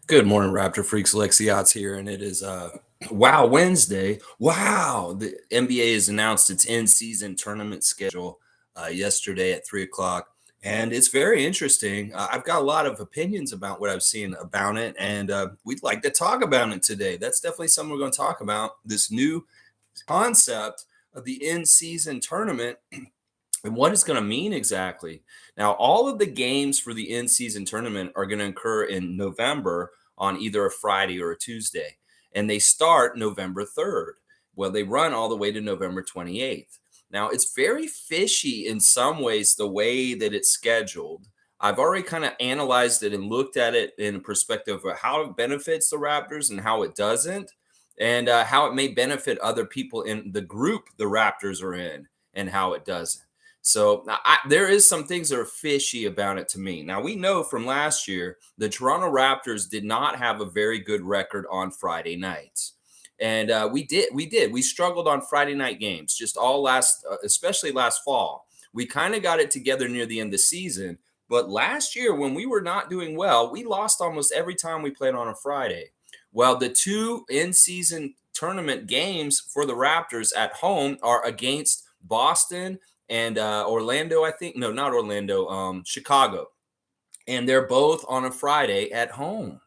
Good morning, Raptor Freaks. Alexios here, and it is Wow Wednesday. Wow, the NBA has announced its in-season tournament schedule yesterday at 3 o'clock, and it's very interesting. I've got a lot of opinions about what I've seen about it, and we'd like to talk about it today. That's definitely something we're going to talk about. This new concept of the in-season tournament and what it's going to mean exactly. Now, all of the games for the in-season tournament are going to occur in November on either a Friday or a Tuesday, and they start November 3rd. Well, they run all the way to November 28th. Now, it's very fishy in some ways the way that it's scheduled. I've already kind of analyzed it and looked at it in a perspective of how it benefits the Raptors and how it doesn't, and how it may benefit other people in the group the Raptors are in and how it doesn't. So there is some things that are fishy about it to me. Now we know from last year the Toronto Raptors did not have a very good record on Friday nights, and we struggled on Friday night games just all especially last fall. We kind of got it together near the end of the season, but last year when we were not doing well, we lost almost every time we played on a Friday. Well, the two in-season tournament games for the Raptors at home are against Boston and Orlando, I think. No, not Orlando, Chicago. And they're both on a Friday at home.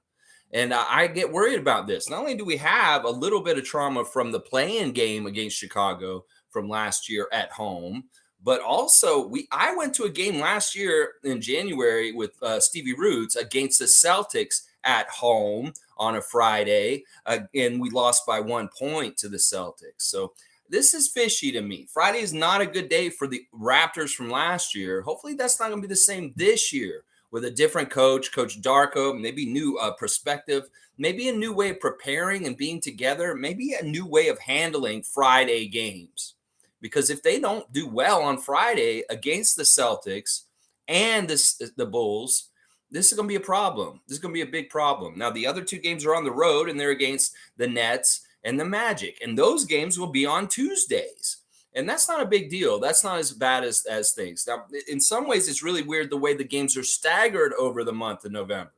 And I get worried about this. Not only do we have a little bit of trauma from the playing game against Chicago from last year at home, but also I went to a game last year in January with Stevie Roots against the Celtics at home on a Friday, and we lost by 1 point to the Celtics. So this is fishy to me. Friday is not a good day for the Raptors from last year. Hopefully, that's not going to be the same this year with a different coach, Coach Darko, maybe new perspective, maybe a new way of preparing and being together, maybe a new way of handling Friday games. Because if they don't do well on Friday against the Celtics and the Bulls, this is going to be a problem. This is going to be a big problem. Now, the other two games are on the road, and they're against the Nets and the Magic, and those games will be on Tuesdays. And that's not a big deal. That's not as bad as things. Now, in some ways, it's really weird the way the games are staggered over the month of November.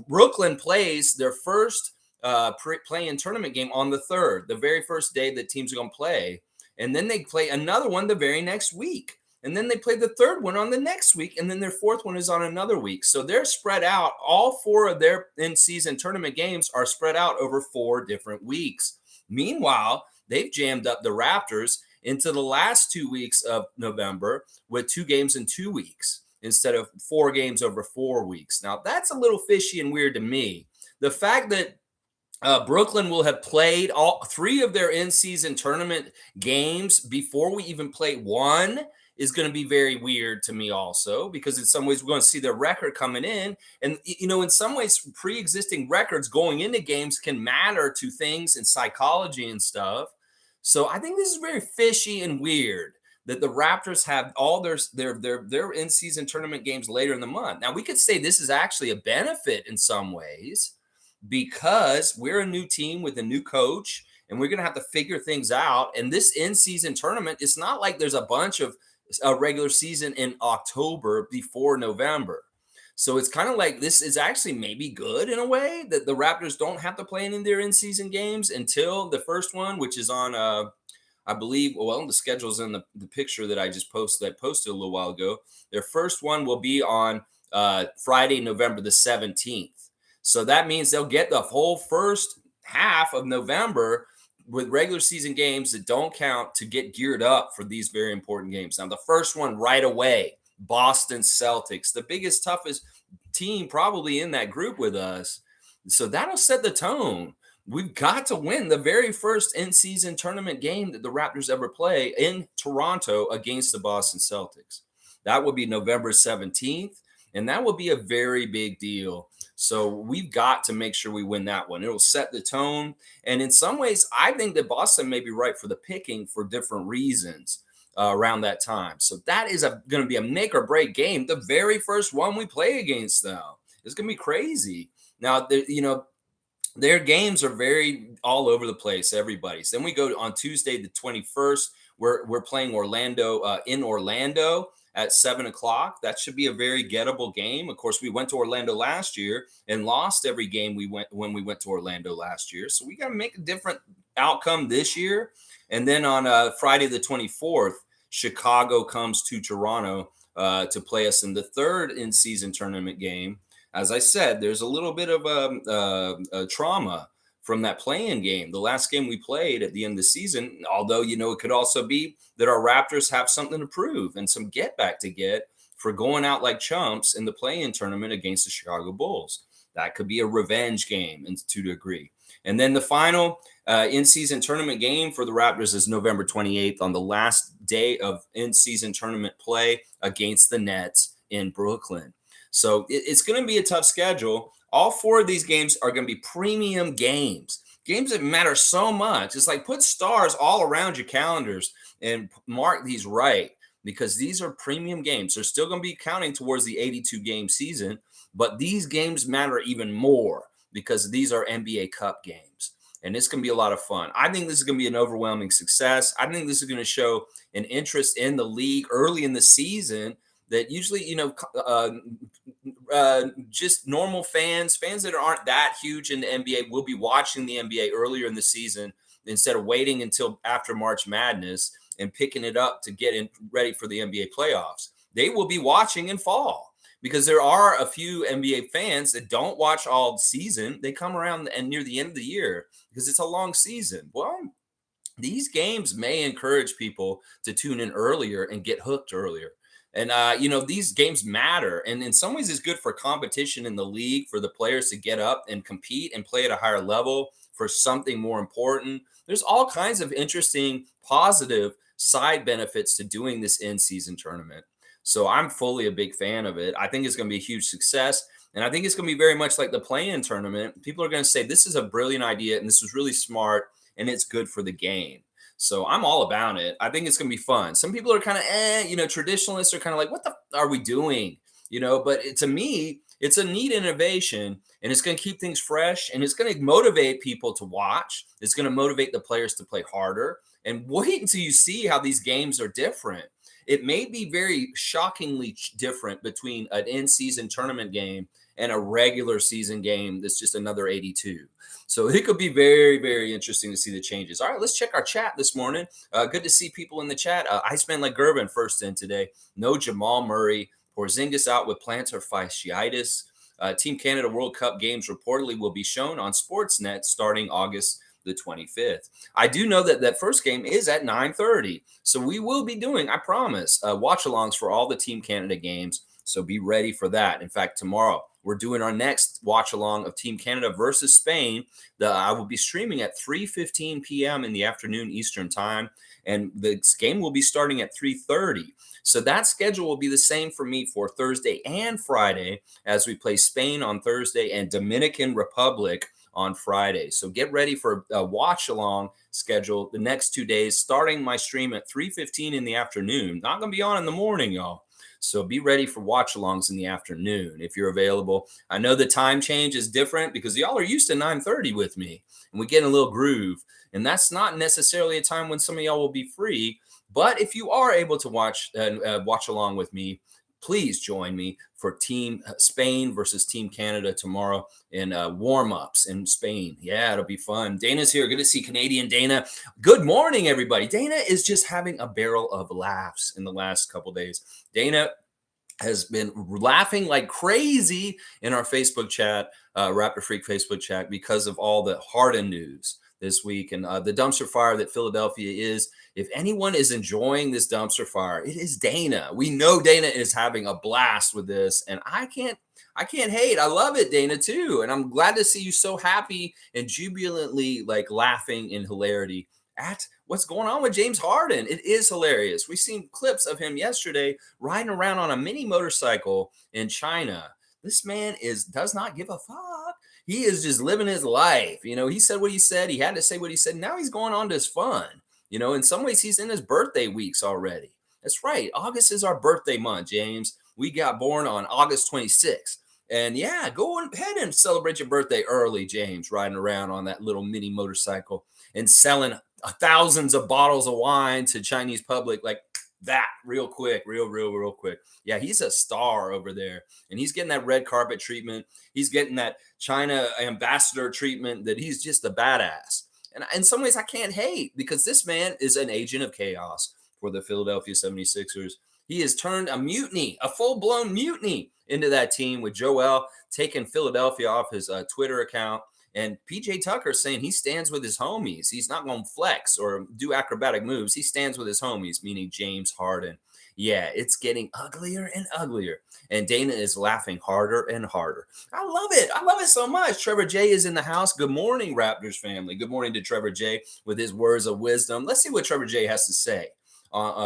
Brooklyn plays their first play-in tournament game on the 3rd, the very first day that teams are going to play. And then they play another one the very next week. And then they play the third one on the next week. And then their fourth one is on another week. So they're spread out. All four of their in-season tournament games are spread out over 4 different weeks. Meanwhile, they've jammed up the Raptors into the last 2 weeks of November with 2 games in 2 weeks instead of 4 games over 4 weeks. Now, that's a little fishy and weird to me. The fact that Brooklyn will have played all 3 of their in-season tournament games before we even play one is going to be very weird to me also, because in some ways we're going to see their record coming in. And, in some ways, pre-existing records going into games can matter to things in psychology and stuff. So I think this is very fishy and weird that the Raptors have all their in-season tournament games later in the month. Now, we could say this is actually a benefit in some ways because we're a new team with a new coach and we're going to have to figure things out. And this in-season tournament, it's not like there's a bunch of a regular season in October before November. So it's kind of like this is actually maybe good in a way that the Raptors don't have to play any of their in-season games until the first one, which is on I believe, well, the schedule's in the picture that I just posted. I posted a little while ago. Their first one will be on Friday, November the 17th. So that means they'll get the whole first half of November with regular season games that don't count to get geared up for these very important games. Now, the first one right away, Boston Celtics, the biggest, toughest team probably in that group with us. So that'll set the tone. We've got to win the very first in-season tournament game that the Raptors ever play in Toronto against the Boston Celtics. That will be November 17th, and that will be a very big deal. So we've got to make sure we win that one. It'll set the tone. And in some ways, I think that Boston may be right for the picking for different reasons around that time. So that is going to be a make or break game. The very first one we play against them. It's going to be crazy. Now, their games are very all over the place, everybody's. Then we go on Tuesday, the 21st. We're playing Orlando in Orlando at 7 o'clock. That should be a very gettable game. Of course, we went to Orlando last year and lost every game we went when we went to Orlando last year. So we got to make a different outcome this year. And then on Friday the 24th, Chicago comes to Toronto to play us in the third in-season tournament game. As I said, there's a little bit of a trauma from that play-in game, the last game we played at the end of the season. Although, it could also be that our Raptors have something to prove and some get back to get for going out like chumps in the play-in tournament against the Chicago Bulls. That could be a revenge game to a degree. And then the final in-season tournament game for the Raptors is November 28th on the last day of in-season tournament play against the Nets in Brooklyn. So it's going to be a tough schedule. All four of these games are going to be premium games that matter so much. It's like put stars all around your calendars and mark these right, because these are premium games. They're still going to be counting towards the 82 game season, but these games matter even more because these are NBA Cup games. And it's going to be a lot of fun. I think this is going to be an overwhelming success. I think this is going to show an interest in the league early in the season that usually, just normal fans that aren't that huge in the NBA will be watching the NBA earlier in the season instead of waiting until after March Madness and picking it up to get in ready for the NBA playoffs. They will be watching in fall because there are a few NBA fans that don't watch all season. They come around and near the end of the year because it's a long season. Well, these games may encourage people to tune in earlier and get hooked earlier. And, these games matter. And in some ways, it's good for competition in the league, for the players to get up and compete and play at a higher level for something more important. There's all kinds of interesting, positive side benefits to doing this in-season tournament. So I'm fully a big fan of it. I think it's going to be a huge success. And I think it's going to be very much like the play-in tournament. People are going to say, this is a brilliant idea and this is really smart and it's good for the game. So I'm all about it. I think it's going to be fun. Some people are kind of, traditionalists are kind of like, what the are we doing? But to me, it's a neat innovation and it's going to keep things fresh and it's going to motivate people to watch. It's going to motivate the players to play harder, and wait until you see how these games are different. It may be very shockingly different between an in-season tournament game and a regular season game that's just another 82. So it could be very, very interesting to see the changes. All right, let's check our chat this morning. Good to see people in the chat. Iceman like Gervin first in today. No Jamal Murray. Porzingis out with plantar fasciitis. Team Canada World Cup games reportedly will be shown on Sportsnet starting August the 25th. I do know that that first game is at 9:30. So we will be doing, I promise, watch-alongs for all the Team Canada games. So be ready for that. In fact, tomorrow we're doing our next watch along of Team Canada versus Spain. I will be streaming at 3:15 p.m. in the afternoon Eastern time, and the game will be starting at 3:30. So that schedule will be the same for me for Thursday and Friday as we play Spain on Thursday and Dominican Republic on Friday. So get ready for a watch along schedule the next 2 days, starting my stream at 3:15 in the afternoon. Not going to be on in the morning, y'all. So be ready for watch alongs in the afternoon if you're available. I know the time change is different because y'all are used to 9:30 with me and we get in a little groove. And that's not necessarily a time when some of y'all will be free. But if you are able to watch along with me, please join me for Team Spain versus Team Canada tomorrow in warm-ups in Spain. Yeah, it'll be fun. Dana's here. Good to see Canadian Dana. Good morning, everybody. Dana is just having a barrel of laughs in the last couple days. Dana has been laughing like crazy in our Facebook chat, Raptor Freak Facebook chat, because of all the Harden news this week and the dumpster fire that Philadelphia is. If anyone is enjoying this dumpster fire, it is Dana. We know Dana is having a blast with this, and I can't hate. I love it, Dana, too. And I'm glad to see you so happy and jubilantly like laughing in hilarity at what's going on with James Harden. It is hilarious. We've seen clips of him yesterday riding around on a mini motorcycle in China. This man does not give a fuck. He is just living his life. He said what he said. He had to say what he said. Now he's going on to his fun. In some ways, he's in his birthday weeks already. That's right. August is our birthday month, James. We got born on August 26th. And yeah, go ahead and celebrate your birthday early, James, riding around on that little mini motorcycle and selling thousands of bottles of wine to Chinese public like that real quick, real quick. Yeah, he's a star over there, and he's getting that red carpet treatment. He's getting that China ambassador treatment. That he's just a badass. And in some ways, I can't hate because this man is an agent of chaos for the Philadelphia 76ers. He has turned a mutiny, a full blown mutiny, into that team with Joel taking Philadelphia off his Twitter account. And PJ Tucker saying he stands with his homies. He's not going to flex or do acrobatic moves. He stands with his homies, meaning James Harden. Yeah, it's getting uglier and uglier. And Dana is laughing harder and harder. I love it. I love it so much. Trevor J is in the house. Good morning, Raptors family. Good morning to Trevor J with his words of wisdom. Let's see what Trevor J has to say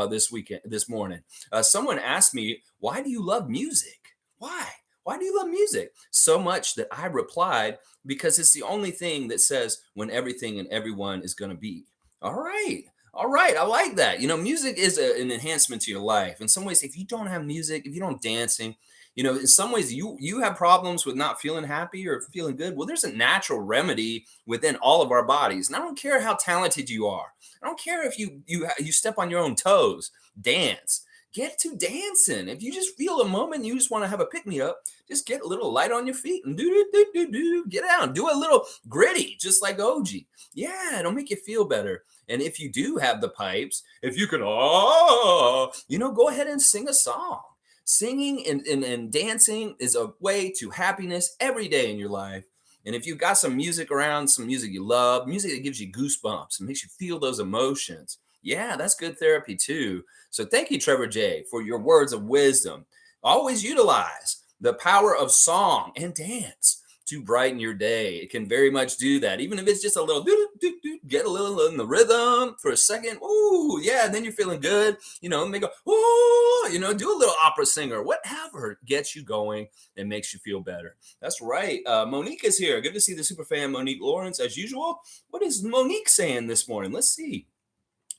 this morning. Someone asked me, why do you love music? Why? Why do you love music? So much that I replied, because it's the only thing that says when everything and everyone is going to be. All right. All right. I like that. Music is an enhancement to your life. In some ways, if you don't have music, if you don't dancing, in some ways you have problems with not feeling happy or feeling good. Well, there's a natural remedy within all of our bodies. And I don't care how talented you are. I don't care if you step on your own toes, dance. Get to dancing. If you just feel a moment, you just want to have a pick me up, just get a little light on your feet and get out. Do a little gritty, just like OG. Yeah, it'll make you feel better. And if you do have the pipes, if you can, go ahead and sing a song. Singing and dancing is a way to happiness every day in your life. And if you've got some music around, some music you love, music that gives you goosebumps and makes you feel those emotions, yeah, that's good therapy too. So thank you, Trevor J, for your words of wisdom. Always utilize the power of song and dance to brighten your day. It can very much do that. Even if it's just a little, get a little in the rhythm for a second. Ooh, yeah, and then you're feeling good. And they go, ooh, do a little opera singer, whatever gets you going and makes you feel better. That's right. Monique is here. Good to see the super fan, Monique Lawrence, as usual. What is Monique saying this morning? Let's see.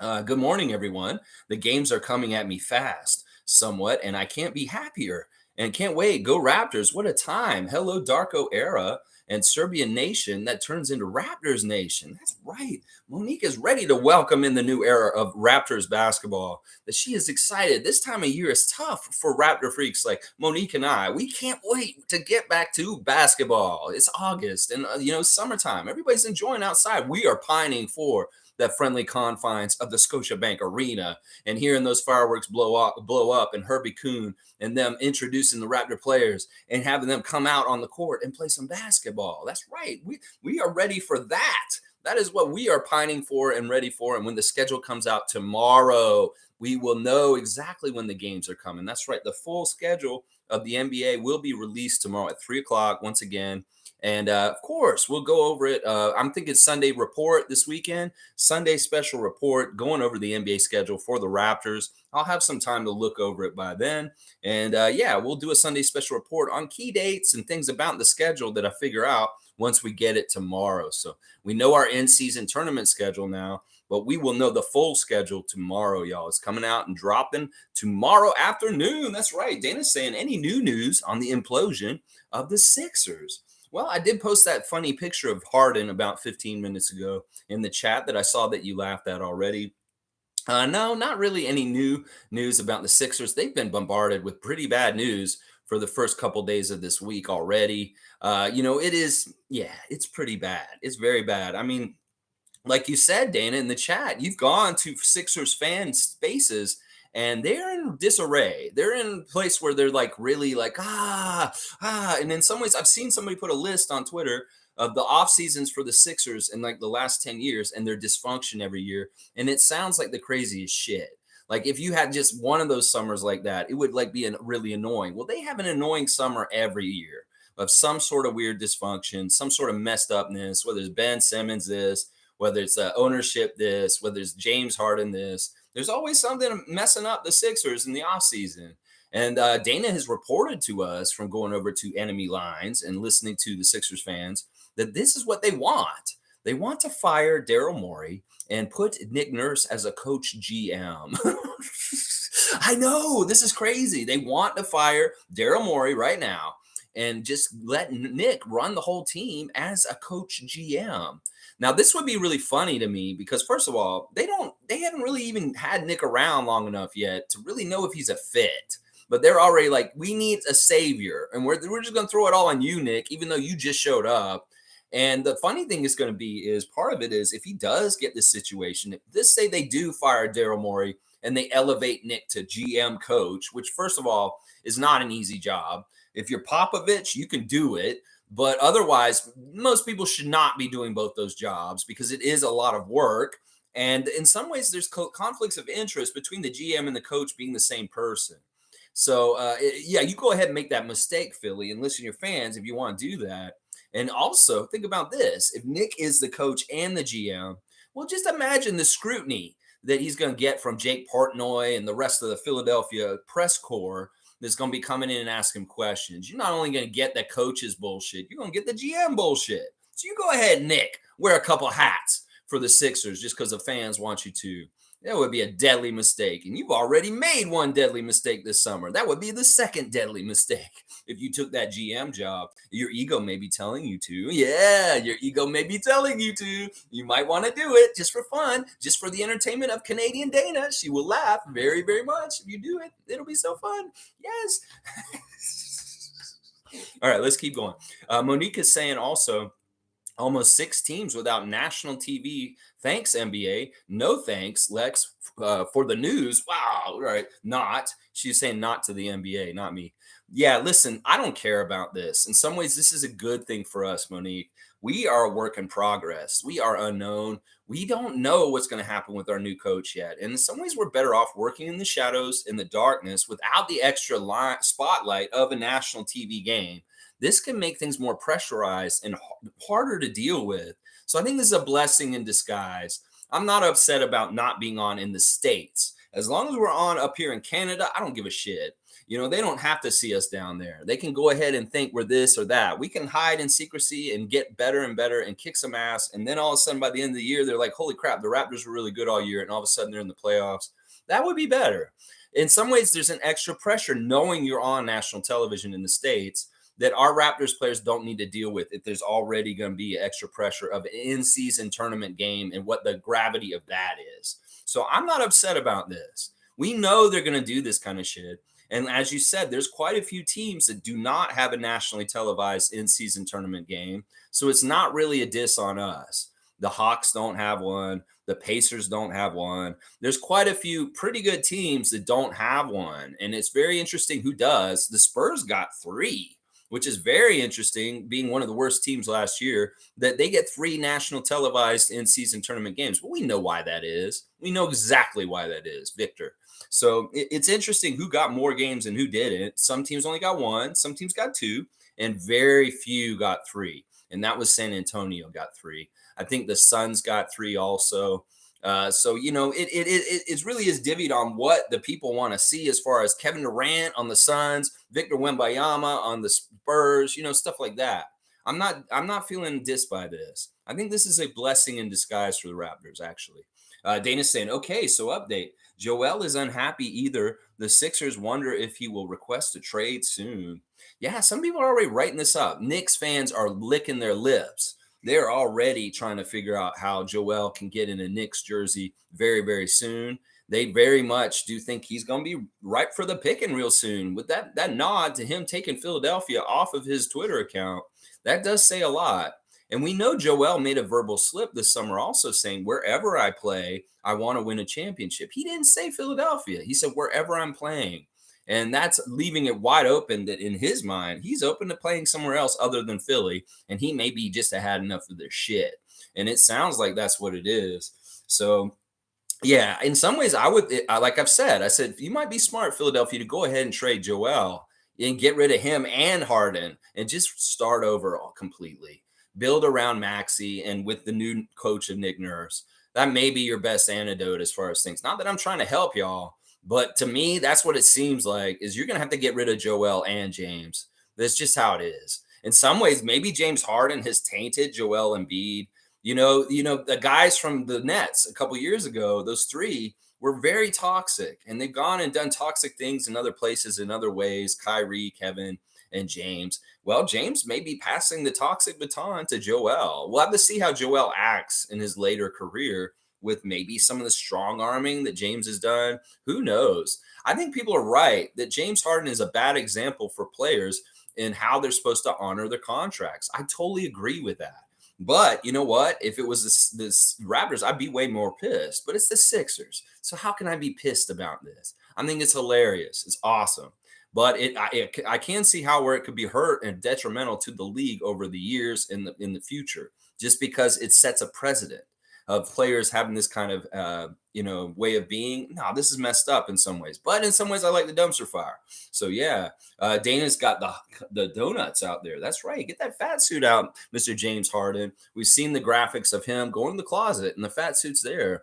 Good morning, everyone. The games are coming at me fast, somewhat, and I can't be happier. And can't wait. Go Raptors. What a time. Hello, Darko era and Serbian nation that turns into Raptors nation. That's right. Monique is ready to welcome in the new era of Raptors basketball. That she is excited. This time of year is tough for Raptor freaks like Monique and I. We can't wait to get back to basketball. It's August and, summertime. Everybody's enjoying outside. We are pining for the friendly confines of the Scotiabank Arena and hearing those fireworks blow up and Herbie Kuhn and them introducing the Raptor players and having them come out on the court and play some basketball. That's right. We are ready for that. That is what we are pining for and ready for. And when the schedule comes out tomorrow, we will know exactly when the games are coming. That's right. The full schedule of the NBA will be released tomorrow at 3:00 once again. And of course, we'll go over it. I'm thinking Sunday report this weekend, Sunday special report, going over the NBA schedule for the Raptors. I'll have some time to look over it by then. And we'll do a Sunday special report on key dates and things about the schedule that I figure out once we get it tomorrow. So we know our in-season tournament schedule now, but we will know the full schedule tomorrow, y'all. It's coming out and dropping tomorrow afternoon. That's right. Dana's saying any new news on the implosion of the Sixers. Well, I did post that funny picture of Harden about 15 minutes ago in the chat that I saw that you laughed at already. No, not really any new news about the Sixers. They've been bombarded with pretty bad news for the first couple days of this week already. It's pretty bad. It's very bad. I mean, like you said, Dana, in the chat, you've gone to Sixers fan spaces and they're in disarray. They're in a place where they're like really like, and in some ways, I've seen somebody put a list on Twitter of the off seasons for the Sixers in like the last 10 years and their dysfunction every year. And it sounds like the craziest shit. Like if you had just one of those summers like that, it would like be really annoying. Well, they have an annoying summer every year of some sort of weird dysfunction, some sort of messed upness, whether it's Ben Simmons this, whether it's ownership this, whether it's James Harden this. There's always something messing up the Sixers in the offseason. And Dana has reported to us from going over to enemy lines and listening to the Sixers fans that this is what they want. They want to fire Daryl Morey and put Nick Nurse as a coach GM. I know, this is crazy. They want to fire Daryl Morey right now and just let Nick run the whole team as a coach GM. Now, this would be really funny to me because first of all, they haven't really even had Nick around long enough yet to really know if he's a fit. But they're already like, we need a savior, and we're just going to throw it all on you, Nick, even though you just showed up. And the funny thing is going to be is part of it is if he does get this situation, if this say they do fire Daryl Morey and they elevate Nick to GM coach, which first of all is not an easy job. If you're Popovich, you can do it. But otherwise, most people should not be doing both those jobs because it is a lot of work. And in some ways, there's conflicts of interest between the GM and the coach being the same person. So, yeah, you go ahead and make that mistake, Philly, and listen to your fans if you want to do that. And also, think about this: if Nick is the coach and the GM, well, just imagine the scrutiny that he's going to get from Jake Portnoy and the rest of the Philadelphia press corps that's going to be coming in and asking him questions. You're not only going to get the coach's bullshit, you're going to get the GM bullshit. So you go ahead, Nick, wear a couple hats for the Sixers just because the fans want you to. That would be a deadly mistake. And you've already made one deadly mistake this summer. That would be the second deadly mistake if you took that GM job. Your ego may be telling you to. Yeah, your ego may be telling you to. You might want to do it just for fun, just for the entertainment of Canadian Dana. She will laugh very, very much if you do it. It'll be so fun. Yes. All right, let's keep going. Monique is saying also, almost 6 teams without national TV. Thanks, NBA. No thanks, Lex, for the news. Wow. Right. Not. She's saying not to the NBA, not me. Yeah, listen, I don't care about this. In some ways, this is a good thing for us, Monique. We are a work in progress. We are unknown. We don't know what's going to happen with our new coach yet. And in some ways, we're better off working in the shadows, in the darkness, without the extra spotlight of a national TV game. This can make things more pressurized and harder to deal with. So I think this is a blessing in disguise. I'm not upset about not being on in the States. As long as we're on up here in Canada, I don't give a shit. You know, they don't have to see us down there. They can go ahead and think we're this or that. We can hide in secrecy and get better and better and kick some ass. And then all of a sudden, by the end of the year, they're like, holy crap, the Raptors were really good all year. And all of a sudden, they're in the playoffs. That would be better. In some ways, there's an extra pressure knowing you're on national television in the States that our Raptors players don't need to deal with if there's already going to be extra pressure of an in-season tournament game and what the gravity of that is. So I'm not upset about this. We know they're going to do this kind of shit. And as you said, there's quite a few teams that do not have a nationally televised in-season tournament game. So it's not really a diss on us. The Hawks don't have one. The Pacers don't have one. There's quite a few pretty good teams that don't have one. And it's very interesting who does. The Spurs got 3. Which is very interesting, being one of the worst teams last year, that they get 3 national televised in-season tournament games. Well, we know why that is. We know exactly why that is, Victor. So it's interesting who got more games and who didn't. Some teams only got 1, some teams got 2, and very few got 3. And that was San Antonio got 3. I think the Suns got 3 also. So, you know, it really is divvied on what the people want to see as far as Kevin Durant on the Suns, Victor Wembanyama on the Spurs, you know, stuff like that. I'm not feeling dissed by this. I think this is a blessing in disguise for the Raptors, actually. Dana's saying, okay, so update. Joel is unhappy either. The Sixers wonder if he will request a trade soon. Yeah, some people are already writing this up. Knicks fans are licking their lips. They're already trying to figure out how Joel can get in a Knicks jersey very, very soon. They very much do think he's going to be ripe for the picking real soon. With that nod to him taking Philadelphia off of his Twitter account, that does say a lot. And we know Joel made a verbal slip this summer also saying, wherever I play, I want to win a championship. He didn't say Philadelphia. He said, wherever I'm playing. And that's leaving it wide open that in his mind, he's open to playing somewhere else other than Philly. And he may be just had enough of their shit. And it sounds like that's what it is. So, yeah, in some ways, like I've said, I said, you might be smart, Philadelphia, to go ahead and trade Joel and get rid of him and Harden and just start over all completely. Build around Maxey and with the new coach of Nick Nurse. That may be your best antidote as far as things. Not that I'm trying to help y'all. But to me, that's what it seems like is you're going to have to get rid of Joel and James. That's just how it is. In some ways, maybe James Harden has tainted Joel Embiid. You know, the guys from the Nets a couple years ago, those 3 were very toxic, and they've gone and done toxic things in other places in other ways, Kyrie, Kevin. and James. Well, James may be passing the toxic baton to Joel. We'll have to see how Joel acts in his later career with maybe some of the strong arming that James has done. Who knows? I think people are right that James Harden is a bad example for players in how they're supposed to honor their contracts. I totally agree with that. But you know what? If it was this Raptors, I'd be way more pissed. But it's the Sixers. So how can I be pissed about this? I think it's hilarious. It's awesome. But I can see how where it could be hurt and detrimental to the league over the years in the future, just because it sets a precedent of players having this kind of way of being. No, this is messed up in some ways, but in some ways I like the dumpster fire. So yeah, Dana's got the donuts out there. That's right. Get that fat suit out, Mr. James Harden. We've seen the graphics of him going to the closet and the fat suit's there.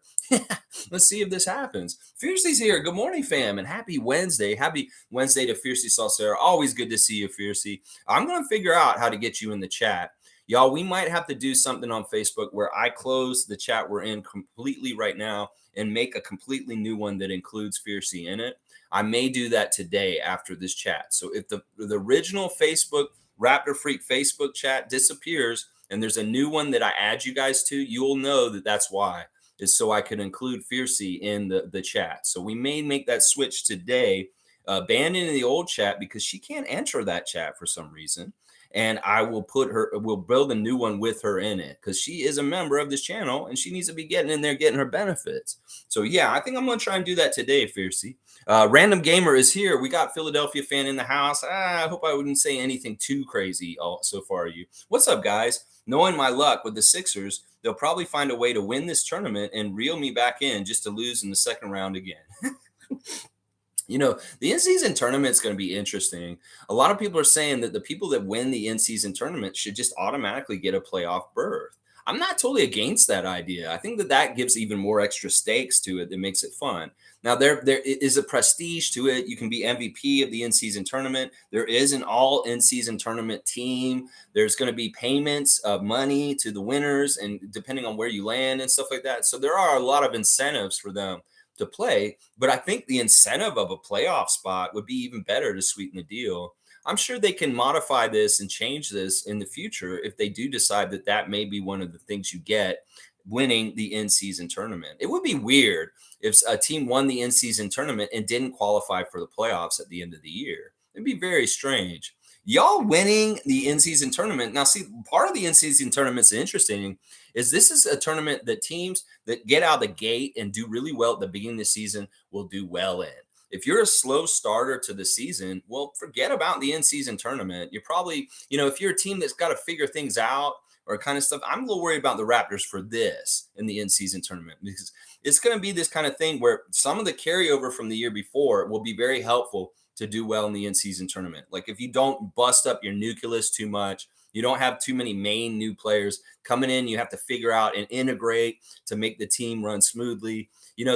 Let's see if this happens. Fiercey's here. Good morning, fam, and happy Wednesday. Happy Wednesday to Fiercey Salsera. Always good to see you, Fiercey. I'm going to figure out how to get you in the chat. Y'all, we might have to do something on Facebook where I close the chat we're in completely right now and make a completely new one that includes Fiercey in it. I may do that today after this chat. So if the original Facebook Raptor Freak Facebook chat disappears and there's a new one that I add you guys to, you'll know that that's why. Is so I can include Fiercey in the chat. So we may make that switch today, abandoning the old chat because she can't enter that chat for some reason. And I will we'll build a new one with her in it because she is a member of this channel and she needs to be getting in there, getting her benefits. So yeah, I think I'm going to try and do that today, Fiercey. Random Gamer is here. We got Philadelphia fan in the house. I hope I wouldn't say anything too crazy so far. You, what's up, guys? Knowing my luck with the Sixers, they'll probably find a way to win this tournament and reel me back in just to lose in the second round again. The in-season tournament is going to be interesting. A lot of people are saying that the people that win the in-season tournament should just automatically get a playoff berth. I'm not totally against that idea. I think that gives even more extra stakes to it that makes it fun. Now, there is a prestige to it. You can be MVP of the in-season tournament. There is an all in-season tournament team. There's going to be payments of money to the winners, and depending on where you land and stuff like that. So there are a lot of incentives for them to play, but I think the incentive of a playoff spot would be even better to sweeten the deal. I'm sure they can modify this and change this in the future if they do decide that may be one of the things you get winning the in-season tournament. It would be weird if a team won the in-season tournament and didn't qualify for the playoffs at the end of the year. It'd be very strange. Y'all winning the in-season tournament. Now, see, part of the in-season tournament's interesting is this is a tournament that teams that get out of the gate and do really well at the beginning of the season will do well in. If you're a slow starter to the season, well, forget about the in-season tournament. You're probably, if you're a team that's got to figure things out or kind of stuff, I'm a little worried about the Raptors for this in the in-season tournament because it's going to be this kind of thing where some of the carryover from the year before will be very helpful to do well in the in-season tournament. Like if you don't bust up your nucleus too much, you don't have too many main new players coming in, you have to figure out and integrate to make the team run smoothly.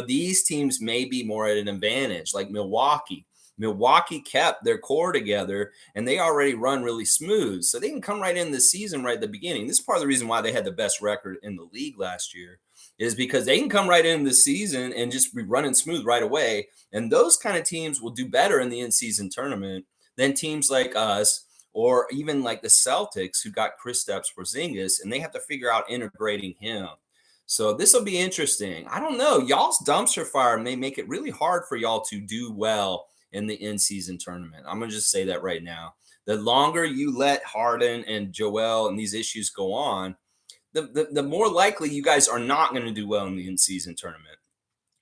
These teams may be more at an advantage, like Milwaukee. Milwaukee kept their core together and they already run really smooth. So they can come right in the season right at the beginning. This is part of the reason why they had the best record in the league last year, is because they can come right in the season and just be running smooth right away. And those kind of teams will do better in the in-season tournament than teams like us or even like the Celtics who got Kristaps Porzingis, and they have to figure out integrating him. So this will be interesting. I don't know. Y'all's dumpster fire may make it really hard for y'all to do well in the in-season tournament. I'm going to just say that right now. The longer you let Harden and Joel and these issues go on, the more likely you guys are not going to do well in the in-season tournament.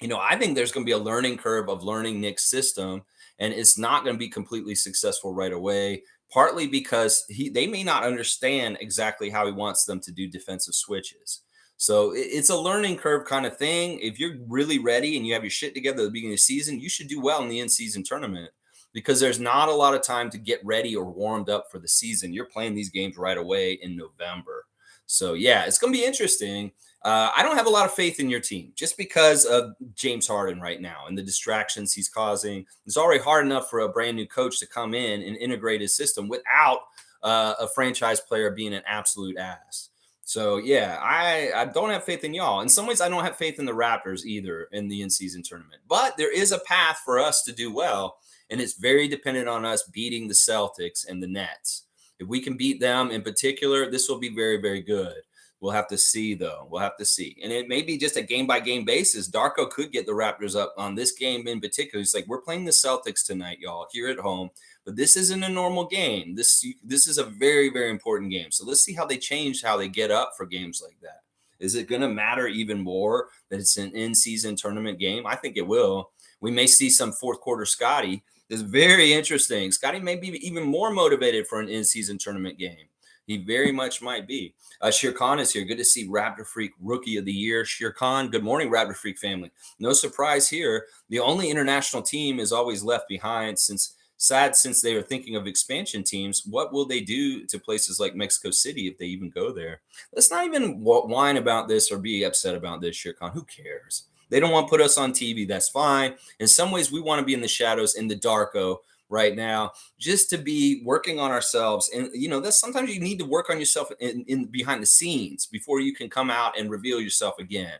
I think there's going to be a learning curve of learning Nick's system, and it's not going to be completely successful right away, partly because they may not understand exactly how he wants them to do defensive switches. So it's a learning curve kind of thing. If you're really ready and you have your shit together at the beginning of the season, you should do well in the in-season tournament because there's not a lot of time to get ready or warmed up for the season. You're playing these games right away in November. So, yeah, it's going to be interesting. I don't have a lot of faith in your team just because of James Harden right now and the distractions he's causing. It's already hard enough for a brand new coach to come in and integrate his system without a franchise player being an absolute ass. So, yeah, I don't have faith in y'all. In some ways, I don't have faith in the Raptors either in the in-season tournament. But there is a path for us to do well. and it's very dependent on us beating the Celtics and the Nets. If we can beat them in particular, this will be very, very good. We'll have to see, though. We'll have to see. And it may be just a game by game basis. Darko could get the Raptors up on this game in particular. He's like, we're playing the Celtics tonight, y'all, here at home. But this isn't a normal game. This is a very, very important game. So let's see how they change how they get up for games like that. Is it going to matter even more that it's an in-season tournament game? I think it will. We may see some fourth quarter Scotty. It's very interesting. Scotty may be even more motivated for an in-season tournament game. He very much might be. Shere Khan is here. Good to see Raptor Freak Rookie of the Year. Shere Khan, good morning, Raptor Freak family. No surprise here. The only international team is always left behind since they are thinking of expansion teams. What will they do to places like Mexico City if they even go there? Let's not even whine about this or be upset about this, Shere Khan. Who cares? They don't want to put us on TV. That's fine. In some ways, we want to be in the shadows, in the darko right now, just to be working on ourselves. And that's sometimes you need to work on yourself in behind the scenes before you can come out and reveal yourself again.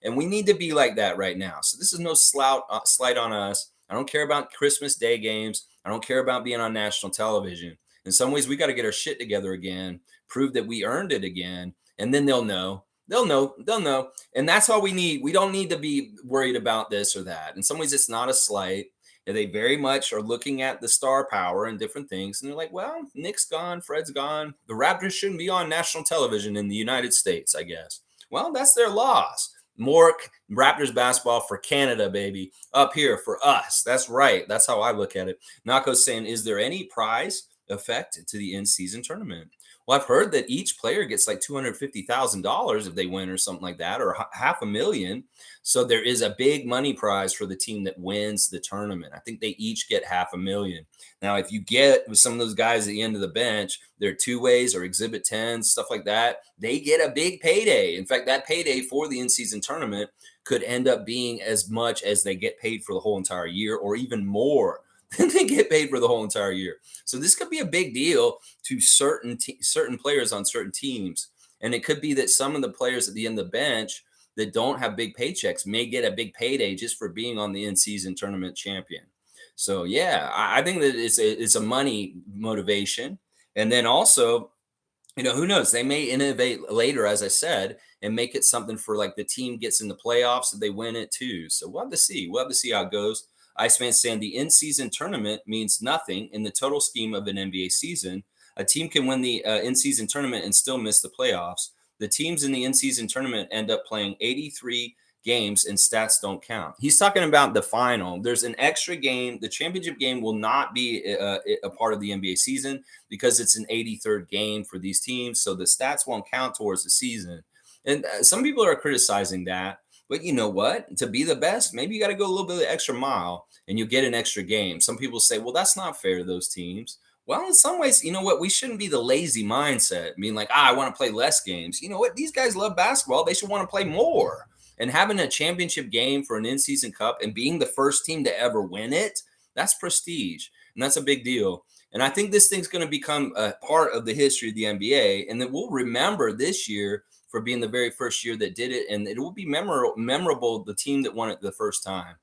And we need to be like that right now. So this is no slight on us. I don't care about Christmas Day games. I don't care about being on national television. In some ways, we got to get our shit together again, prove that we earned it again, and then they'll know. They'll know. And that's all we need. We don't need to be worried about this or that. In some ways, it's not a slight. They very much are looking at the star power and different things. And they're like, well, Nick's gone, Fred's gone. The Raptors shouldn't be on national television in the United States, I guess. Well, that's their loss. More Raptors basketball for Canada, baby. Up here for us. That's right. That's how I look at it. Nako's saying, is there any prize effect to the in-season tournament? Well, I've heard that each player gets like $250,000 if they win or something like that, or $500,000. So there is a big money prize for the team that wins the tournament. I think they each get $500,000. Now, if you get with some of those guys at the end of the bench, they're two ways or exhibit 10, stuff like that, they get a big payday. In fact, that payday for the in-season tournament could end up being as much as they get paid for the whole entire year, or even more than they get paid for the whole entire year. So this could be a big deal to certain players on certain teams. And it could be that some of the players at the end of the bench that don't have big paychecks may get a big payday just for being on the in-season tournament champion. So yeah, I think that it's a money motivation. And then also, who knows? They may innovate later, as I said, and make it something for like the team gets in the playoffs and they win it too. So we'll have to see. We'll have to see how it goes. Iceman saying the in-season tournament means nothing in the total scheme of an NBA season. A team can win the in-season tournament and still miss the playoffs. The teams in the in-season tournament end up playing 83 games and stats don't count. He's talking about the final. There's an extra game. The championship game will not be a part of the NBA season because it's an 83rd game for these teams. So the stats won't count towards the season. And some people are criticizing that. But you know what? To be the best, maybe you got to go a little bit of the extra mile and you get an extra game. Some people say, well, that's not fair to those teams. Well, in some ways, you know what? We shouldn't be the lazy mindset, being like, I want to play less games. You know what? These guys love basketball. They should want to play more. And having a championship game for an in-season cup and being the first team to ever win it, that's prestige. And that's a big deal. And I think this thing's going to become a part of the history of the NBA. And then we'll remember this year for being the very first year that did it. And it will be memorable, the team that won it the first time.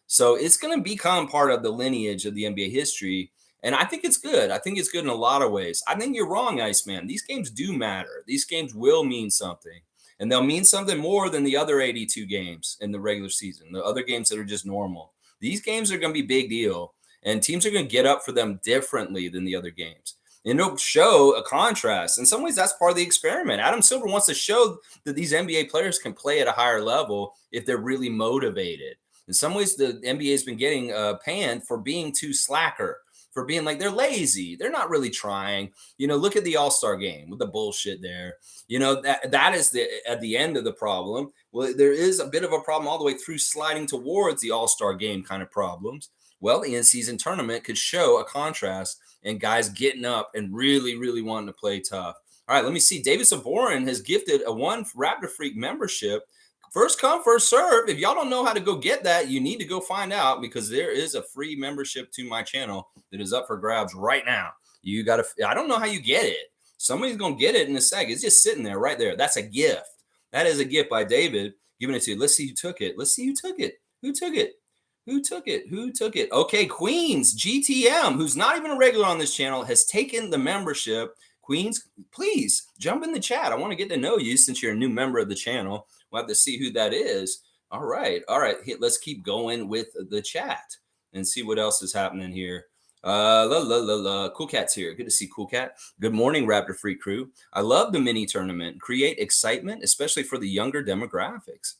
So it's going to become part of the lineage of the NBA history. And I think it's good. I think it's good in a lot of ways. I think you're wrong, Iceman. These games do matter. These games will mean something. And they'll mean something more than the other 82 games in the regular season, the other games that are just normal. These games are going to be big deal. And teams are going to get up for them differently than the other games. And it'll show a contrast. In some ways, that's part of the experiment. Adam Silver wants to show that these NBA players can play at a higher level if they're really motivated. In some ways, the NBA has been getting panned for being too slacker, for being like they're lazy. They're not really trying. Look at the All-Star game with the bullshit there. That is at the end of the problem. Well, there is a bit of a problem all the way through sliding towards the All-Star game kind of problems. Well, the in-season tournament could show a contrast and guys getting up and really, really wanting to play tough. All right, let me see. David Saborin has gifted a one Raptor Freak membership. First come, first serve. If y'all don't know how to go get that, you need to go find out because there is a free membership to my channel that is up for grabs right now. I don't know how you get it. Somebody's going to get it in a second. It's just sitting there right there. That's a gift. That is a gift by David giving it to you. Let's see who took it. Who took it? Who took it? Who took it? Okay, Queens GTM, who's not even a regular on this channel, has taken the membership. Queens, please jump in the chat. I want to get to know you since you're a new member of the channel. We'll have to see who that is. All right. Let's keep going with the chat and see what else is happening here. Cool Cat's here. Good to see Cool Cat. Good morning, Raptor Free Crew. I love the mini tournament. Create excitement, especially for the younger demographics.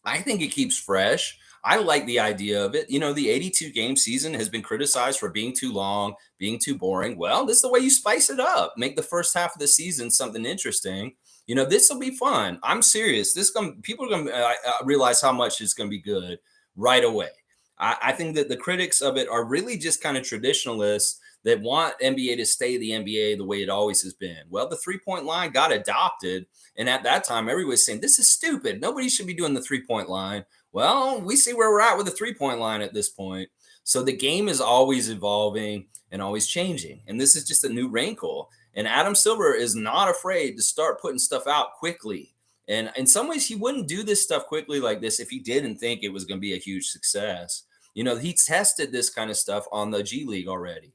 I think it keeps fresh. I like the idea of it. You know, the 82 game season has been criticized for being too long, being too boring. Well, this is the way you spice it up. Make the first half of the season something interesting. You know, this will be fun. I'm serious. People are going to realize how much it's going to be good right away. I think that the critics of it are really just kind of traditionalists that want NBA to stay the NBA the way it always has been. Well, the 3-point line got adopted. And at that time, everybody was saying, this is stupid. Nobody should be doing the 3-point line. Well, we see where we're at with the 3-point line at this point. So the game is always evolving and always changing. And this is just a new wrinkle. And Adam Silver is not afraid to start putting stuff out quickly. And in some ways, he wouldn't do this stuff quickly like this if he didn't think it was going to be a huge success. You know, he tested this kind of stuff on the G League already.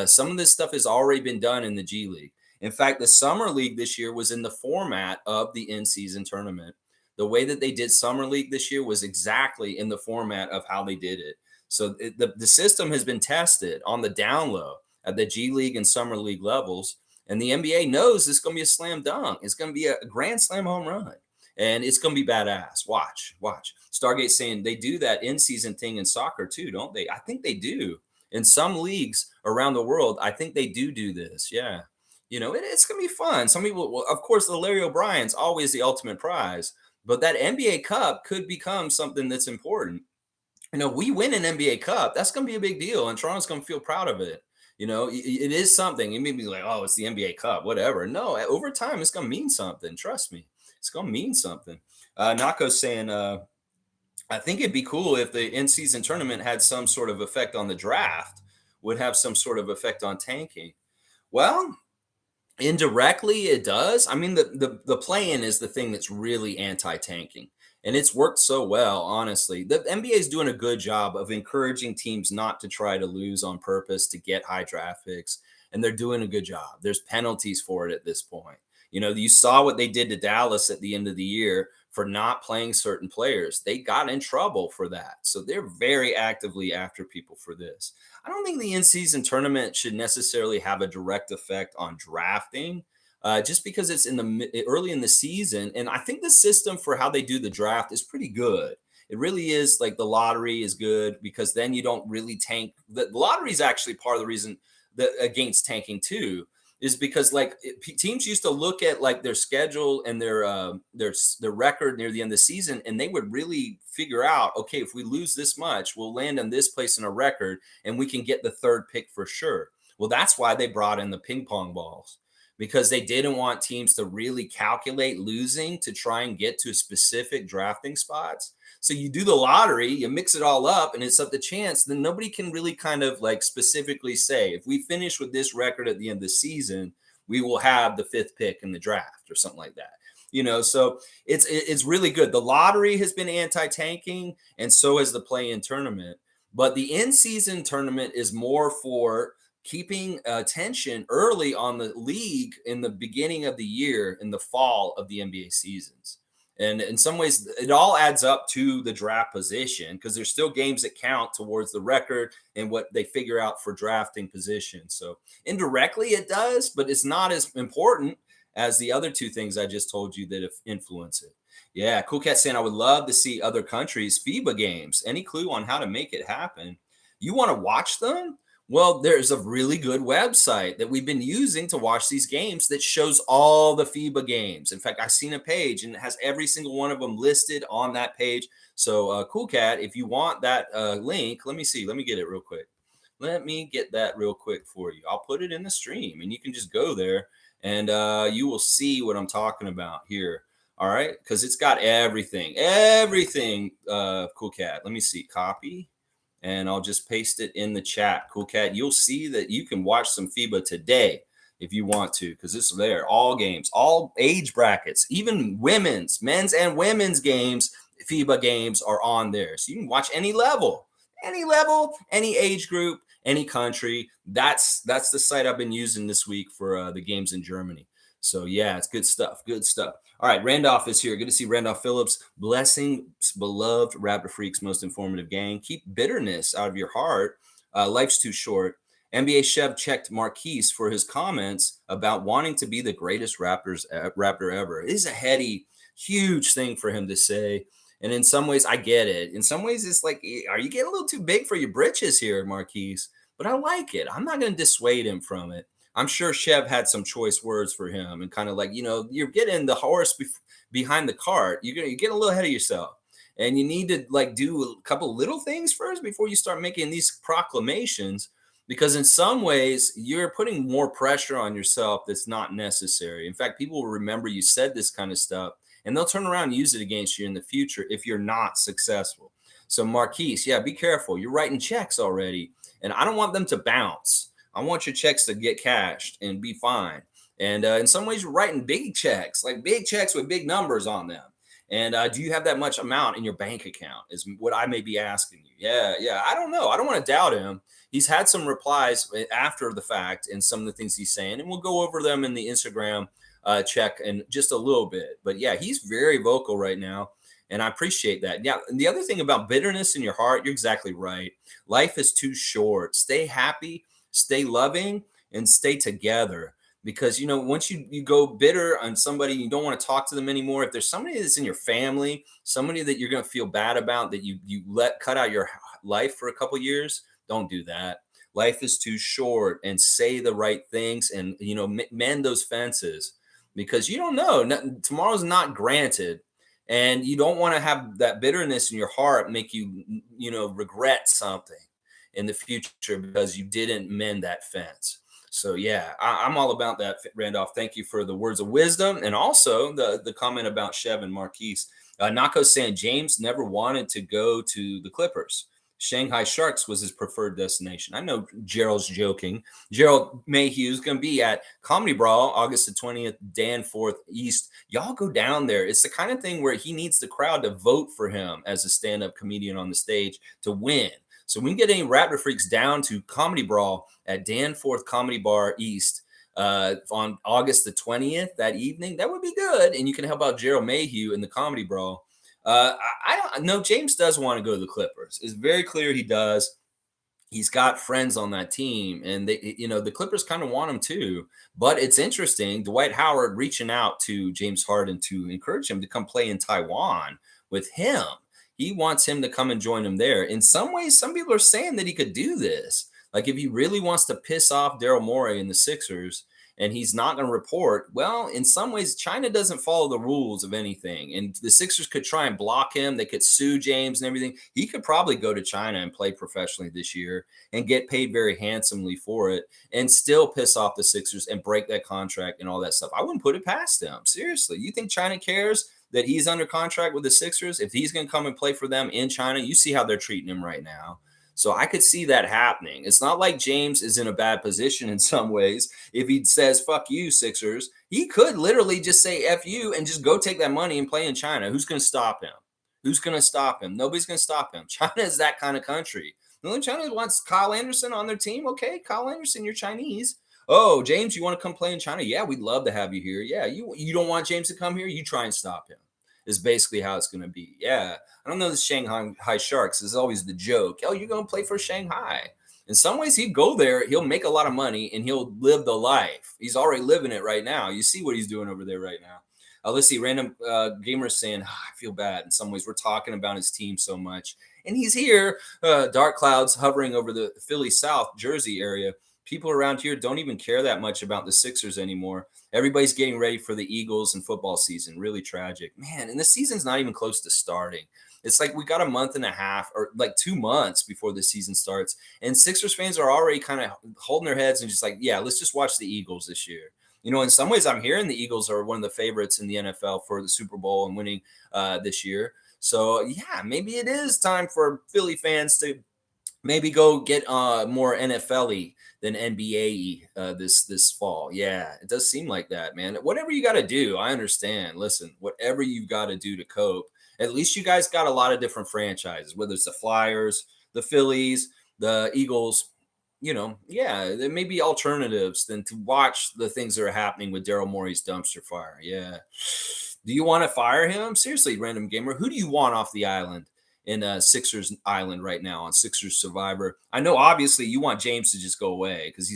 Some of this stuff has already been done in the G League. In fact, the Summer League this year was in the format of the in-season tournament. The way that they did Summer League this year was exactly in the format of how they did it. So the system has been tested on the down low at the G League and Summer League levels. And the NBA knows it's going to be a slam dunk. It's going to be a grand slam home run. And it's going to be badass. Watch. Stargate saying they do that in-season thing in soccer too, don't they? I think they do. In some leagues around the world, I think they do this. Yeah. You know, it's going to be fun. Some people, well, of course, the Larry O'Brien's always the ultimate prize, but that NBA Cup could become something that's important. You know, we win an NBA Cup, that's going to be a big deal, and Toronto's going to feel proud of it. You know, it is something. You may be like, oh, it's the NBA Cup, whatever. No, over time, it's going to mean something. Trust me, it's going to mean something. Nako's saying, I think it'd be cool if the in-season tournament had some sort of effect on the draft, would have some sort of effect on tanking. Well, indirectly, it does. I mean, the play-in is the thing that's really anti-tanking, and it's worked so well. Honestly, the NBA is doing a good job of encouraging teams not to try to lose on purpose to get high draft picks, and they're doing a good job. There's penalties for it at this point. You know, you saw what they did to Dallas at the end of the year for not playing certain players. They got in trouble for that, so they're very actively after people for this. I don't think the in-season tournament should necessarily have a direct effect on drafting, just because it's in the early in the season. And I think the system for how they do the draft is pretty good. It really is. Like, the lottery is good because then you don't really tank. The lottery is actually part of the reason that against tanking too, is because teams used to look at like their schedule and their record near the end of the season, and they would really figure out, okay, if we lose this much, we'll land in this place in a record, and we can get the third pick for sure. Well, that's why they brought in the ping pong balls, because they didn't want teams to really calculate losing to try and get to specific drafting spots. So you do the lottery, you mix it all up, and it's up to chance. Then nobody can really kind of like specifically say, if we finish with this record at the end of the season, we will have the 5th pick in the draft or something like that. You know, so it's really good. The lottery has been anti-tanking, and so has the play-in tournament. But the in-season tournament is more for keeping attention early on the league in the beginning of the year, in the fall of the NBA seasons. And in some ways, it all adds up to the draft position, because there's still games that count towards the record and what they figure out for drafting position. So indirectly it does, but it's not as important as the other two things I just told you that influence it. Yeah, Cool Cat saying, I would love to see other countries' FIBA games. Any clue on how to make it happen? You want to watch them? Well, there's a really good website that we've been using to watch these games that shows all the FIBA games. In fact, I've seen a page and it has every single one of them listed on that page. So, Cool Cat, if you want that link, let me see. Let me get it real quick. Let me get that real quick for you. I'll put it in the stream, and you can just go there and you will see what I'm talking about here. All right, because it's got everything, Cool Cat. Let me see. Copy. And I'll just paste it in the chat. Cool Cat, you'll see that you can watch some FIBA today if you want to, because it's there. All games, all age brackets, even men's and women's games, FIBA games are on there. So you can watch any level. any level, any age group, any country. That's the site I've been using this week for the games in Germany. So yeah, it's good stuff. Good stuff. All right, Randolph is here. Good to see Randolph Phillips. Blessings, beloved Raptor Freaks, most informative gang. Keep bitterness out of your heart. Life's too short. NBA Chef checked Marquise for his comments about wanting to be the greatest Raptor ever. It is a heady, huge thing for him to say. And in some ways, I get it. In some ways, it's like, are you getting a little too big for your britches here, Marquise? But I like it. I'm not going to dissuade him from it. I'm sure Chev had some choice words for him and kind of like, you're getting the horse behind the cart. You get a little ahead of yourself. And you need to like do a couple little things first before you start making these proclamations, because in some ways you're putting more pressure on yourself that's not necessary. In fact, people will remember you said this kind of stuff and they'll turn around and use it against you in the future if you're not successful. So Marquise, yeah, be careful. You're writing checks already, and I don't want them to bounce. I want your checks to get cashed and be fine. And in some ways, you're writing big checks, like big checks with big numbers on them. And do you have that much amount in your bank account? Is what I may be asking you. Yeah. I don't know. I don't want to doubt him. He's had some replies after the fact and some of the things he's saying, and we'll go over them in the Instagram check in just a little bit. But yeah, he's very vocal right now, and I appreciate that. Yeah, and the other thing about bitterness in your heart, you're exactly right. Life is too short. Stay happy, stay loving, and stay together. Because once you go bitter on somebody, you don't want to talk to them anymore. If there's somebody that's in your family, somebody that you're going to feel bad about, that you let cut out your life for a couple years, don't do that. Life is too short, and say the right things, and mend those fences, because you don't know, tomorrow's not granted, and you don't want to have that bitterness in your heart make you regret something in the future because you didn't mend that fence. So yeah, I'm all about that, Randolph. Thank you for the words of wisdom, and also the comment about Chev and Marquise. Nako saying James never wanted to go to the Clippers. Shanghai Sharks was his preferred destination. I know Gerald's joking. Gerald Mayhew is going to be at Comedy Brawl August the 20th, Danforth East. Y'all go down there. It's the kind of thing where he needs the crowd to vote for him as a stand-up comedian on the stage to win. So we can get any Raptor Freaks down to Comedy Brawl at Danforth Comedy Bar East on August the 20th that evening. That would be good. And you can help out Gerald Mayhew in the Comedy Brawl. I don't know. James does want to go to the Clippers. It's very clear he does. He's got friends on that team, and the Clippers kind of want him too. But it's interesting, Dwight Howard reaching out to James Harden to encourage him to come play in Taiwan with him. He wants him to come and join him there. In some ways, some people are saying that he could do this. Like if he really wants to piss off Daryl Morey and the Sixers, and he's not going to report, well, in some ways, China doesn't follow the rules of anything. And the Sixers could try and block him. They could sue James and everything. He could probably go to China and play professionally this year and get paid very handsomely for it and still piss off the Sixers and break that contract and all that stuff. I wouldn't put it past him. Seriously. You think China cares that he's under contract with the Sixers? If he's going to come and play for them in China, you see how they're treating him right now. So I could see that happening. It's not like James is in a bad position in some ways. If he says, fuck you, Sixers, he could literally just say F you and just go take that money and play in China. Who's going to stop him? Who's going to stop him? Nobody's going to stop him. China is that kind of country. China wants Kyle Anderson on their team. Okay, Kyle Anderson, you're Chinese. Oh, James, you want to come play in China? Yeah, we'd love to have you here. Yeah, you don't want James to come here? You try and stop him. Is basically how it's going to be. Yeah. I don't know the Shanghai Sharks. This is always the joke. Oh, you're going to play for Shanghai. In some ways, he'd go there. He'll make a lot of money and he'll live the life. He's already living it right now. You see what he's doing over there right now. Let's see. Random gamers saying, I feel bad. In some ways, we're talking about his team so much. And he's here. Dark clouds hovering over the Philly South Jersey area. People around here don't even care that much about the Sixers anymore. Everybody's getting ready for the Eagles and football season. Really tragic, man. And the season's not even close to starting. It's like we got a month and a half or like 2 months before the season starts. And Sixers fans are already kind of holding their heads and just like, yeah, let's just watch the Eagles this year. In some ways, I'm hearing the Eagles are one of the favorites in the NFL for the Super Bowl and winning this year. So, yeah, maybe it is time for Philly fans to maybe go get more NFL-y than NBA this fall. Yeah, it does seem like that, man. Whatever you got to do, I understand. Listen, whatever you've got to do to cope. At least you guys got a lot of different franchises, whether it's the Flyers, the Phillies, the Eagles, yeah, there may be alternatives than to watch the things that are happening with Daryl Morey's dumpster fire. Yeah. Do you want to fire him? Seriously, random gamer, who do you want off the island in Sixers Island right now on Sixers Survivor? I know obviously you want James to just go away because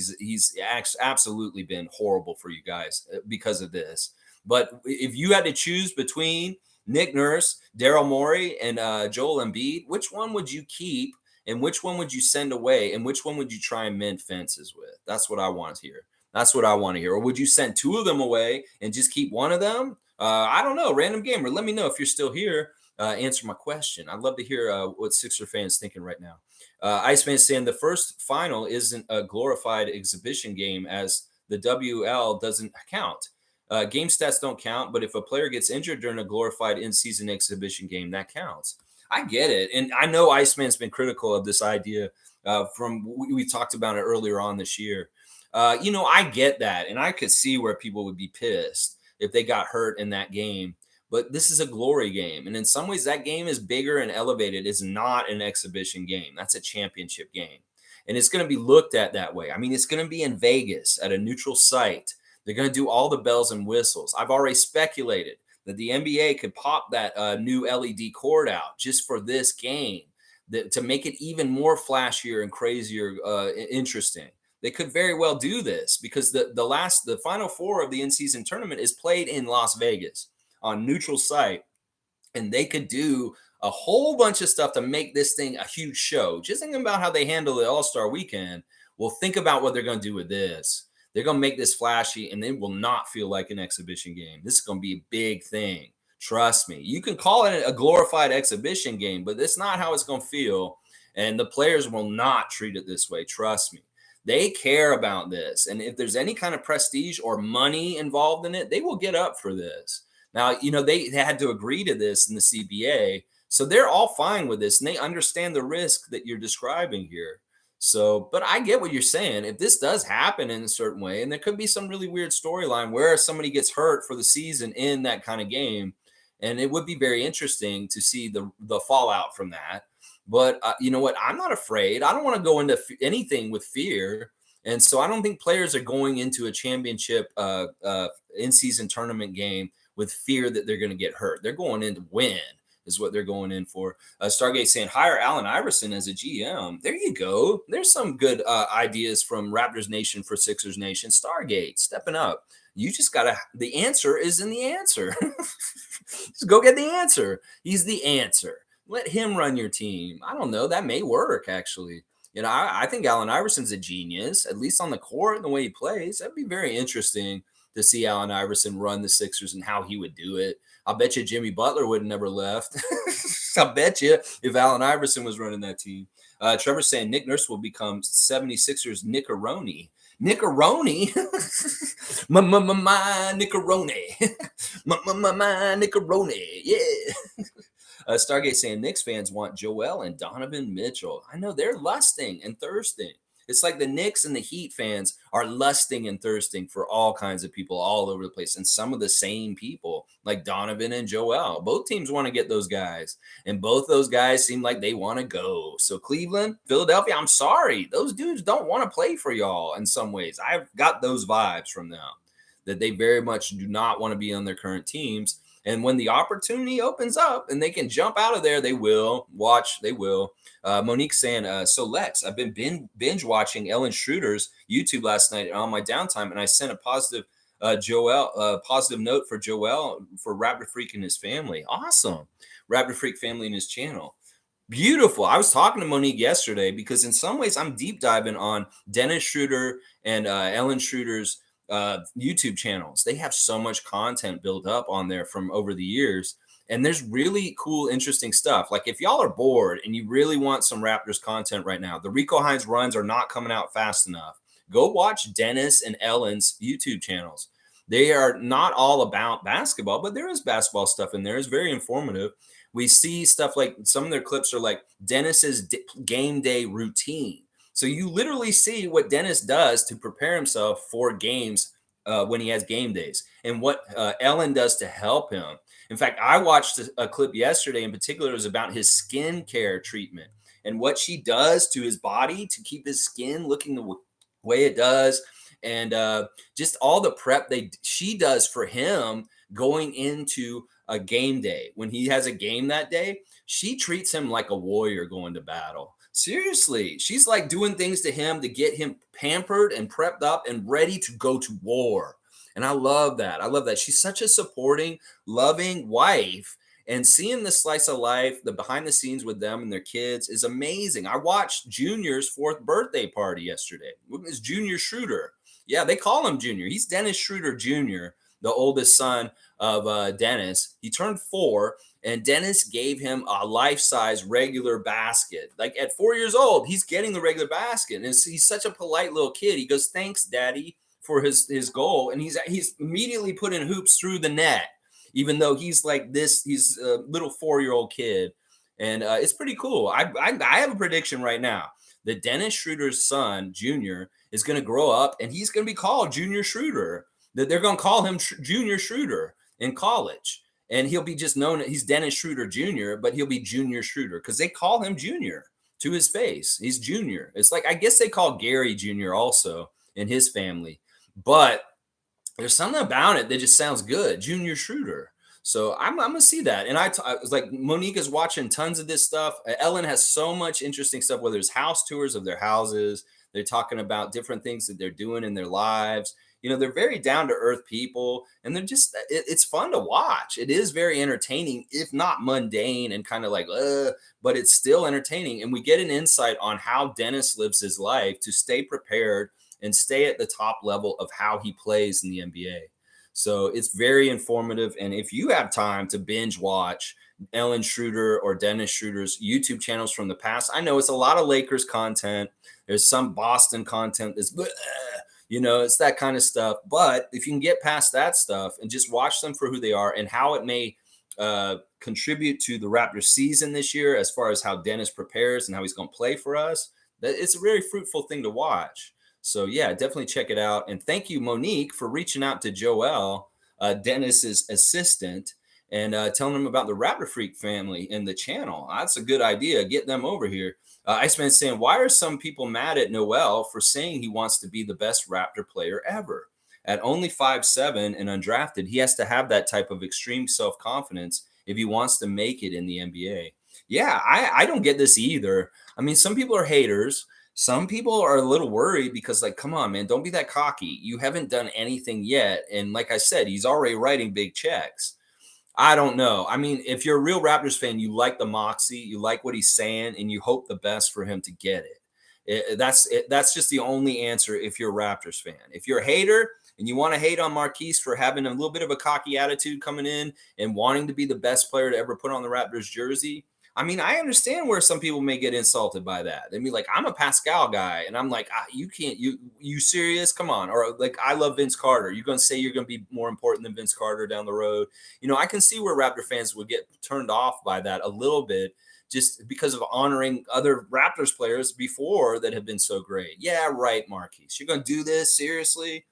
absolutely been horrible for you guys because of this. But if you had to choose between Nick Nurse, Daryl Morey, and Joel Embiid, which one would you keep? And which one would you send away? And which one would you try and mend fences with? That's what I want to hear. That's what I want to hear. Or would you send two of them away and just keep one of them? I don't know. Random gamer, let me know if you're still here. Answer my question. I'd love to hear what Sixer fans thinking right now. Iceman saying the first final isn't a glorified exhibition game as the WL doesn't count. Game stats don't count, but if a player gets injured during a glorified in-season exhibition game, that counts. I get it. And I know Iceman's been critical of this idea from we talked about it earlier on this year. I get that. And I could see where people would be pissed if they got hurt in that game. But this is a glory game. And in some ways, that game is bigger and elevated. It's not an exhibition game. That's a championship game. And it's going to be looked at that way. I mean, it's going to be in Vegas at a neutral site. They're going to do all the bells and whistles. I've already speculated that the NBA could pop that new LED cord out just for this game to make it even more flashier and crazier, interesting. They could very well do this because the final four of the in-season tournament is played in Las Vegas on neutral site, and they could do a whole bunch of stuff to make this thing a huge show. Just thinking about how they handle the All-Star weekend. Well, think about what they're going to do with this. They're going to make this flashy, and it will not feel like an exhibition game. This is going to be a big thing. Trust me. You can call it a glorified exhibition game, but that's not how it's going to feel. And the players will not treat it this way. Trust me. They care about this. And if there's any kind of prestige or money involved in it, they will get up for this. Now, they had to agree to this in the CBA. So they're all fine with this, and they understand the risk that you're describing here. So, but I get what you're saying. If this does happen in a certain way, and there could be some really weird storyline where somebody gets hurt for the season in that kind of game, and it would be very interesting to see the fallout from that. But you know what? I'm not afraid. I don't want to go into anything with fear. And so I don't think players are going into a championship in-season tournament game with fear that they're going to get hurt. They're going in to win is what they're going in for. Stargate saying, hire Allen Iverson as a GM. There you go. There's some good ideas from Raptors Nation for Sixers Nation. Stargate, stepping up. You just got to, the answer is in the answer. Just go get the answer. He's the answer. Let him run your team. I don't know. That may work, actually. I think Allen Iverson's a genius, at least on the court and the way he plays. That'd be very interesting to see Allen Iverson run the Sixers and how he would do it. I'll bet you Jimmy Butler would have never left. I'll bet you if Allen Iverson was running that team. Trevor's saying Nick Nurse will become 76ers Nickeroni. Nickeroni? my Nickeroni. my Nickeroni. Yeah. Stargate saying Knicks fans want Joel and Donovan Mitchell. I know they're lusting and thirsting. It's like the Knicks and the Heat fans are lusting and thirsting for all kinds of people all over the place. And some of the same people, like Donovan and Joel. Both teams want to get those guys. And both those guys seem like they want to go. So Cleveland, Philadelphia, I'm sorry. Those dudes don't want to play for y'all in some ways. I've got those vibes from them that they very much do not want to be on their current teams. And when the opportunity opens up and they can jump out of there, they will. Watch, they will. Monique saying, so Lex, I've been binge watching Ellen Schroeder's YouTube last night on my downtime, and I sent a positive positive note for Joel for Raptor Freak and his family. Awesome. Raptor Freak family and his channel. Beautiful. I was talking to Monique yesterday because in some ways I'm deep diving on Dennis Schroeder and Ellen Schroeder's YouTube channels. They have so much content built up on there from over the years. And there's really cool, interesting stuff. Like if y'all are bored and you really want some Raptors content right now, the Rico Hines runs are not coming out fast enough. Go watch Dennis and Ellen's YouTube channels. They are not all about basketball, but there is basketball stuff in there. It's very informative. We see stuff like some of their clips are like Dennis's game day routine. So you literally see what Dennis does to prepare himself for games when he has game days and what Ellen does to help him. In fact, I watched a clip yesterday in particular. It was about his skincare treatment and what she does to his body to keep his skin looking the way it does, and just all the prep she does for him going into a game day. When he has a game that day, she treats him like a warrior going to battle. Seriously, she's like doing things to him to get him pampered and prepped up and ready to go to war. And I love that. I love that. She's such a supporting, loving wife. And seeing the slice of life, the behind the scenes with them and their kids is amazing. I watched Junior's fourth birthday party yesterday. It's Junior Schroeder. Yeah, they call him Junior. He's Dennis Schroeder Jr., the oldest son of Dennis. He turned 4, and Dennis gave him a life-size regular basket. Like at 4 years old, he's getting the regular basket, and he's such a polite little kid. He goes, "Thanks, Daddy," for his goal, and he's immediately putting hoops through the net, even though he's like this. He's a little 4-year-old kid, and it's pretty cool. I have a prediction right now that Dennis Schroeder's son, Junior, is going to grow up and he's going to be called Junior Schroeder. That they're going to call him Junior Schroeder in college, and he'll be just known. He's Dennis Schroeder Jr., but he'll be Junior Schroeder because they call him Junior to his face. He's Junior. It's like I guess they call Gary Jr. also in his family, but there's something about it that just sounds good, Junior Schroeder. So I'm gonna see that. And I was like, Monique is watching tons of this stuff. Ellen has so much interesting stuff, whether it's house tours of their houses, they're talking about different things that they're doing in their lives. You know, they're very down to earth people, and they're just it's fun to watch. It is very entertaining, if not mundane and kind of like, but it's still entertaining. And we get an insight on how Dennis lives his life to stay prepared and stay at the top level of how he plays in the NBA. So it's very informative. And if you have time to binge watch Ellen Schroeder or Dennis Schroeder's YouTube channels from the past, I know it's a lot of Lakers content. There's some Boston content that's, it's that kind of stuff. But if you can get past that stuff and just watch them for who they are and how it may contribute to the Raptors season this year, as far as how Dennis prepares and how he's going to play for us, it's a very fruitful thing to watch. So yeah, definitely check it out. And thank you, Monique, for reaching out to Joel, Dennis's assistant, and telling him about the Raptor Freak family and the channel. That's a good idea. Get them over here. Iceman's saying, why are some people mad at Noel for saying he wants to be the best Raptor player ever? At only 5'7" and undrafted, he has to have that type of extreme self-confidence if he wants to make it in the NBA. Yeah, I don't get this either. I mean, some people are haters. Some people are a little worried because, like, come on, man, don't be that cocky. You haven't done anything yet. And like I said, he's already writing big checks. I don't know. I mean, if you're a real Raptors fan, you like the moxie, you like what he's saying, and you hope the best for him to get it. That's just the only answer if you're a Raptors fan. If you're a hater and you want to hate on Marquise for having a little bit of a cocky attitude coming in and wanting to be the best player to ever put on the Raptors jersey, I mean, I understand where some people may get insulted by that. They'd be like, I'm a Pascal guy. And I'm like, you can't, you serious? Come on. Or like, I love Vince Carter. You're going to say you're going to be more important than Vince Carter down the road. I can see where Raptor fans would get turned off by that a little bit, just because of honoring other Raptors players before that have been so great. Yeah, right, Marquise. You're going to do this? Seriously?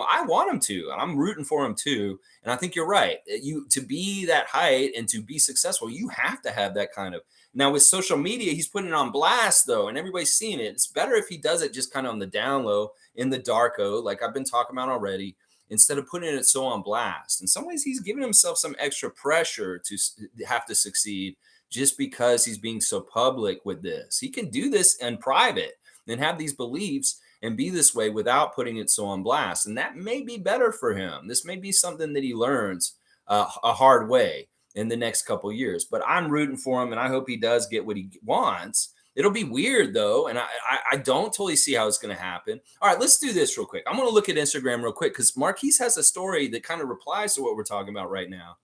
I want him to. I'm rooting for him too. And I think you're right. To be that height and to be successful, you have to have that kind of. Now with social media, he's putting it on blast though, and everybody's seeing it. It's better if he does it just kind of on the down low, in the darko, like I've been talking about already, instead of putting it so on blast. In some ways, he's giving himself some extra pressure to have to succeed just because he's being so public with this. He can do this in private and have these beliefs and be this way without putting it so on blast. And that may be better for him. This may be something that he learns a hard way in the next couple of years. But I'm rooting for him, and I hope he does get what he wants. It'll be weird, though, and I don't totally see how it's going to happen. All right, let's do this real quick. I'm going to look at Instagram real quick because Marquise has a story that kind of replies to what we're talking about right now.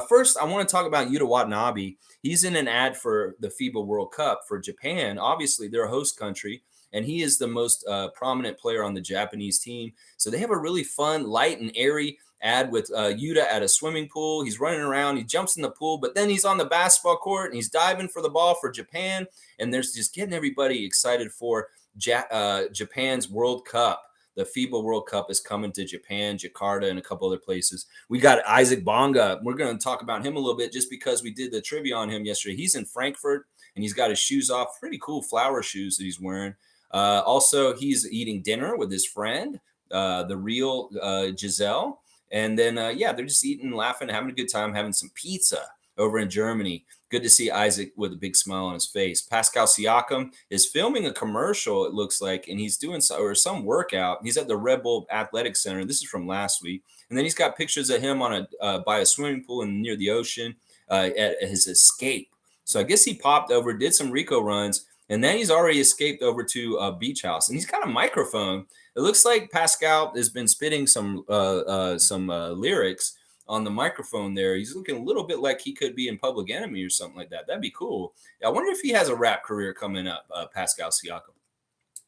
First, I want to talk about Yuta Watanabe. He's in an ad for the FIBA World Cup for Japan. Obviously, they're a host country, and he is the most prominent player on the Japanese team. So they have a really fun, light, and airy ad with Yuta at a swimming pool. He's running around, he jumps in the pool, but then he's on the basketball court and he's diving for the ball for Japan. And there's just getting everybody excited for Japan's World Cup The FIBA World Cup is coming to Japan, Jakarta, and a couple other places. We got Isaac Bonga. We're going to talk about him a little bit just because we did the trivia on him yesterday. He's in Frankfurt and he's got his shoes off. Pretty cool flower shoes that he's wearing. Also, he's eating dinner with his friend, the real Giselle. And then, yeah, they're just eating, laughing, having a good time, having some pizza over in Germany. Good to see Isaac with a big smile on his face. Pascal Siakam is filming a commercial, it looks like, and he's doing some workout. He's at the Red Bull Athletic Center. This is from last week. And then he's got pictures of him on by a swimming pool and near the ocean at his escape. So I guess he popped over, did some Rico runs, and then he's already escaped over to a beach house. And he's got a microphone. It looks like Pascal has been spitting some lyrics on the microphone there. He's looking a little bit like he could be in Public Enemy or something like that. That'd be cool. I wonder if he has a rap career coming up, Pascal Siakam.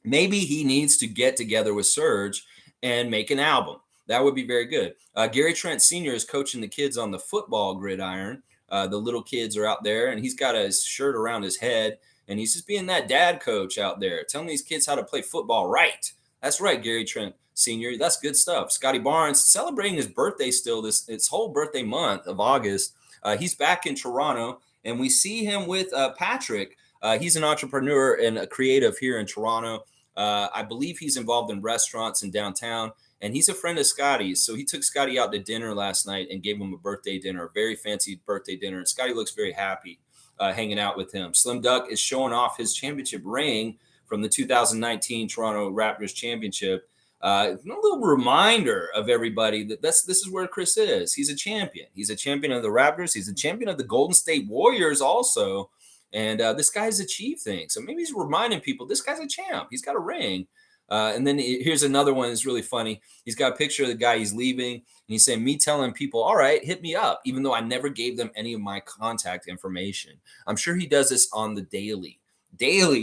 Maybe he needs to get together with Serge and make an album. That would be very good. Gary Trent Sr. is coaching the kids on the football gridiron. The little kids are out there, and he's got his shirt around his head, and he's just being that dad coach out there, telling these kids how to play football right. That's right, Gary Trent Sr. That's good stuff. Scotty Barnes celebrating his birthday still this whole birthday month of August. He's back in Toronto, and we see him with Patrick. He's an entrepreneur and a creative here in Toronto. I believe he's involved in restaurants in downtown, and he's a friend of Scotty's. So he took Scotty out to dinner last night and gave him a birthday dinner, a very fancy birthday dinner. And Scotty looks very happy hanging out with him. Slim Duck is showing off his championship ring from the 2019 Toronto Raptors championship. A little reminder of everybody that this is where Chris is. He's a champion. He's a champion of the Raptors. He's a champion of the Golden State Warriors also. And this guy's achieved things. So maybe he's reminding people this guy's a champ. He's got a ring. And then here's another one that's really funny. He's got a picture of the guy he's leaving. And he's saying, me telling people, all right, hit me up, even though I never gave them any of my contact information. I'm sure he does this on the daily.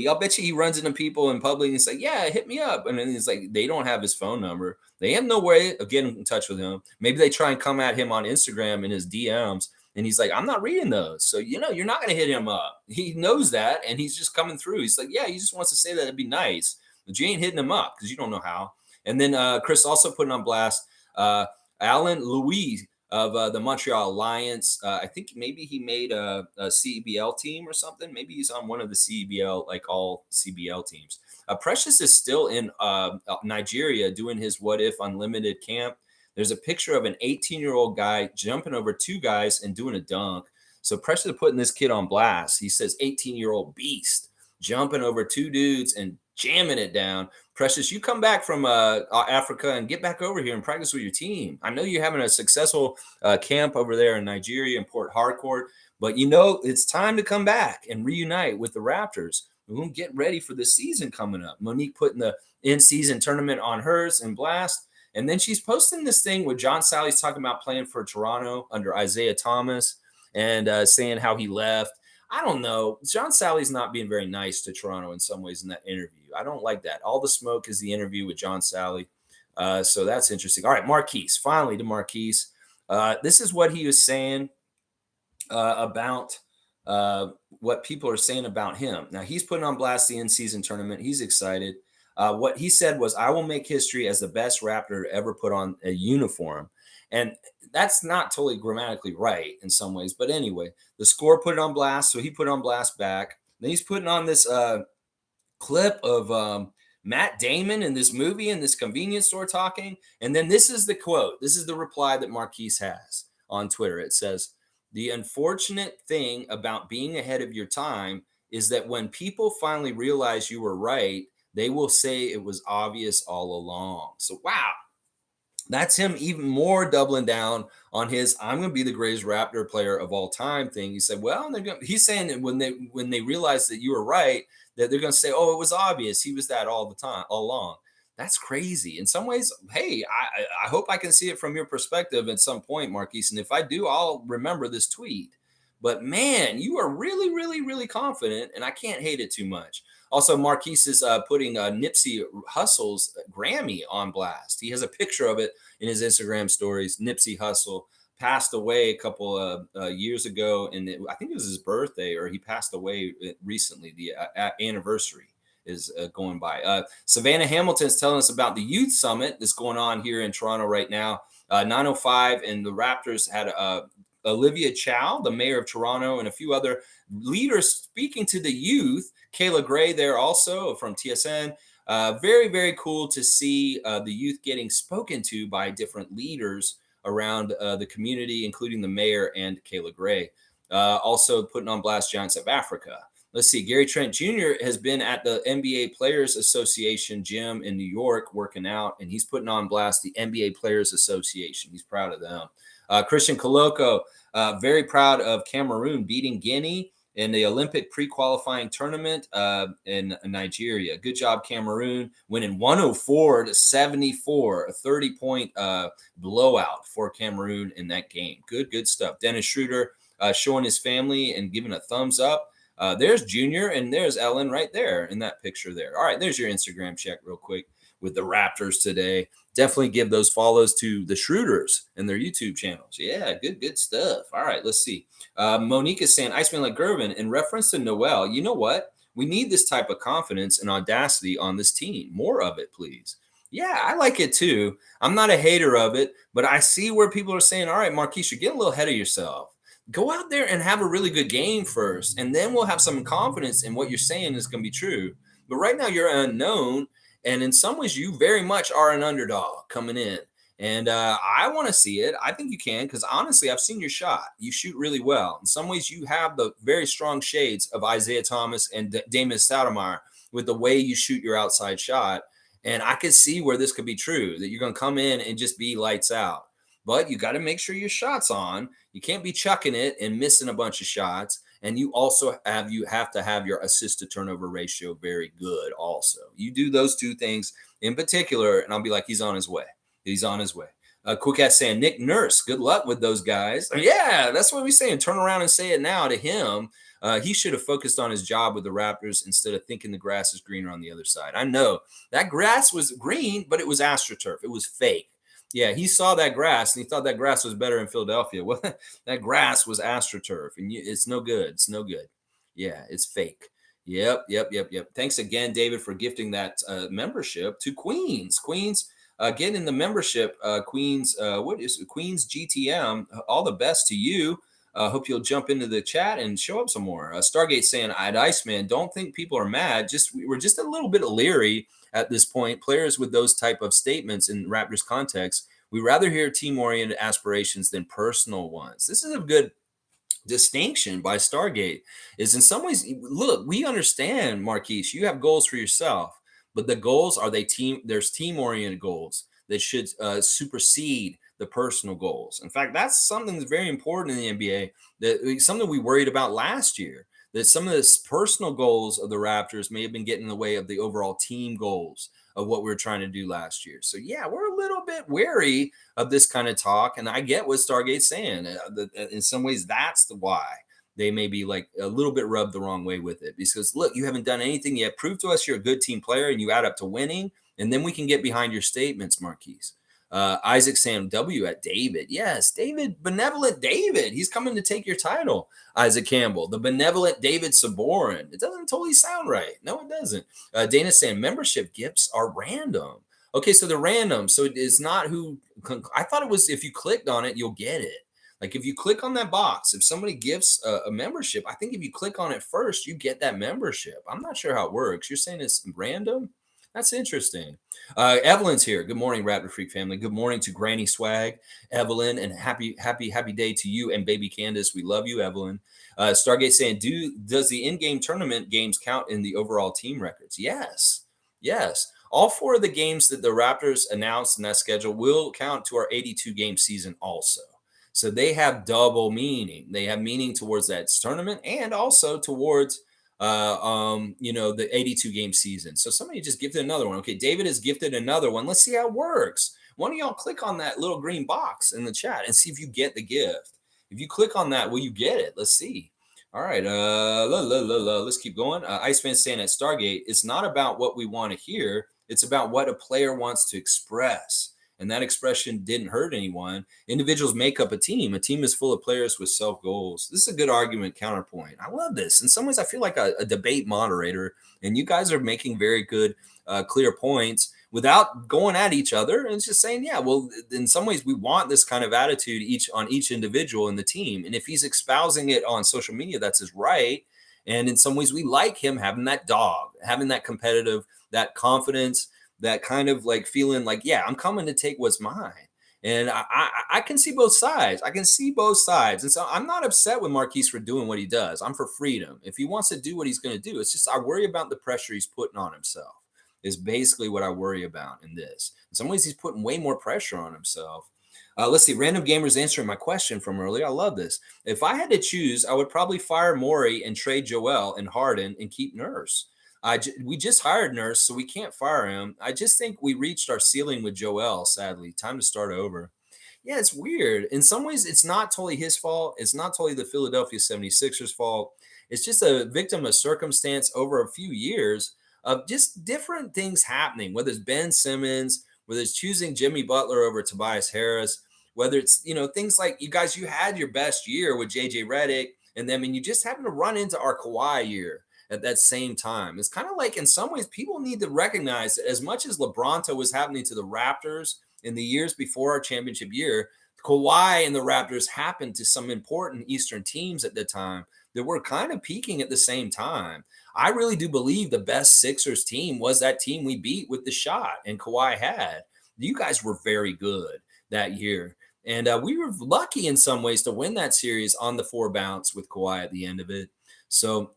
I'll bet you he runs into people in public and he's like, yeah, hit me up. And then he's like, they don't have his phone number. They have no way of getting in touch with him. Maybe they try and come at him on Instagram in his DMs. And he's like, I'm not reading those. So, you're not going to hit him up. He knows that. And he's just coming through. He's like, yeah, he just wants to say that it'd be nice. But you ain't hitting him up because you don't know how. And then Chris also putting on blast Alan Louis of the Montreal Alliance. I think maybe he made a CBL team or something. Maybe he's on one of the CBL, like all CBL teams. Precious is still in Nigeria doing his What If Unlimited camp. There's a picture of an 18-year-old guy jumping over two guys and doing a dunk. So Precious is putting this kid on blast. He says 18-year-old beast jumping over two dudes and jamming it down. Precious, you come back from Africa and get back over here and practice with your team. I know you're having a successful camp over there in Nigeria in Port Harcourt, but it's time to come back and reunite with the Raptors. We're going to get ready for the season coming up. Monique putting the in-season tournament on hers and blast. And then she's posting this thing with John Sally's talking about playing for Toronto under Isaiah Thomas and saying how he left. I don't know. John Sally's not being very nice to Toronto in some ways in that interview. I don't like that. All the smoke is the interview with John Sally. So that's interesting. All right, Marquise. Finally to Marquise. This is what he was saying about what people are saying about him. Now, he's putting on blast the in-season tournament. He's excited. What he said was, I will make history as the best Raptor to ever put on a uniform. And that's not totally grammatically right in some ways. But anyway, the score put it on blast. So he put on blast back. Then he's putting on this clip of Matt Damon in this movie in this convenience store talking. And then this is the quote. This is the reply that Marquise has on Twitter. It says, the unfortunate thing about being ahead of your time is that when people finally realize you were right, they will say it was obvious all along. So, wow. That's him even more doubling down on his "I'm going to be the greatest Raptor player of all time" thing. He said, "Well, he's saying that when they realize that you were right, that they're going to say, oh, it was obvious. He was that all the time, all along." That's crazy. In some ways, hey, I hope I can see it from your perspective at some point, Marquise. And if I do, I'll remember this tweet. But man, you are really, really, really confident, and I can't hate it too much. Also, Marquise is putting Nipsey Hussle's Grammy on blast. He has a picture of it in his Instagram stories. Nipsey Hussle passed away a couple of years ago, and I think it was his birthday, or he passed away recently. The anniversary is going by. Savannah Hamilton is telling us about the youth summit that's going on here in Toronto right now. 9:05, and the Raptors had Olivia Chow, the mayor of Toronto, and a few other leaders speaking to the youth. Kayla Gray there also from TSN. Very, very cool to see the youth getting spoken to by different leaders around the community, including the mayor and Kayla Gray. Also putting on blast Giants of Africa. Let's see. Gary Trent Jr. has been at the NBA Players Association gym in New York working out, and he's putting on blast the NBA Players Association. He's proud of them. Christian Koloko, very proud of Cameroon beating Guinea in the Olympic pre-qualifying tournament in Nigeria. Good job, Cameroon, winning 104-74, a 30-point blowout for Cameroon in that game. Good stuff. Dennis Schroeder showing his family and giving a thumbs up. There's Junior, and there's Ellen right there in that picture there. All right, there's your Instagram check real quick with the Raptors today. Definitely give those follows to the Schroeders and their YouTube channels. Yeah, good stuff. All right, let's see. Monique is saying, Iceman like Gervin, in reference to Noel, you know what? We need this type of confidence and audacity on this team. More of it, please. Yeah, I like it too. I'm not a hater of it, but I see where people are saying, all right, Marquise, you're getting a little ahead of yourself. Go out there and have a really good game first, and then we'll have some confidence in what you're saying is going to be true. But right now you're unknown, and in some ways you very much are an underdog coming in. And I want to see it. I think you can, because honestly, I've seen your shot. You shoot really well. In some ways, you have the very strong shades of Isaiah Thomas and Damon Stoudemire with the way you shoot your outside shot. And I could see where this could be true, that you're going to come in and just be lights out. But you got to make sure your shot's on. You can't be chucking it and missing a bunch of shots. And you also have to have your assist to turnover ratio very good also. You do those two things in particular, and I'll be like, he's on his way. He's on his way. Quick ass saying, Nick Nurse, good luck with those guys. Yeah, that's what we're saying. Turn around and say it now to him. He should have focused on his job with the Raptors instead of thinking the grass is greener on the other side. I know that grass was green, but it was AstroTurf. It was fake. Yeah, he saw that grass and he thought that grass was better in Philadelphia. Well, that grass was AstroTurf, and it's no good. It's no good. Yeah, it's fake. Yep. Thanks again, David, for gifting that membership to Queens. Get in the membership, Queens. What is Queens GTM? All the best to you. Hope you'll jump into the chat and show up some more. Stargate saying, "I'd Iceman, don't think people are mad. We're just a little bit leery at this point. Players with those type of statements in Raptors context, we rather hear team-oriented aspirations than personal ones. This is a good distinction by Stargate. Is in some ways, look, we understand, Marquise. You have goals for yourself. But the goals are there's team-oriented goals that should supersede the personal goals. In fact, that's something that's very important in the NBA, that something we worried about last year, that some of the personal goals of the Raptors may have been getting in the way of the overall team goals of what we were trying to do last year. So yeah, we're a little bit wary of this kind of talk. And I get what Stargate's saying. In some ways, that's the why they may be like a little bit rubbed the wrong way with it, because look, you haven't done anything yet. Prove to us you're a good team player and you add up to winning, and then we can get behind your statements, Marquise. Isaac Sam W at David. Yes, David, benevolent David. He's coming to take your title. Isaac Campbell, the benevolent David Saborin. It doesn't totally sound right. No, it doesn't. Dana saying membership gifts are random. Okay, so they're random. So it is not who. I thought it was if you clicked on it, you'll get it. Like if you click on that box, if somebody gives a membership, I think if you click on it first, you get that membership. I'm not sure how it works. You're saying it's random? That's interesting. Evelyn's here. Good morning, Raptor Freak family. Good morning to Granny Swag, Evelyn, and happy day to you and baby Candace. We love you, Evelyn. Stargate saying, does the in-game tournament games count in the overall team records? Yes. All 4 of the games that the Raptors announced in that schedule will count to our 82-game season also. So they have double meaning. They have meaning towards that tournament and also towards, the 82-game season. So somebody just gifted another one. Okay, David has gifted another one. Let's see how it works. Why don't y'all click on that little green box in the chat and see if you get the gift. If you click on that, will you get it? Let's see. All right, let's keep going. Iceman saying at Stargate, it's not about what we want to hear. It's about what a player wants to express. and that expression didn't hurt anyone. Individuals make up a team. A team is full of players with self goals. This is a good argument counterpoint. I love this. In some ways, I feel like a debate moderator, and you guys are making very good, clear points without going at each other. And it's just saying, yeah, well, in some ways, we want this kind of attitude each individual in the team. And if he's espousing it on social media, that's his right. And in some ways, we like him having that dog, having that competitive, that confidence, that kind of like feeling like, yeah, I'm coming to take what's mine. And I can see both sides. I can see both sides. And so I'm not upset with Marquise for doing what he does. I'm for freedom. If he wants to do what he's going to do, it's just I worry about the pressure he's putting on himself, is basically what I worry about in this. In some ways, he's putting way more pressure on himself. Let's see. Random Gamers answering my question from earlier. I love this. If I had to choose, I would probably fire Morey and trade Joel and Harden and keep Nurse. We just hired Nurse, so we can't fire him. I just think we reached our ceiling with Joel, sadly. Time to start over. Yeah, it's weird. In some ways, it's not totally his fault. It's not totally the Philadelphia 76ers fault. It's just a victim of circumstance over a few years of just different things happening, whether it's Ben Simmons, whether it's choosing Jimmy Butler over Tobias Harris, whether it's, things like you guys, you had your best year with JJ Redick, and then you just happen to run into our Kawhi year at that same time. It's kind of like in some ways people need to recognize that as much as LeBronto was happening to the Raptors in the years before our championship year, Kawhi and the Raptors happened to some important Eastern teams at the time that were kind of peaking at the same time. I really do believe the best Sixers team was that team we beat with the shot and Kawhi had. You guys were very good that year. And we were lucky in some ways to win that series on the 4 bounce with Kawhi at the end of it. So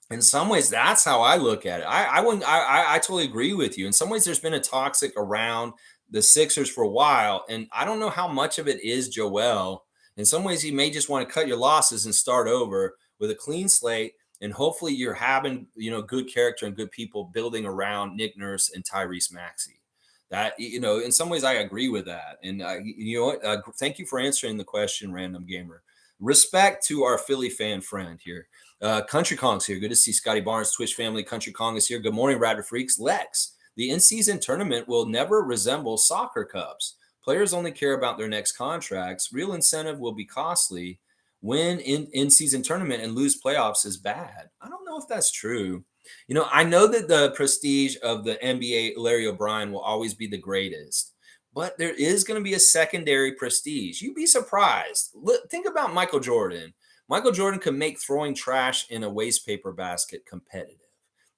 in some ways, that's how I look at it. I wouldn't. I totally agree with you. In some ways, there's been a toxic around the Sixers for a while, and I don't know how much of it is Joel. In some ways, you may just want to cut your losses and start over with a clean slate, and hopefully, you're having good character and good people building around Nick Nurse and Tyrese Maxey. That in some ways, I agree with that. And you know what? Thank you for answering the question, Random Gamer. Respect to our Philly fan friend here. Country Kong's here. Good to see Scotty Barnes, Twitch family. Country Kong is here. Good morning, Raptor Freaks. Lex, the in-season tournament will never resemble soccer cups. Players only care about their next contracts. Real incentive will be costly. Win in-season tournament and lose playoffs is bad. I don't know if that's true. I know that the prestige of the NBA, Larry O'Brien, will always be the greatest. But there is going to be a secondary prestige. You'd be surprised. Look, think about Michael Jordan. Michael Jordan could make throwing trash in a waste paper basket competitive.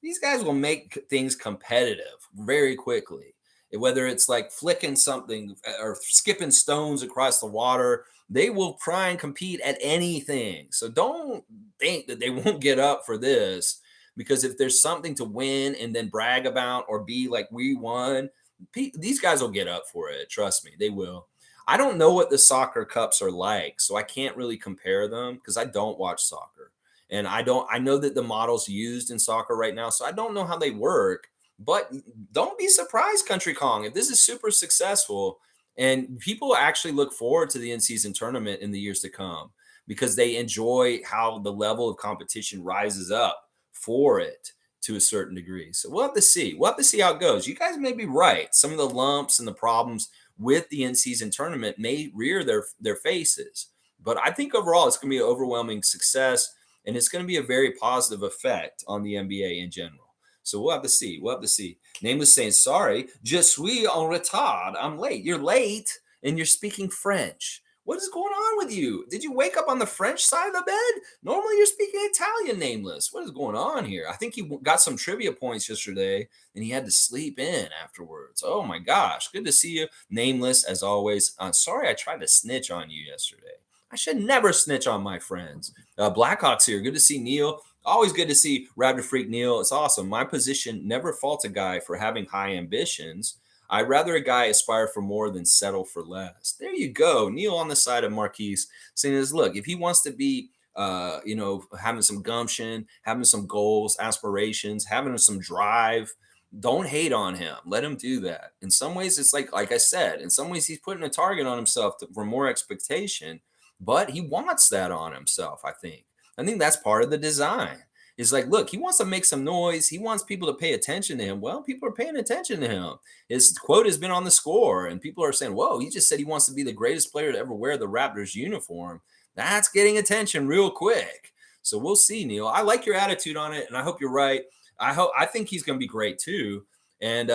These guys will make things competitive very quickly. Whether it's like flicking something or skipping stones across the water, they will try and compete at anything. So don't think that they won't get up for this, because if there's something to win and then brag about or be like, we won, these guys will get up for it. Trust me, they will. I don't know what the soccer cups are like, so I can't really compare them because I don't watch soccer. And I know that the models used in soccer right now, so I don't know how they work. But don't be surprised, Country Kong, if this is super successful and people actually look forward to the in-season tournament in the years to come because they enjoy how the level of competition rises up for it to a certain degree. So we'll have to see. We'll have to see how it goes. You guys may be right. Some of the lumps and the problems with the in-season tournament may rear their faces. But I think overall it's going to be an overwhelming success, and it's going to be a very positive effect on the NBA in general. So we'll have to see. We'll have to see. Nameless saying, sorry, je suis en retard. I'm late. You're late, and you're speaking French. What is going on with you? Did you wake up on the French side of the bed? Normally you're speaking Italian, Nameless. What is going on here? I think he got some trivia points yesterday and he had to sleep in afterwards. Oh my gosh. Good to see you, Nameless, as always. Sorry I tried to snitch on you yesterday. I should never snitch on my friends. Blackhawks here. Good to see Neil. Always good to see Raptor Freak Neil. It's awesome. My position never faults a guy for having high ambitions. I'd rather a guy aspire for more than settle for less. There you go. Neil on the side of Marquise saying this, look, if he wants to be, having some gumption, having some goals, aspirations, having some drive, don't hate on him. Let him do that. In some ways, it's like I said, in some ways, he's putting a target on himself for more expectation, but he wants that on himself, I think. I think that's part of the design. Is like, look, he wants to make some noise. He wants people to pay attention to him. Well, people are paying attention to him. His quote has been on the score, and people are saying, whoa, he just said he wants to be the greatest player to ever wear the Raptors uniform. That's getting attention real quick. So we'll see, Neil. I like your attitude on it, and I hope you're right. I think he's going to be great too. And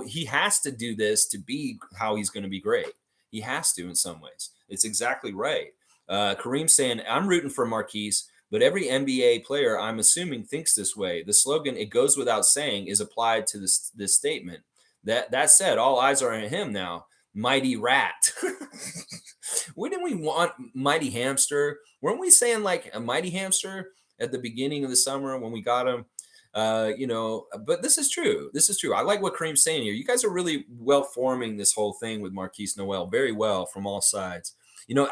he has to do this to be how he's going to be great. He has to in some ways. It's exactly right. Kareem saying, I'm rooting for Marquise, but every NBA player, I'm assuming, thinks this way. The slogan, it goes without saying, is applied to this statement. That said, all eyes are on him now. Mighty Rat. Wouldn't we want Mighty Hamster? Weren't we saying like a Mighty Hamster at the beginning of the summer when we got him? But this is true. This is true. I like what Kareem's saying here. You guys are really well forming this whole thing with Marquise Noel very well from all sides.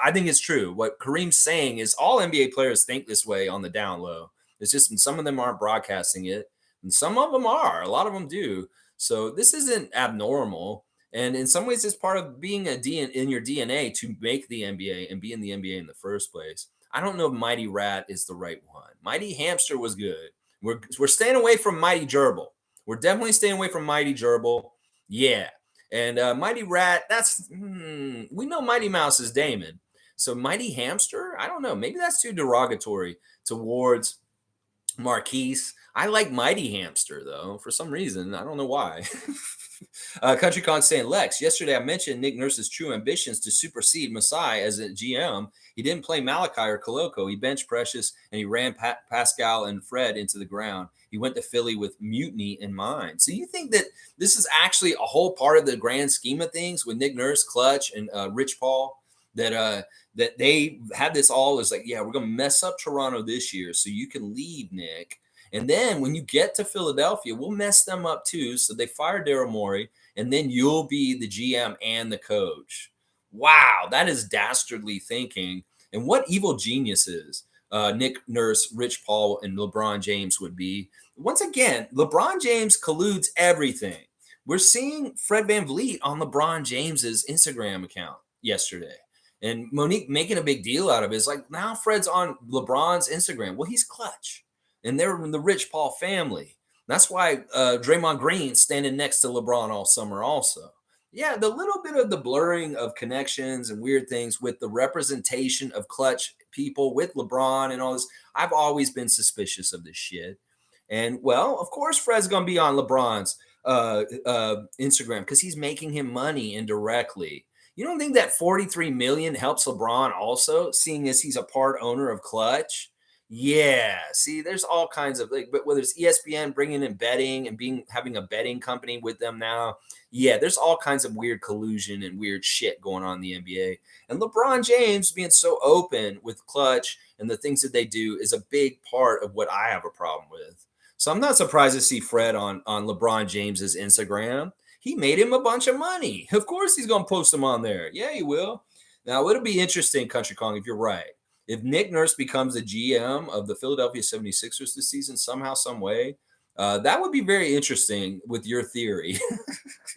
I think it's true. What Kareem's saying is all NBA players think this way on the down low. It's just some of them aren't broadcasting it, and some of them are. A lot of them do. So this isn't abnormal. And in some ways, it's part of being in your DNA to make the NBA and be in the NBA in the first place. I don't know if Mighty Rat is the right one. Mighty Hamster was good. We're staying away from Mighty Gerbil. We're definitely staying away from Mighty Gerbil. Yeah. And Mighty Rat, we know Mighty Mouse is Damon. So Mighty Hamster, I don't know. Maybe that's too derogatory towards Marquise. I like Mighty Hamster, though, for some reason. I don't know why. Country Con saying, Lex, yesterday I mentioned Nick Nurse's true ambitions to supersede Masai as a GM. He didn't play Malachi or Koloko. He benched Precious, and he ran Pascal and Fred into the ground. He went to Philly with mutiny in mind. So you think that this is actually a whole part of the grand scheme of things with Nick Nurse, Clutch, and Rich Paul, that they had this all as like, yeah, we're going to mess up Toronto this year so you can leave, Nick. And then when you get to Philadelphia, we'll mess them up too. So they fired Daryl Morey, and then you'll be the GM and the coach. Wow, that is dastardly thinking. And what evil geniuses Nick Nurse, Rich Paul, and LeBron James would be. Once again, LeBron James colludes everything. We're seeing Fred VanVleet on LeBron James's Instagram account yesterday. And Monique making a big deal out of it. It's like, now Fred's on LeBron's Instagram. Well, he's Clutch. And they're in the Rich Paul family. That's why Draymond Green's standing next to LeBron all summer also. Yeah, the little bit of the blurring of connections and weird things with the representation of Clutch people with LeBron and all this. I've always been suspicious of this shit. And, well, of course Fred's going to be on LeBron's Instagram because he's making him money indirectly. You don't think that 43 million helps LeBron also, seeing as he's a part owner of Clutch? Yeah, see, there's all kinds of but whether it's ESPN bringing in betting and having a betting company with them now, yeah, there's all kinds of weird collusion and weird shit going on in the NBA. And LeBron James being so open with Clutch and the things that they do is a big part of what I have a problem with. So I'm not surprised to see Fred on LeBron James's Instagram. He made him a bunch of money. Of course, he's going to post them on there. Yeah, he will. Now, it'll be interesting, Country Kong, if you're right. If Nick Nurse becomes the GM of the Philadelphia 76ers this season, somehow, some way, that would be very interesting with your theory.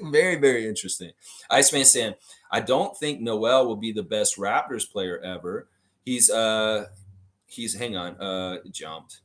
Very, very interesting. Iceman saying, I don't think Noel will be the best Raptors player ever. He's hang on, jumped,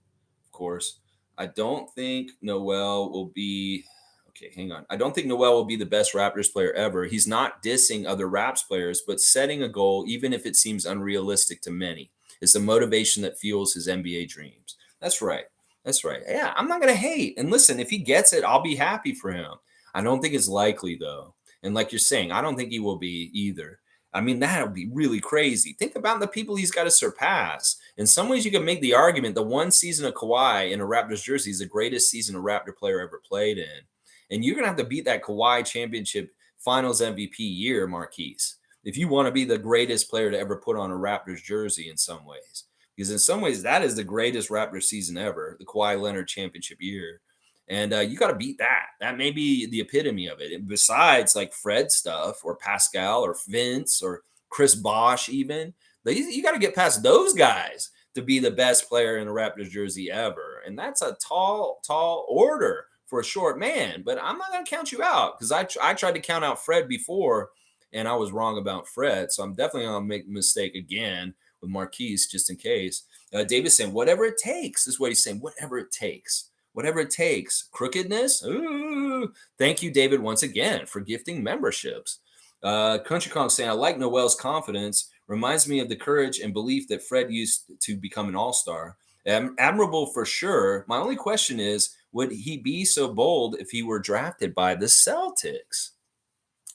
of course. I don't think Noel will be. Okay, hang on. I don't think Noel will be the best Raptors player ever. He's not dissing other Raps players, but setting a goal, even if it seems unrealistic to many, is the motivation that fuels his NBA dreams. That's right. That's right. Yeah, I'm not going to hate. And listen, if he gets it, I'll be happy for him. I don't think it's likely, though. And like you're saying, I don't think he will be either. I mean, that would be really crazy. Think about the people he's got to surpass. In some ways, you can make the argument the one season of Kawhi in a Raptors jersey is the greatest season a Raptor player ever played in. And you're going to have to beat that Kawhi championship finals MVP year, Marquise, if you want to be the greatest player to ever put on a Raptors jersey in some ways. Because in some ways, that is the greatest Raptors season ever, the Kawhi Leonard championship year. And you got to beat that. That may be the epitome of it. And besides like Fred stuff or Pascal or Vince or Chris Bosh even, you got to get past those guys to be the best player in a Raptors jersey ever. And that's a tall, tall order for a short man, but I'm not going to count you out because I tried to count out Fred before and I was wrong about Fred. So I'm definitely going to make a mistake again with Marquise just in case. Davis saying, whatever it takes is what he's saying. Whatever it takes. Whatever it takes. Crookedness? Ooh. Thank you, David, once again for gifting memberships. Country Kong saying, I like Noel's confidence. Reminds me of the courage and belief that Fred used to become an all-star. Admirable for sure. My only question is, would he be so bold if he were drafted by the Celtics?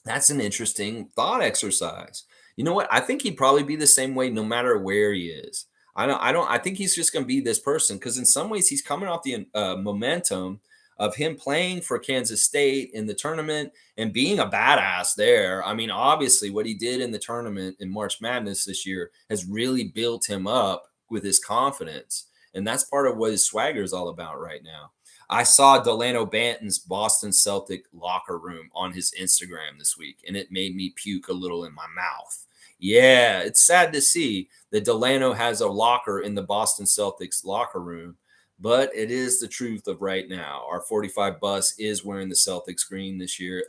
That's an interesting thought exercise. You know what? I think he'd probably be the same way no matter where he is. I think he's just going to be this person because in some ways he's coming off the momentum of him playing for Kansas State in the tournament and being a badass there. I mean, obviously what he did in the tournament in March Madness this year has really built him up with his confidence. And that's part of what his swagger is all about right now. I saw Delano Banton's Boston Celtic locker room on his Instagram this week, and it made me puke a little in my mouth. Yeah, it's sad to see that Delano has a locker in the Boston Celtics locker room, but it is the truth of right now. Our 45 bus is wearing the Celtics green this year.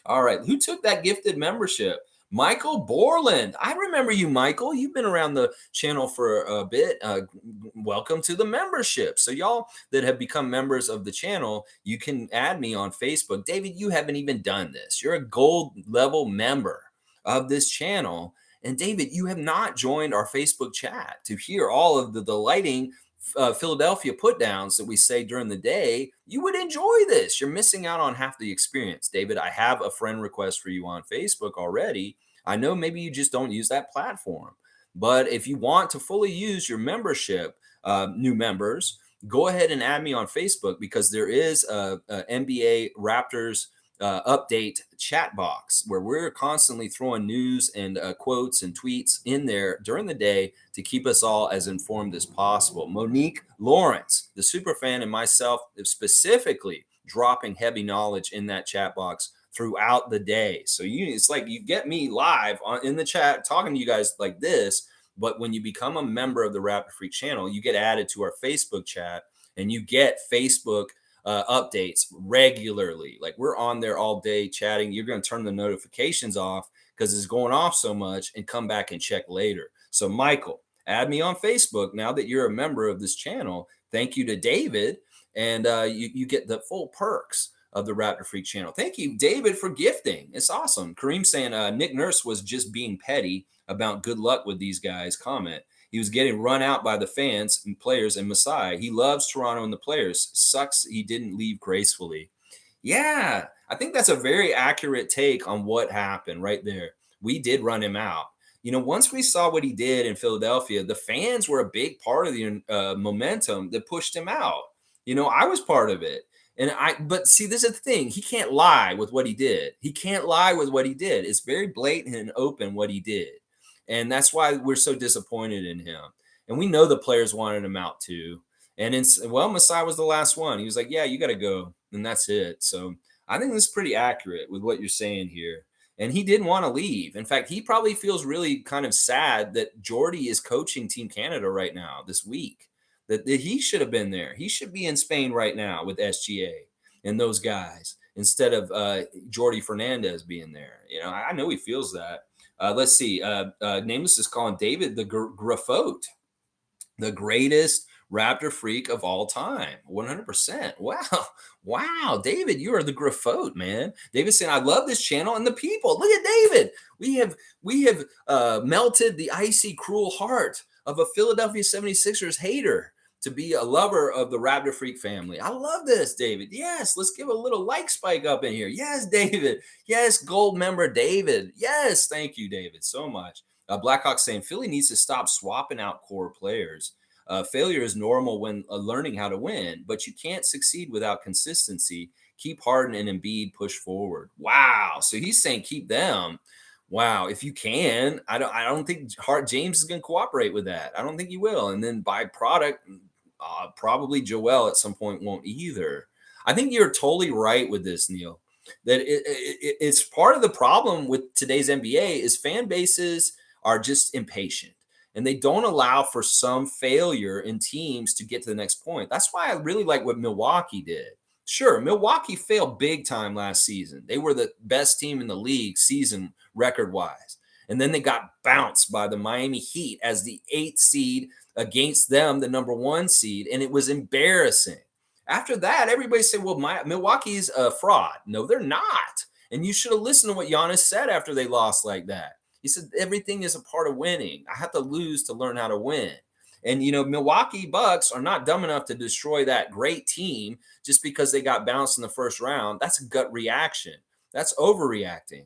All right, who took that gifted membership? Michael Borland. I remember you, Michael. You've been around the channel for a bit. Welcome to the membership. So, y'all that have become members of the channel, you can add me on Facebook. David, you haven't even done this. You're a gold level member of this channel. And, David, you have not joined our Facebook chat to hear all of the delighting Philadelphia put downs that we say during the day. You would enjoy this. You're missing out on half the experience. David, I have a friend request for you on Facebook already. I know maybe you just don't use that platform, but if you want to fully use your membership, new members, go ahead and add me on Facebook because there is a NBA Raptors update chat box where we're constantly throwing news and quotes and tweets in there during the day to keep us all as informed as possible. Monique Lawrence, the super fan, and myself specifically dropping heavy knowledge in that chat box throughout the day. So it's like you get me live in the chat talking to you guys like this, but when you become a member of the Raptor Freak channel, you get added to our Facebook chat and you get Facebook updates regularly. Like we're on there all day chatting. You're going to turn the notifications off because it's going off so much and come back and check later. So, Michael, add me on Facebook now that you're a member of this channel. Thank you to David. And you get the full perks of the Raptor Freak channel. Thank you, David, for gifting. It's awesome. Kareem saying Nick Nurse was just being petty about good luck with these guys comment. He was getting run out by the fans and players and Masai. He loves Toronto and the players. Sucks he didn't leave gracefully. Yeah, I think that's a very accurate take on what happened right there. We did run him out. You know, once we saw what he did in Philadelphia, the fans were a big part of the momentum that pushed him out. You know, I was part of it. But see, this is the thing. He can't lie with what he did. He can't lie with what he did. It's very blatant and open what he did. And that's why we're so disappointed in him. And we know the players wanted him out too. And Masai was the last one. He was like, yeah, you got to go. And that's it. So I think this is pretty accurate with what you're saying here. And he didn't want to leave. In fact, he probably feels really kind of sad that Jordy is coaching Team Canada right now this week, that he should have been there. He should be in Spain right now with SGA and those guys instead of Jordy Fernandez being there. You know, I know he feels that. Let's see. Nameless is calling David the Graffote, the greatest Raptor freak of all time. 100%. Wow. Wow. David, you are the Graffote, man. David saying, I love this channel and the people. Look at David. We have melted the icy, cruel heart of a Philadelphia 76ers hater to be a lover of the Raptor Freak family. I love this, David. Yes, let's give a little like spike up in here. Yes, David. Yes, gold member David. Yes, thank you, David, so much. Blackhawk saying Philly needs to stop swapping out core players. Failure is normal when learning how to win, but you can't succeed without consistency. Keep Harden and Embiid push forward. Wow. So he's saying keep them. Wow, if you can, I don't think James is going to cooperate with that. I don't think he will. And then by product, probably Joel at some point won't either. I think you're totally right with this, Neil. That it's part of the problem with today's NBA is fan bases are just impatient and they don't allow for some failure in teams to get to the next point. That's why I really like what Milwaukee did. Sure, Milwaukee failed big time last season. They were the best team in the league season record-wise. And then they got bounced by the Miami Heat as the 8th seed against them, the number 1 seed, and it was embarrassing. After that, everybody said, well, Milwaukee's a fraud. No, they're not. And you should have listened to what Giannis said after they lost like that. He said, everything is a part of winning. I have to lose to learn how to win. And, Milwaukee Bucks are not dumb enough to destroy that great team just because they got bounced in the first round. That's a gut reaction. That's overreacting.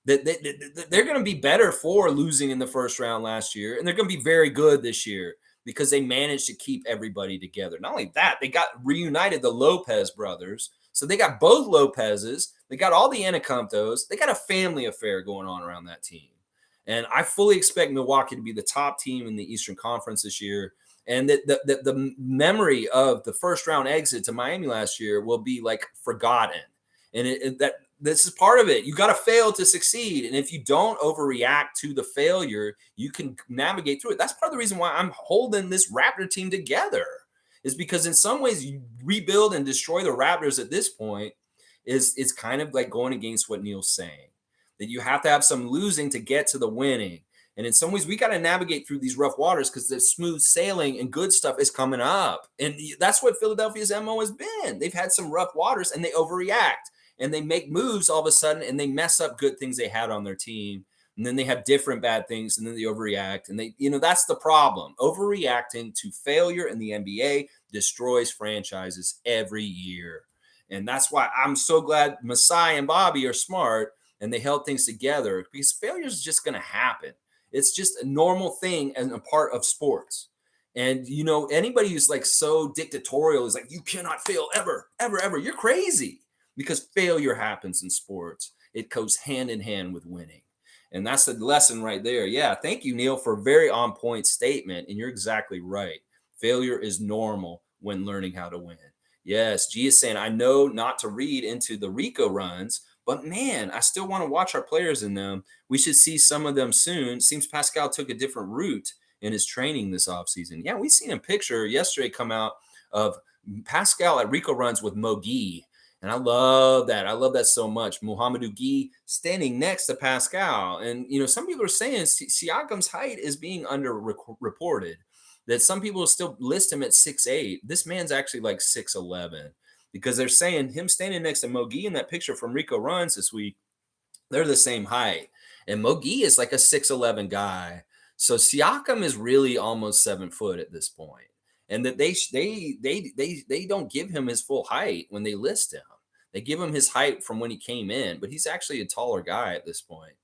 They're going to be better for losing in the first round last year, and they're going to be very good this year because they managed to keep everybody together. Not only that, they got reunited the Lopez brothers. So they got both Lopez's. They got all the Anacontos. They got a family affair going on around that team. And I fully expect Milwaukee to be the top team in the Eastern Conference this year. And the memory of the first round exit to Miami last year will be like forgotten. And that this is part of it. You got to fail to succeed. And if you don't overreact to the failure, you can navigate through it. That's part of the reason why I'm holding this Raptor team together, is because in some ways you rebuild and destroy the Raptors at this point is kind of like going against what Neil's saying, that you have to have some losing to get to the winning. And in some ways, we got to navigate through these rough waters because the smooth sailing and good stuff is coming up. And that's what Philadelphia's MO has been. They've had some rough waters and they overreact and they make moves all of a sudden and they mess up good things they had on their team. And then they have different bad things and then they overreact. And that's the problem. Overreacting to failure in the NBA destroys franchises every year. And that's why I'm so glad Masai and Bobby are smart and they held things together, because failure is just going to happen. It's just a normal thing and a part of sports. And, anybody who's like so dictatorial is like, you cannot fail ever, ever, ever. You're crazy, because failure happens in sports. It goes hand in hand with winning. And that's the lesson right there. Yeah. Thank you, Neil, for a very on point statement. And you're exactly right. Failure is normal when learning how to win. Yes. G is saying, I know not to read into the Rico runs, but man, I still want to watch our players in them. We should see some of them soon. Seems Pascal took a different route in his training this offseason. Yeah, we seen a picture yesterday come out of Pascal at Rico runs with Mo Gee. And I love that. I love that so much. Mohamedou Gee standing next to Pascal. And, some people are saying Siakam's height is being underreported, that some people still list him at 6'8". This man's actually like 6'11". Because they're saying him standing next to Mo Gee in that picture from Rico Runs this week, they're the same height. And Mo Gee is like a 6'11" guy. So Siakam is really almost 7 foot at this point. And that they don't give him his full height when they list him. They give him his height from when he came in, but he's actually a taller guy at this point.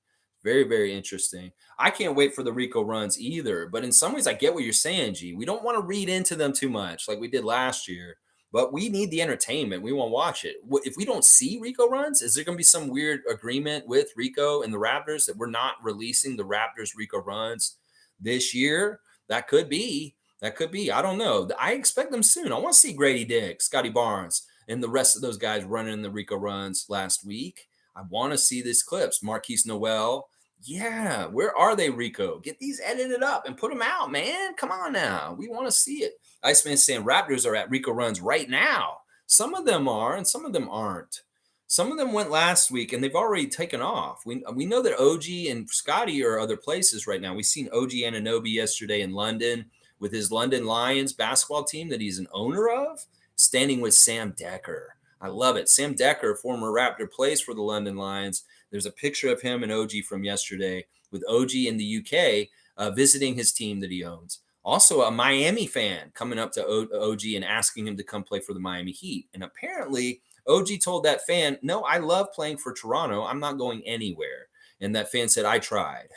Very, very interesting. I can't wait for the Rico Runs either. But in some ways, I get what you're saying, G. We don't want to read into them too much like we did last year. But we need the entertainment. We want to watch it. If we don't see Rico Runs, is there going to be some weird agreement with Rico and the Raptors that we're not releasing the Raptors Rico Runs this year? That could be. That could be. I don't know. I expect them soon. I want to see Grady Dick, Scotty Barnes, and the rest of those guys running the Rico Runs last week. I want to see these clips. Marquise Noel. Yeah, where are they, Rico? Get these edited up and put them out, man. Come on now. We want to see it. Iceman saying Raptors are at Rico Runs right now. Some of them are, and some of them aren't. Some of them went last week, and they've already taken off. We know that OG and Scotty are other places right now. We've seen OG Anunoby yesterday in London with his London Lions basketball team that he's an owner of, standing with Sam Decker. I love it. Sam Decker, former Raptor, plays for the London Lions. There's a picture of him and OG from yesterday with OG in the UK visiting his team that he owns. Also, a Miami fan coming up to OG and asking him to come play for the Miami Heat. And apparently, OG told that fan, no, I love playing for Toronto. I'm not going anywhere. And that fan said, I tried.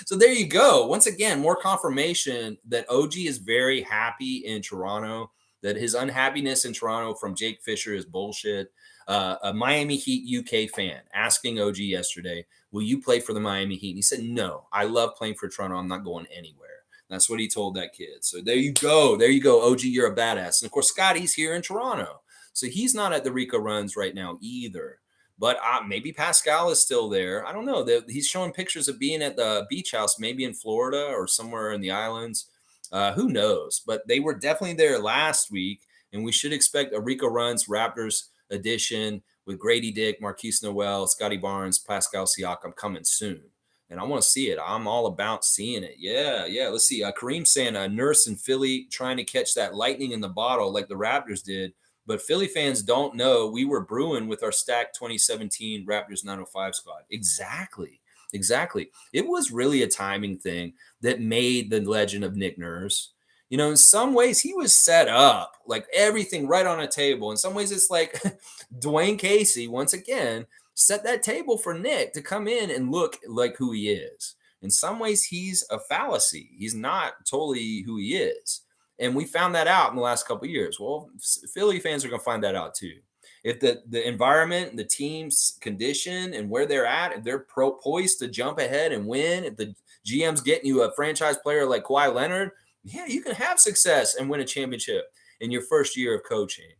So there you go. Once again, more confirmation that OG is very happy in Toronto, that his unhappiness in Toronto from Jake Fisher is bullshit. A Miami Heat UK fan asking OG yesterday, will you play for the Miami Heat? And he said, no, I love playing for Toronto. I'm not going anywhere. That's what he told that kid. So there you go. There you go. OG, you're a badass. And of course, Scotty's here in Toronto. So he's not at the Rico Runs right now either. But maybe Pascal is still there. I don't know. He's showing pictures of being at the beach house, maybe in Florida or somewhere in the islands. Who knows? But they were definitely there last week. And we should expect a Rico Runs Raptors edition with Grady Dick, Marquise Noel, Scotty Barnes, Pascal Siakam coming soon. and I want to see it. I'm all about seeing it. Yeah, yeah. Let's see. Kareem saying a Nurse in Philly trying to catch that lightning in the bottle like the Raptors did. But Philly fans don't know we were brewing with our stacked 2017 Raptors 905 squad. Exactly. Exactly. It was really a timing thing that made the legend of Nick Nurse. In some ways, he was set up like everything right on a table. In some ways, it's like Dwayne Casey, once again, set that table for Nick to come in and look like who he is. In some ways, he's a fallacy. He's not totally who he is. And we found that out in the last couple of years. Well, Philly fans are going to find that out too. If the environment and the team's condition and where they're at, if they're poised to jump ahead and win, if the GM's getting you a franchise player like Kawhi Leonard, yeah, you can have success and win a championship in your first year of coaching.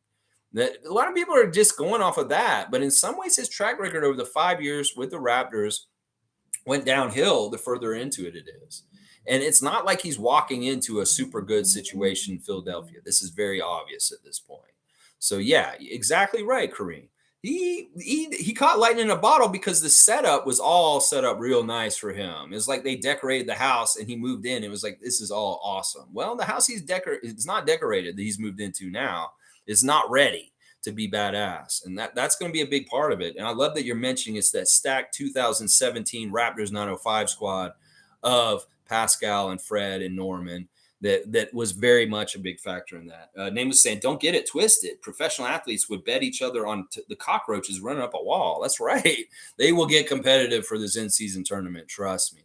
That a lot of people are just going off of that, but in some ways, his track record over the 5 years with the Raptors went downhill the further into it is. And it's not like he's walking into a super good situation in Philadelphia. This is very obvious at this point. So yeah, exactly right, Kareem. He caught lightning in a bottle because the setup was all set up real nice for him. It's like they decorated the house and he moved in. It was like, this is all awesome. Well, the house it's not decorated that he's moved into now. It's not ready to be badass. And that's going to be a big part of it. And I love that you're mentioning it's that stacked 2017 Raptors 905 squad of Pascal and Fred and Norman that was very much a big factor in that. Name was saying, don't get it twisted. Professional athletes would bet each other on the cockroaches running up a wall. That's right. They will get competitive for this in-season tournament. Trust me.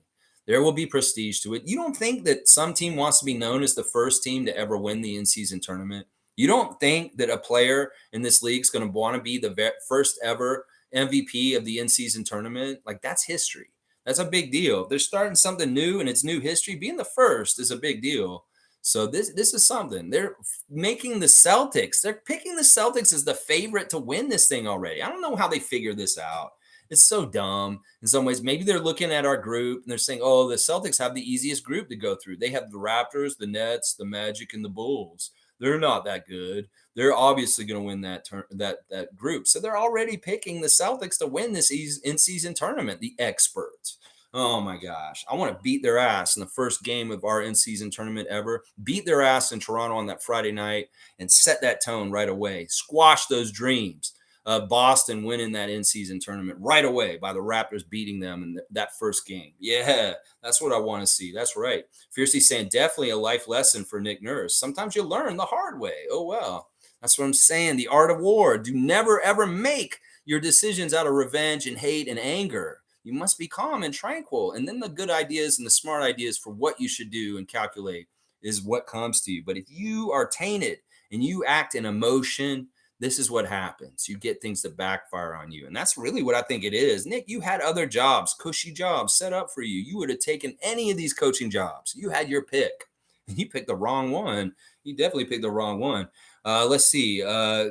There will be prestige to it. You don't think that some team wants to be known as the first team to ever win the in-season tournament? You don't think that a player in this league is going to want to be the first ever MVP of the in-season tournament? Like, that's history. That's a big deal. They're starting something new and it's new history. Being the first is a big deal. So this is something. They're making the Celtics. They're picking the Celtics as the favorite to win this thing already. I don't know how they figure this out. It's so dumb in some ways. Maybe they're looking at our group and they're saying, oh, the Celtics have the easiest group to go through. They have the Raptors, the Nets, the Magic, and the Bulls. They're not that good. They're obviously going to win that group. So they're already picking the Celtics to win this in-season tournament, the experts. Oh my gosh. I want to beat their ass in the first game of our in-season tournament ever. Beat their ass in Toronto on that Friday night and set that tone right away. Squash those dreams of Boston winning that in-season tournament right away by the Raptors beating them in that first game. Yeah, that's what I want to see. That's right. Fiercely saying definitely a life lesson for Nick Nurse. Sometimes you learn the hard way. Oh, well. That's what I'm saying. The art of war. Do never, ever make your decisions out of revenge and hate and anger. You must be calm and tranquil. And then the good ideas and the smart ideas for what you should do and calculate is what comes to you. But if you are tainted and you act in emotion, this is what happens. You get things that backfire on you. And that's really what I think it is. Nick, you had other jobs, cushy jobs set up for you. You would have taken any of these coaching jobs. You had your pick. And you picked the wrong one. You definitely picked the wrong one. Let's see.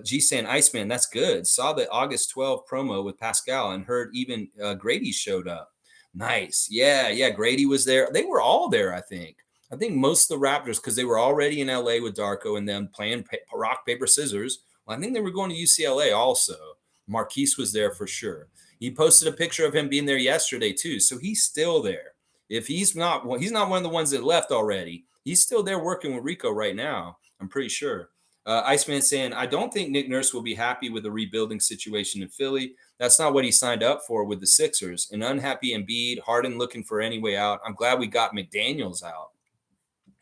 G saying Iceman, that's good. Saw the August 12 promo with Pascal and heard even Grady showed up. Nice. Yeah. Grady was there. They were all there, I think. I think most of the Raptors, because they were already in LA with Darko and them playing rock, paper, scissors. Well, I think they were going to UCLA also. Marquise was there for sure. He posted a picture of him being there yesterday too. So he's still there. If he's not one of the ones that left already. He's still there working with Rico right now. I'm pretty sure. Iceman saying, I don't think Nick Nurse will be happy with the rebuilding situation in Philly. That's not what he signed up for with the Sixers. An unhappy Embiid, Harden looking for any way out. I'm glad we got McDaniels out.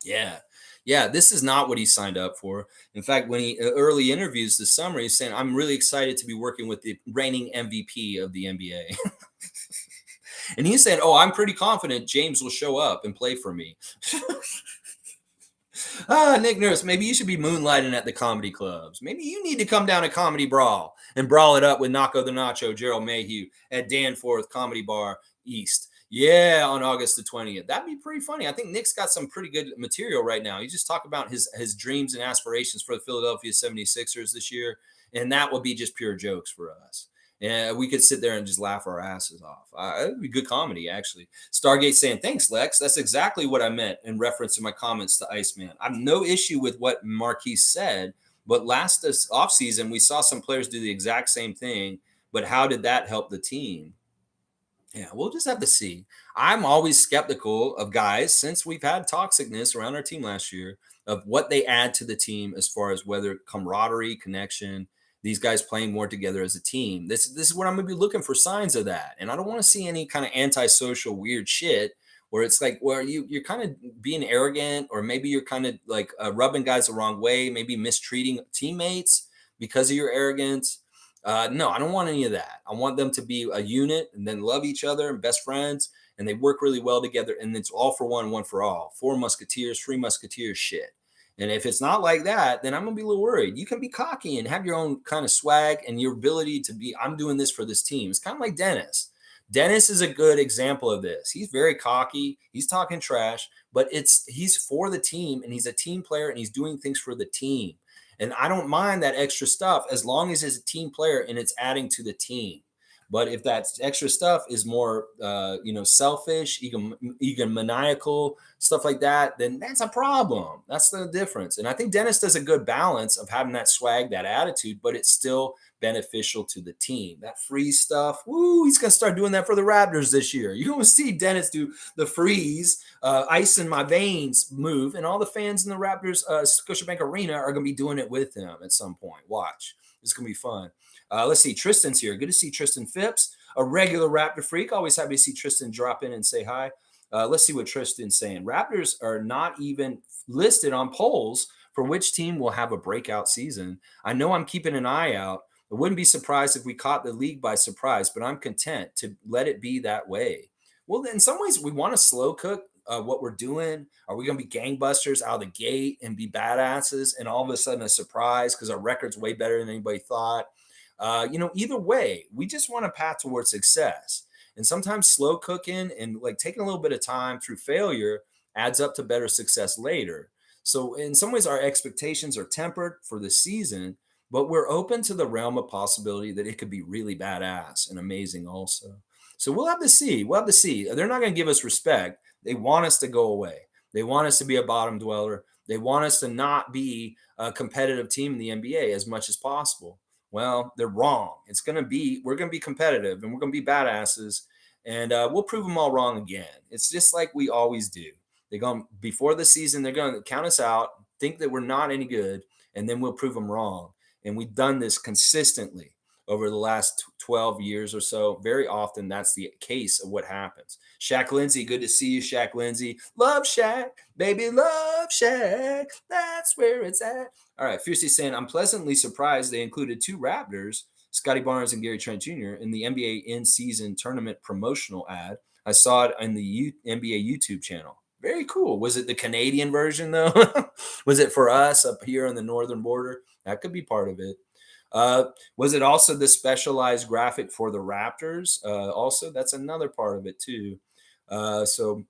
Yeah, this is not what he signed up for. In fact, when he early interviews this summer, he's saying, I'm really excited to be working with the reigning MVP of the NBA. And he's saying, oh, I'm pretty confident James will show up and play for me. Nick Nurse, maybe you should be moonlighting at the comedy clubs. Maybe you need to come down to Comedy Brawl and brawl it up with Naco the Nacho, Gerald Mayhew at Danforth Comedy Bar East. Yeah, on August the 20th. That'd be pretty funny. I think Nick's got some pretty good material right now. He just talked about his dreams and aspirations for the Philadelphia 76ers this year, and that would be just pure jokes for us. And we could sit there and just laugh our asses off. It would be good comedy, actually. Stargate saying, thanks, Lex. That's exactly what I meant in reference to my comments to Iceman. I have no issue with what Marquise said, but last offseason, we saw some players do the exact same thing. But how did that help the team? Yeah, we'll just have to see. I'm always skeptical of guys since we've had toxicness around our team last year of what they add to the team as far as whether camaraderie, connection, these guys playing more together as a team. This is what I'm gonna be looking for signs of that. And I don't want to see any kind of antisocial weird shit where it's like where you're kind of being arrogant or maybe you're kind of like rubbing guys the wrong way, maybe mistreating teammates because of your arrogance. No, I don't want any of that. I want them to be a unit and then love each other and best friends, and they work really well together. And it's all for one for all. Four musketeers, three musketeers shit. And if it's not like that, then I'm gonna be a little worried. You can be cocky and have your own kind of swag and your ability to be. I'm doing this for this team. It's kind of like Dennis. Dennis is a good example of this. He's very cocky. He's talking trash, but he's for the team and he's a team player and he's doing things for the team. And I don't mind that extra stuff as long as it's a team player and it's adding to the team. But if that extra stuff is more, selfish, egomaniacal, stuff like that, then that's a problem. That's the difference. And I think Dennis does a good balance of having that swag, that attitude, but it's still beneficial to the team. That freeze stuff, woo, he's going to start doing that for the Raptors this year. You're going to see Dennis do the freeze, ice in my veins move, and all the fans in the Raptors Scotiabank Arena are going to be doing it with him at some point. Watch. It's going to be fun. Let's see. Tristan's here. Good to see Tristan Phipps, a regular Raptor freak. Always happy to see Tristan drop in and say hi. Let's see what Tristan's saying. Raptors are not even listed on polls for which team will have a breakout season. I know I'm keeping an eye out. I wouldn't be surprised if we caught the league by surprise, but I'm content to let it be that way. Well, in some ways, we want to slow cook what we're doing. Are we going to be gangbusters out of the gate and be badasses and all of a sudden a surprise because our record's way better than anybody thought? Either way, we just want a path towards success. And sometimes slow cooking and like taking a little bit of time through failure adds up to better success later. So in some ways, our expectations are tempered for the season, but we're open to the realm of possibility that it could be really badass and amazing also. So we'll have to see. We'll have to see. They're not going to give us respect. They want us to go away. They want us to be a bottom dweller. They want us to not be a competitive team in the NBA as much as possible. Well, they're wrong. We're going to be competitive and we're going to be badasses and we'll prove them all wrong again. It's just like we always do. They're going before the season, they're going to count us out, think that we're not any good, and then we'll prove them wrong. And we've done this consistently over the last 12 years or so. Very often, that's the case of what happens. Shaq Lindsay, good to see you, Shaq Lindsay. Love Shaq, baby, love Shaq. That's where it's at. All right, Fiercely saying, I'm pleasantly surprised they included two Raptors, Scotty Barnes and Gary Trent Jr., in the NBA in-season tournament promotional ad. I saw it on the NBA YouTube channel. Very cool. Was it the Canadian version, though? Was it for us up here on the northern border? That could be part of it. Was it also the specialized graphic for the Raptors? Also, that's another part of it, too. So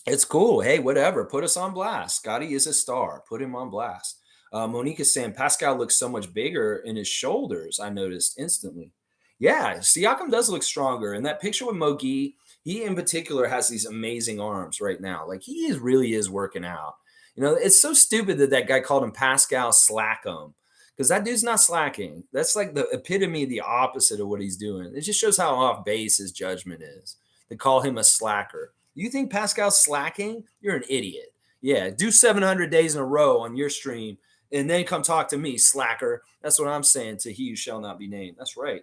it's cool. Hey, whatever. Put us on blast. Scotty is a star. Put him on blast. Monique is saying Pascal looks so much bigger in his shoulders. I noticed instantly. Yeah, Siakam does look stronger. And that picture with Mogi, he in particular has these amazing arms right now. Like really is working out. It's so stupid that guy called him Pascal Slackum because that dude's not slacking. That's like the epitome, the opposite of what he's doing. It just shows how off base his judgment is. They call him a slacker. You think Pascal's slacking? You're an idiot. Yeah, do 700 days in a row on your stream and then come talk to me, slacker. That's what I'm saying to he who shall not be named. That's right.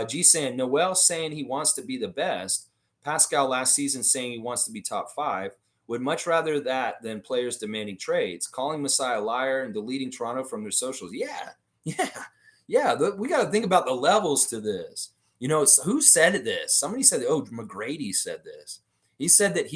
G saying, Noel saying he wants to be the best. Pascal last season saying he wants to be top 5. Would much rather that than players demanding trades. Calling Masai a liar and deleting Toronto from their socials. Yeah. We got to think about the levels to this. Who said this? Somebody said, McGrady said this. He said that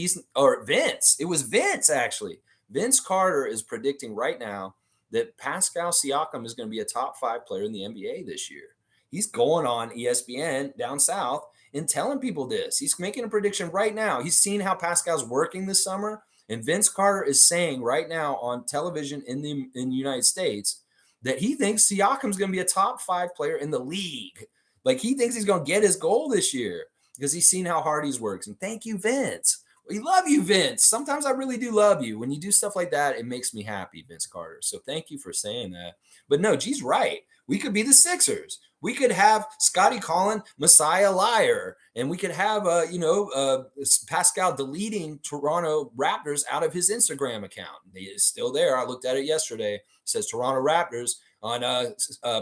Vince. It was Vince, actually. Vince Carter is predicting right now that Pascal Siakam is going to be a top 5 player in the NBA this year. He's going on ESPN down south and telling people this. He's making a prediction right now. He's seen how Pascal's working this summer. And Vince Carter is saying right now on television in the United States that he thinks Siakam's going to be a top 5 player in the league. Like he thinks he's going to get his goal this year because he's seen how hard he's works. And thank you, Vince. We love you, Vince. Sometimes I really do love you. When you do stuff like that, it makes me happy, Vince Carter. So thank you for saying that. But no, G's right. We could be the Sixers. We could have Scotty calling Messiah liar, and we could have Pascal deleting Toronto Raptors out of his Instagram account. He is still there. I looked at it yesterday. It says Toronto Raptors on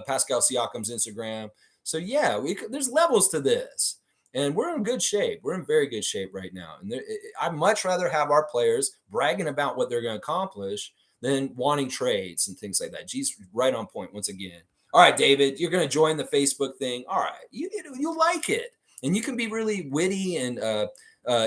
Pascal Siakam's Instagram. So yeah, there's levels to this. And we're in good shape. We're in very good shape right now. And I'd much rather have our players bragging about what they're going to accomplish than wanting trades and things like that. G's right on point once again. All right, David, you're going to join the Facebook thing. All right, you like it, and you can be really witty and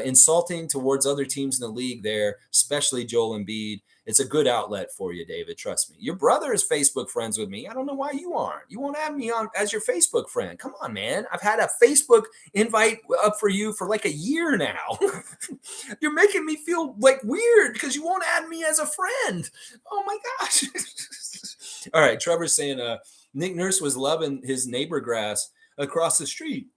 insulting towards other teams in the league there, especially Joel Embiid. It's a good outlet for you, David. Trust me. Your brother is Facebook friends with me. I don't know why you aren't. You won't have me on as your Facebook friend. Come on, man. I've had a Facebook invite up for you for like a year now. You're making me feel like weird because you won't add me as a friend. Oh my gosh. All right. Trevor's saying Nick Nurse was loving his neighbor grass across the street.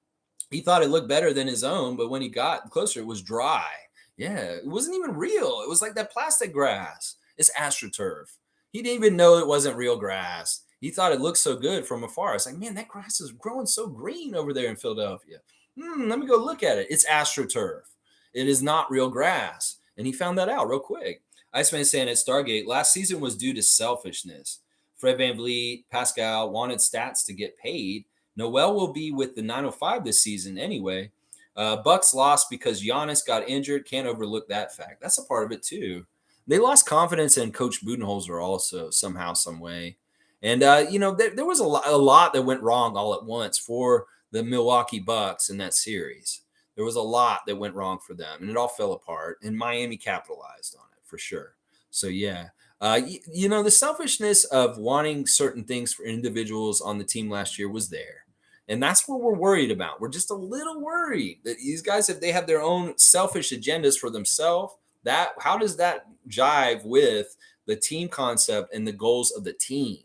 He thought it looked better than his own, but when he got closer, it was dry. Yeah, it wasn't even real. It was like that plastic grass. It's AstroTurf. He didn't even know it wasn't real grass. He thought it looked so good from afar. It's like, man, that grass is growing so green over there in Philadelphia. Let me go look at it. It's AstroTurf. It is not real grass. And he found that out real quick. Iceman saying at Stargate, last season was due to selfishness. Fred VanVleet, Pascal wanted stats to get paid. Noel will be with the 905 this season anyway. Bucks lost because Giannis got injured. Can't overlook that fact. That's a part of it too. They lost confidence in Coach Budenholzer also somehow, some way. And there was a lot that went wrong all at once for the Milwaukee Bucks in that series. There was a lot that went wrong for them, and it all fell apart. And Miami capitalized on it for sure. So yeah. The selfishness of wanting certain things for individuals on the team last year was there. And that's what we're worried about. We're just a little worried that these guys, if they have their own selfish agendas for themselves, how does that jive with the team concept and the goals of the team?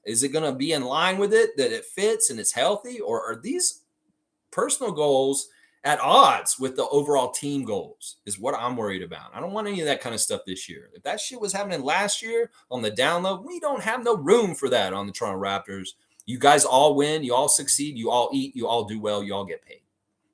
Is it going to be in line with it, that it fits and it's healthy? Or are these personal goals at odds with the overall team goals is what I'm worried about. I don't want any of that kind of stuff this year. If that shit was happening last year on the down low, we don't have no room for that on the Toronto Raptors. You guys all win, you all succeed, you all eat, you all do well, you all get paid.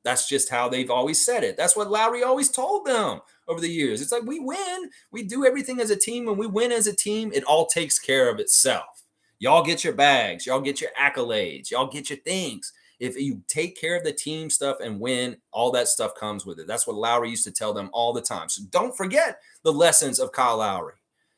That's just how they've always said it. That's what Lowry always told them over the years. It's like we win, we do everything as a team. When we win as a team, it all takes care of itself. Y'all get your bags, y'all get your accolades, y'all get your things. If you take care of the team stuff and win, all that stuff comes with it. That's what Lowry used to tell them all the time. So don't forget the lessons of Kyle Lowry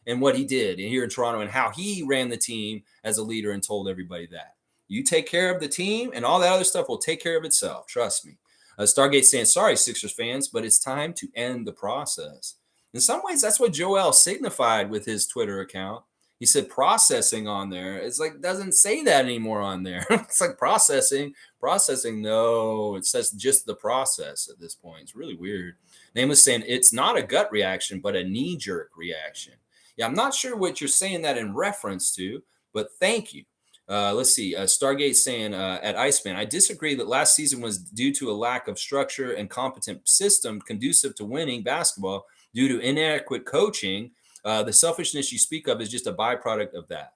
and what he did here in Toronto and how he ran the team as a leader and told everybody that. You take care of the team and all that other stuff will take care of itself. Trust me. Stargate saying, sorry, Sixers fans, but it's time to end the process. In some ways, that's what Joel signified with his Twitter account. He said processing on there. It's like, doesn't say that anymore on there. It's like processing. No, it says just the process at this point. It's really weird. Name was saying it's not a gut reaction, but a knee-jerk reaction. Yeah, I'm not sure what you're saying that in reference to, but thank you. Let's see. Stargate saying at Iceman, I disagree that last season was due to a lack of structure and competent system conducive to winning basketball due to inadequate coaching. The selfishness you speak of is just a byproduct of that.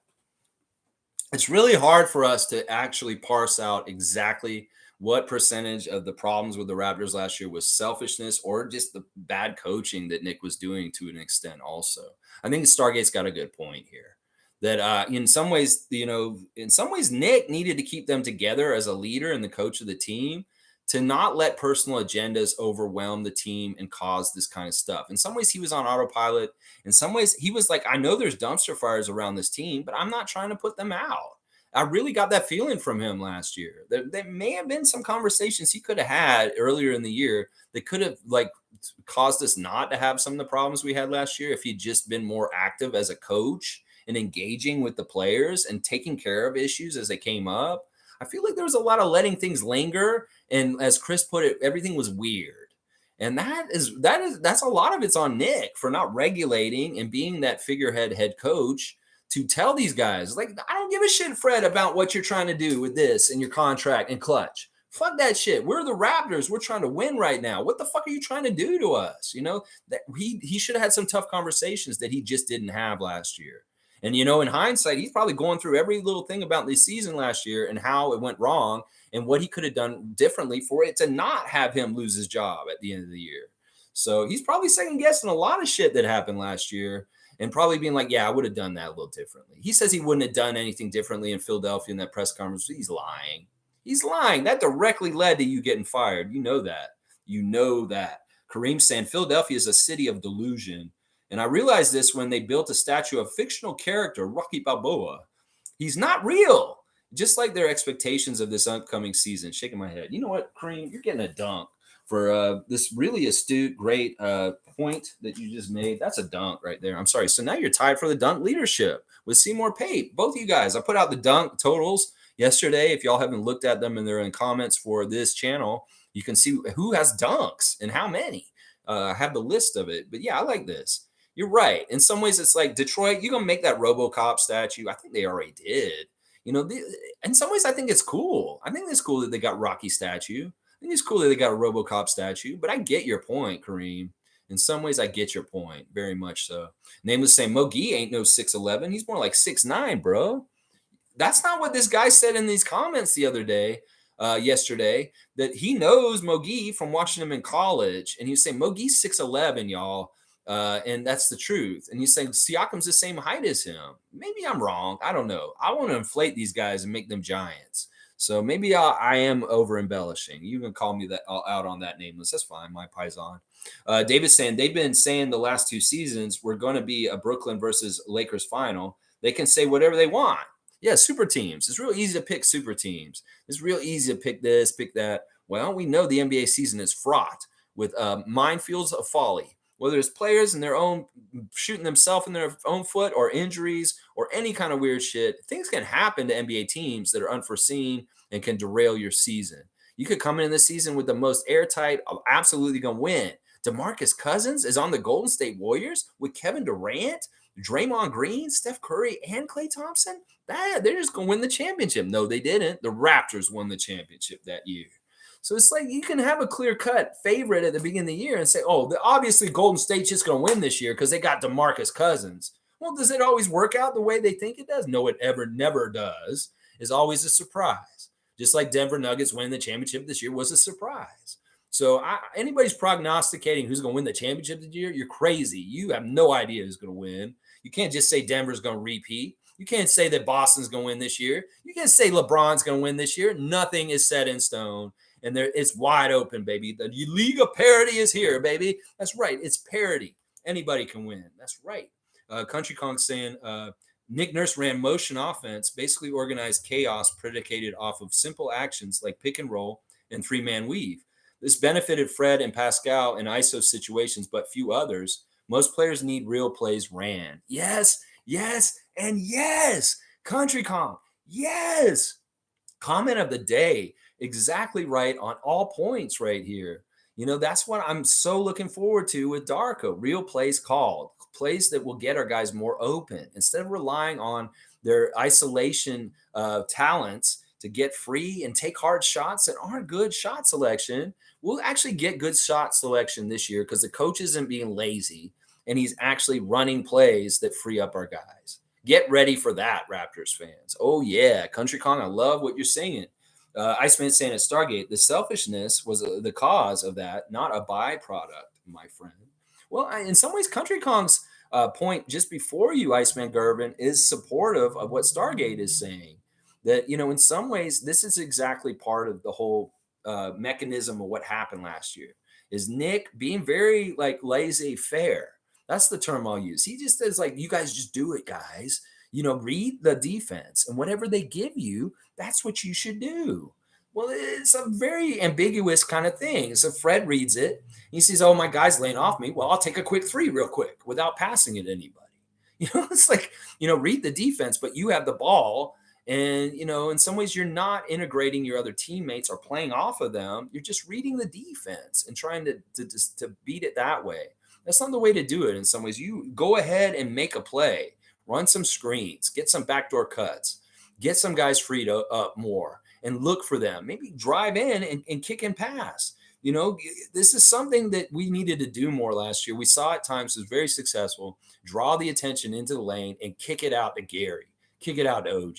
It's really hard for us to actually parse out exactly what percentage of the problems with the Raptors last year was selfishness or just the bad coaching that Nick was doing to an extent also. I think Stargate's got a good point here. That in some ways, Nick needed to keep them together as a leader and the coach of the team to not let personal agendas overwhelm the team and cause this kind of stuff. In some ways, he was on autopilot. In some ways, he was like, I know there's dumpster fires around this team, but I'm not trying to put them out. I really got that feeling from him last year. There may have been some conversations he could have had earlier in the year that could have caused us not to have some of the problems we had last year if he'd just been more active as a coach and engaging with the players and taking care of issues as they came up. I feel like there was a lot of letting things linger. And as Chris put it, everything was weird. And that's a lot of it's on Nick for not regulating and being that figurehead head coach to tell these guys, like, I don't give a shit, Fred, about what you're trying to do with this and your contract and Clutch. Fuck that shit. We're the Raptors. We're trying to win right now. What the fuck are you trying to do to us? That he should have had some tough conversations that he just didn't have last year. And in hindsight, he's probably going through every little thing about this season last year and how it went wrong and what he could have done differently for it to not have him lose his job at the end of the year. So he's probably second guessing a lot of shit that happened last year and probably being like, yeah, I would have done that a little differently. He says he wouldn't have done anything differently in Philadelphia in that press conference. He's lying. He's lying. That directly led to you getting fired. You know that. You know that. Kareem saying Philadelphia is a city of delusion. And I realized this when they built a statue of fictional character, Rocky Balboa. He's not real. Just like their expectations of this upcoming season. Shaking my head. You know what, Kareem? You're getting a dunk for this really astute, great point that you just made. That's a dunk right there. I'm sorry. So now you're tied for the dunk leadership with Seymour Pape. Both of you guys. I put out the dunk totals yesterday. If y'all haven't looked at them and they're in comments for this channel, you can see who has dunks and how many. I have the list of it. But yeah, I like this. You're right. In some ways, it's like Detroit, you're going to make that RoboCop statue. I think they already did. In some ways, I think it's cool. I think it's cool that they got Rocky statue. I think it's cool that they got a RoboCop statue. But I get your point, Kareem. In some ways, I get your point. Very much so. Nameless saying, Mogi ain't no 6'11". He's more like 6'9", bro. That's not what this guy said in these comments the other day, yesterday, that he knows Mogi from watching him in college. And he was saying, Mogi's 6'11", y'all. And that's the truth. And he's saying Siakam's the same height as him. Maybe I'm wrong. I don't know. I want to inflate these guys and make them giants. So maybe I am over embellishing. You can call me that out on that, Nameless. That's fine. My paisan. David's saying they've been saying the last two seasons we're going to be a Brooklyn versus Lakers final. They can say whatever they want. Yeah, super teams. It's real easy to pick super teams. It's real easy to pick this, pick that. Well, we know the NBA season is fraught with minefields of folly. Whether it's players and their own shooting themselves in their own foot or injuries or any kind of weird shit, things can happen to NBA teams that are unforeseen and can derail your season. You could come in this season with the most airtight, absolutely going to win. DeMarcus Cousins is on the Golden State Warriors with Kevin Durant, Draymond Green, Steph Curry, and Klay Thompson. They're just going to win the championship. No, they didn't. The Raptors won the championship that year. So it's like you can have a clear-cut favorite at the beginning of the year and say, oh, obviously Golden State's just going to win this year because they got DeMarcus Cousins. Well, does it always work out the way they think it does? No, it never does. It's always a surprise. Just like Denver Nuggets winning the championship this year was a surprise. So anybody's prognosticating who's going to win the championship this year, you're crazy. You have no idea who's going to win. You can't just say Denver's going to repeat. You can't say that Boston's going to win this year. You can't say LeBron's going to win this year. Nothing is set in stone. And it's wide open, baby. The league of parity is here, baby. That's right. It's parity. Anybody can win. That's right. Country Kong saying Nick Nurse ran motion offense, basically organized chaos predicated off of simple actions like pick and roll and three-man weave. This benefited Fred and Pascal in ISO situations, but few others. Most players need real plays ran. Yes, and yes. Country Kong, yes. Comment of the day. Exactly right on all points right here. That's what I'm so looking forward to with Darko. Real plays called. Plays that will get our guys more open. Instead of relying on their isolation talents to get free and take hard shots that aren't good shot selection, we'll actually get good shot selection this year because the coach isn't being lazy and he's actually running plays that free up our guys. Get ready for that, Raptors fans. Oh, yeah. Country Kong, I love what you're saying. Iceman saying at Stargate, the selfishness was the cause of that, not a byproduct, my friend. Well, in some ways, Country Kong's point just before you, Iceman Gervin, is supportive of what Stargate is saying. That, in some ways, this is exactly part of the whole mechanism of what happened last year, is Nick being very, laissez-faire. That's the term I'll use. He just says, you guys just do it, guys. Read the defense, and whatever they give you, that's what you should do. Well, it's a very ambiguous kind of thing. So Fred reads it. He sees, oh, my guy's laying off me. Well, I'll take a quick three real quick without passing it to anybody. It's like, read the defense, but you have the ball. And, in some ways, you're not integrating your other teammates or playing off of them. You're just reading the defense and trying to beat it that way. That's not the way to do it in some ways. You go ahead and make a play. Run some screens, get some backdoor cuts, get some guys freed up more, and look for them. Maybe drive in and kick and pass. This is something that we needed to do more last year. We saw at times was very successful. Draw the attention into the lane and kick it out to Gary, kick it out to OG,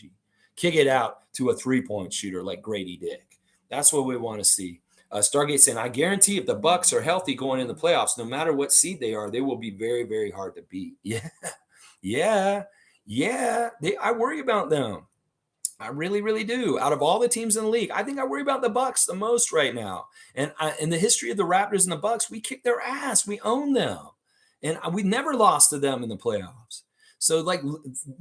kick it out to a 3-point shooter like Grady Dick. That's what we want to see. Stargate saying, I guarantee if the Bucks are healthy going in the playoffs, no matter what seed they are, they will be very, very hard to beat. Yeah, yeah. I worry about them. I really, really do. Out of all the teams in the league, I think I worry about the Bucks the most right now. And in the history of the Raptors and the Bucks, we kick their ass. We own them, and we never lost to them in the playoffs. So, like,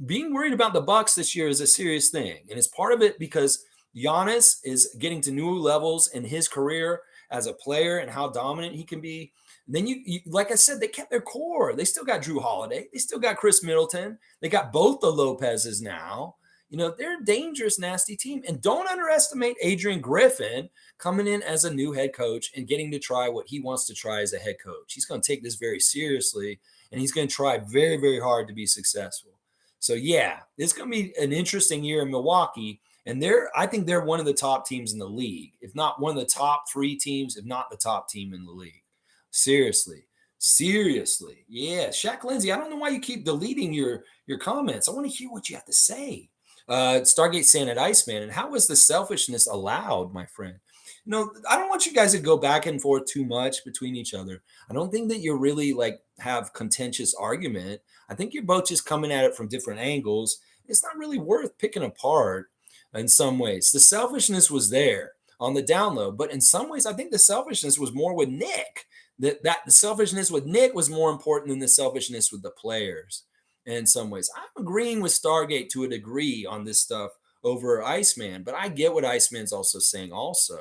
being worried about the Bucks this year is a serious thing, and it's part of it because Giannis is getting to new levels in his career as a player and how dominant he can be. Then like I said, they kept their core. They still got Drew Holiday. They still got Chris Middleton. They got both the Lopez's now. They're a dangerous, nasty team. And don't underestimate Adrian Griffin coming in as a new head coach and getting to try what he wants to try as a head coach. He's going to take this very seriously, and he's going to try very, very hard to be successful. So, yeah, it's going to be an interesting year in Milwaukee. And I think they're one of the top teams in the league, if not one of the top 3 teams, if not the top team in the league. Seriously. Yeah. Shaq Lindsay, I don't know why you keep deleting your comments. I want to hear what you have to say. Stargate saying at Iceman, and how was the selfishness allowed, my friend? I don't want you guys to go back and forth too much between each other. I don't think that you're really have contentious argument. I think you're both just coming at it from different angles. It's not really worth picking apart in some ways. The selfishness was there on the down low, but in some ways, I think the selfishness was more with Nick. That the selfishness with Nick was more important than the selfishness with the players. In some ways, I'm agreeing with Stargate to a degree on this stuff over Iceman, but I get what Iceman's also saying. Also,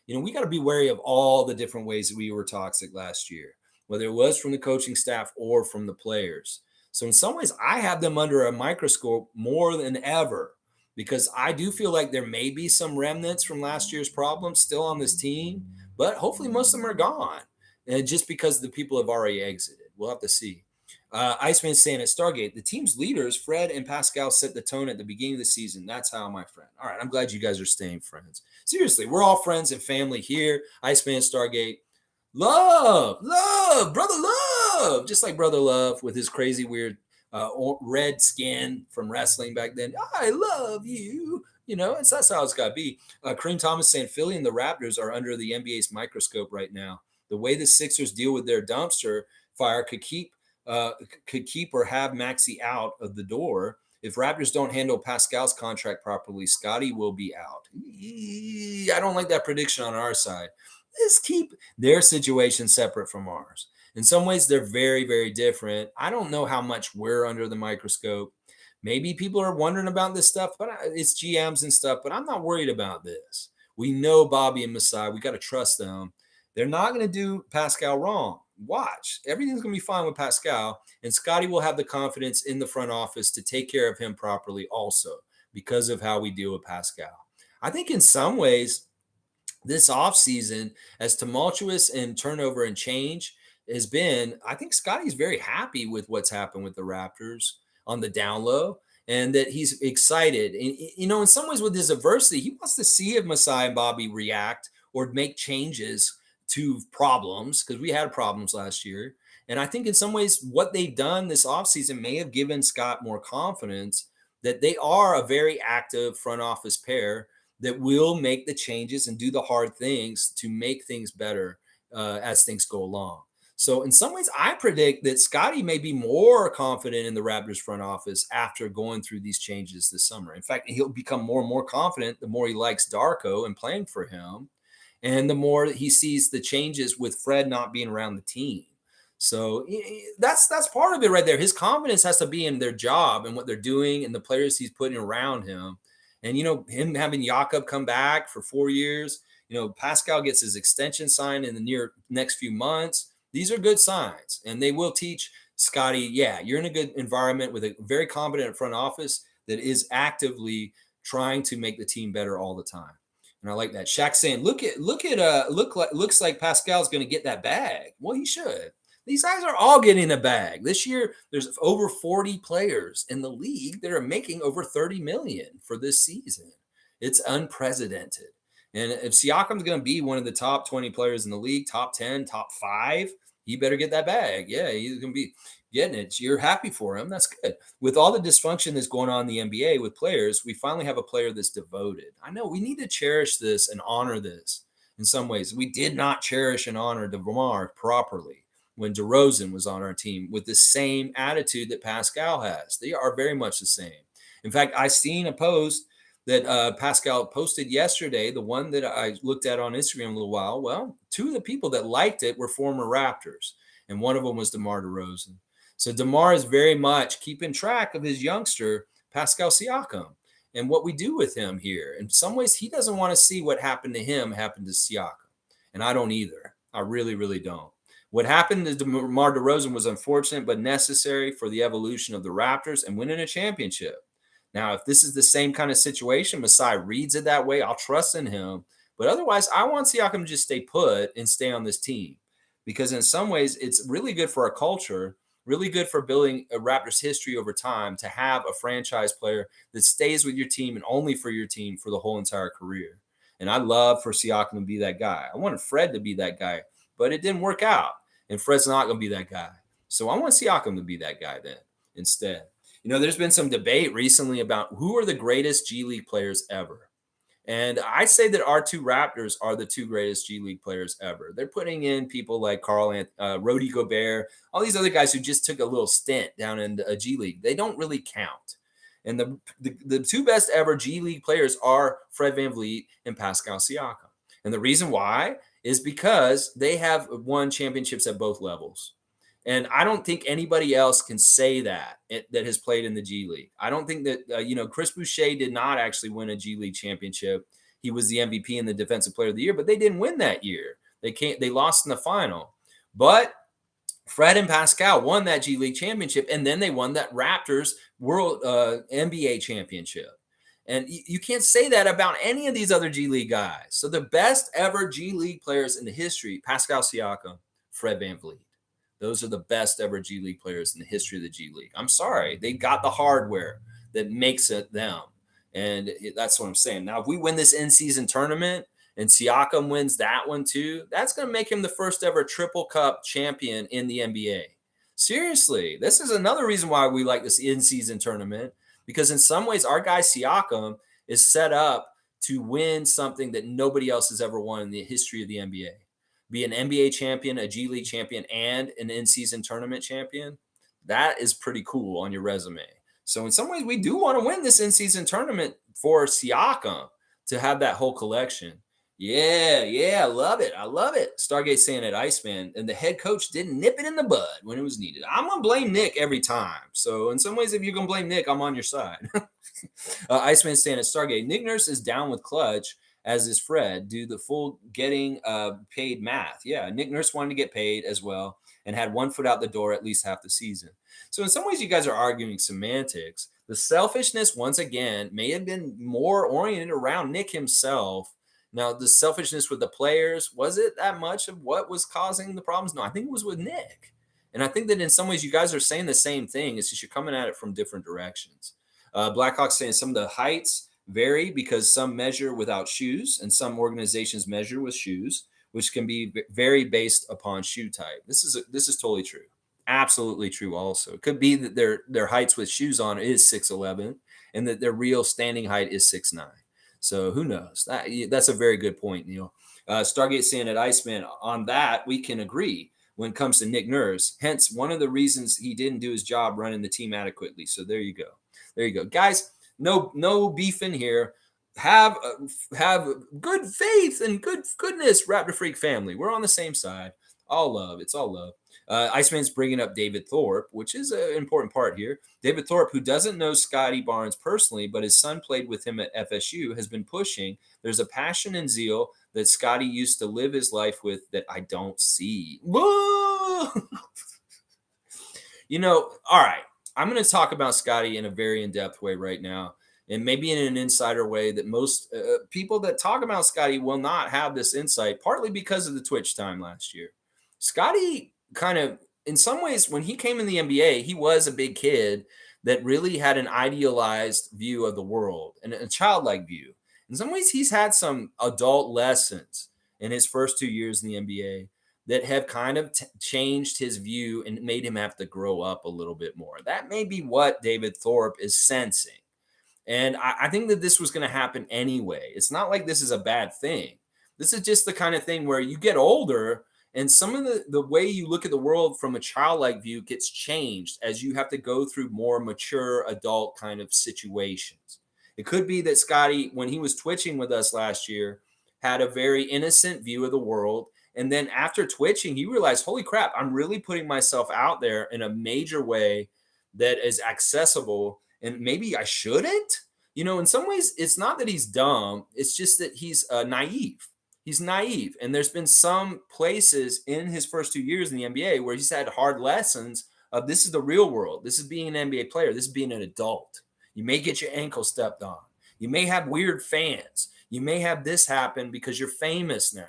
we got to be wary of all the different ways that we were toxic last year, whether it was from the coaching staff or from the players. So in some ways, I have them under a microscope more than ever because I do feel like there may be some remnants from last year's problems still on this team, but hopefully most of them are gone, and just because the people have already exited. We'll have to see. Iceman saying at Stargate, the team's leaders, Fred and Pascal, set the tone at the beginning of the season. That's how, my friend. All right, I'm glad you guys are staying friends. Seriously, we're all friends and family here. Iceman, Stargate. Love, brother love. Just like brother love with his crazy, weird red skin from wrestling back then. I love you. That's how it's got to be. Kareem Thomas saying Philly and the Raptors are under the NBA's microscope right now. The way the Sixers deal with their dumpster fire could keep or have Maxey out of the door. If Raptors don't handle Pascal's contract properly, Scotty will be out. I don't like that prediction on our side. Let's keep their situation separate from ours. In some ways, they're very, very different. I don't know how much we're under the microscope. Maybe people are wondering about this stuff, but it's GMs and stuff, but I'm not worried about this. We know Bobby and Masai. We got to trust them. They're not going to do Pascal wrong. Watch. Everything's going to be fine with Pascal, and Scotty will have the confidence in the front office to take care of him properly also because of how we deal with Pascal. I think in some ways, this offseason, as tumultuous and turnover and change has been, I think Scotty's very happy with what's happened with the Raptors on the down low, and that he's excited. And, in some ways with his adversity, he wants to see if Masai and Bobby react or make changes to problems, because we had problems last year. And I think in some ways what they've done this offseason may have given Scott more confidence that they are a very active front office pair that will make the changes and do the hard things to make things better as things go along. So in some ways, I predict that Scotty may be more confident in the Raptors front office after going through these changes this summer. In fact, he'll become more and more confident the more he likes Darko and playing for him, and the more he sees the changes with Fred not being around the team. So that's part of it right there. His confidence has to be in their job and what they're doing and the players he's putting around him. And, him having Jakob come back for 4 years, Pascal gets his extension signed in the next few months. These are good signs, and they will teach Scotty, yeah, you're in a good environment with a very competent front office that is actively trying to make the team better all the time. And I like that. Shaq saying, looks like Pascal's going to get that bag. Well, he should. These guys are all getting a bag. This year, there's over 40 players in the league that are making over $30 million for this season. It's unprecedented. And if Siakam's going to be one of the top 20 players in the league, top 10, top 5, he better get that bag. Yeah, he's going to be getting it. You're happy for him. That's good. With all the dysfunction that's going on in the NBA with players, we finally have a player that's devoted. I know we need to cherish this and honor this in some ways. We did not cherish and honor DeMar properly when DeRozan was on our team with the same attitude that Pascal has. They are very much the same. In fact, I seen a post that Pascal posted yesterday, the one that I looked at on Instagram a little while. Well, two of the people that liked it were former Raptors, and one of them was DeMar DeRozan. So DeMar is very much keeping track of his youngster, Pascal Siakam, and what we do with him here. In some ways, he doesn't want to see what happened to him happen to Siakam, and I don't either. I really, really don't. What happened to DeMar DeRozan was unfortunate but necessary for the evolution of the Raptors and winning a championship. Now, if this is the same kind of situation, Masai reads it that way, I'll trust in him. But otherwise, I want Siakam to just stay put and stay on this team because in some ways, it's really good for our culture, really good for building a Raptors history over time to have a franchise player that stays with your team and only for your team for the whole entire career. And I love for Siakam to be that guy. I wanted Fred to be that guy, but it didn't work out. And Fred's not going to be that guy. So I want Siakam to be that guy then instead. There's been some debate recently about who are the greatest G League players ever. And I say that our two Raptors are the two greatest G League players ever. They're putting in people like Rudy Gobert, all these other guys who just took a little stint down in the G League. They don't really count. And the two best ever G League players are Fred VanVleet and Pascal Siakam. And the reason why is because they have won championships at both levels. And I don't think anybody else can say that has played in the G League. I don't think that, Chris Boucher did not actually win a G League championship. He was the MVP and the Defensive Player of the Year, but they didn't win that year. They lost in the final. But Fred and Pascal won that G League championship, and then they won that Raptors World NBA championship. And you can't say that about any of these other G League guys. So the best ever G League players in the history, Pascal Siakam, Fred VanVleet. Those are the best ever G League players in the history of the G League. I'm sorry. They got the hardware that makes it them. And that's what I'm saying. Now, if we win this in-season tournament and Siakam wins that one too, that's going to make him the first ever triple cup champion in the NBA. Seriously, this is another reason why we like this in-season tournament, because in some ways, our guy Siakam is set up to win something that nobody else has ever won in the history of the NBA. Be an NBA champion, a G League champion, and an in-season tournament champion. That is pretty cool on your resume. So in some ways, we do want to win this in-season tournament for Siakam to have that whole collection. Yeah, I love it. I love it. Stargate saying it, Iceman, and the head coach didn't nip it in the bud when it was needed. I'm going to blame Nick every time. So in some ways, if you're going to blame Nick, I'm on your side. Iceman saying it, Stargate, Nick Nurse is down with Clutch, as is Fred, do the full getting paid math. Yeah, Nick Nurse wanted to get paid as well and had one foot out the door at least half the season. So in some ways, you guys are arguing semantics. The selfishness, once again, may have been more oriented around Nick himself. Now, the selfishness with the players, was it that much of what was causing the problems? No, I think it was with Nick. And I think that in some ways, you guys are saying the same thing. It's just you're coming at it from different directions. Blackhawks saying some of the heights vary because some measure without shoes and some organizations measure with shoes, which can be vary based upon shoe type. This is totally true. Absolutely true also. It could be that their heights with shoes on is 6'11" and that their real standing height is 6'9". So who knows? That's a very good point, Neil. Stargate saying at Iceman, on that we can agree when it comes to Nick Nurse. Hence, one of the reasons he didn't do his job running the team adequately. So there you go. Guys, no beef in here. Have good faith and goodness, Raptor Freak family. We're on the same side. All love. It's all love. Iceman's bringing up David Thorpe, which is an important part here. David Thorpe, who doesn't know Scotty Barnes personally, but his son played with him at FSU, has been pushing. There's a passion and zeal that Scotty used to live his life with that I don't see. Whoa! All right. I'm going to talk about Scotty in a very in-depth way right now, and maybe in an insider way that most people that talk about Scotty will not have this insight, partly because of the Twitch time last year. Scotty kind of, in some ways, when he came in the NBA, he was a big kid that really had an idealized view of the world and a childlike view. In some ways, he's had some adult lessons in his first 2 years in the NBA that have kind of changed his view and made him have to grow up a little bit more. That may be what David Thorpe is sensing. And I think that this was going to happen anyway. It's not like this is a bad thing. This is just the kind of thing where you get older and some of the way you look at the world from a childlike view gets changed as you have to go through more mature adult kind of situations. It could be that Scotty, when he was twitching with us last year, had a very innocent view of the world. And then after twitching, he realized, holy crap, I'm really putting myself out there in a major way that is accessible. And maybe I shouldn't. In some ways, it's not that he's dumb. It's just that he's naive. He's naive. And there's been some places in his first 2 years in the NBA where he's had hard lessons of this is the real world. This is being an NBA player. This is being an adult. You may get your ankle stepped on. You may have weird fans. You may have this happen because you're famous now.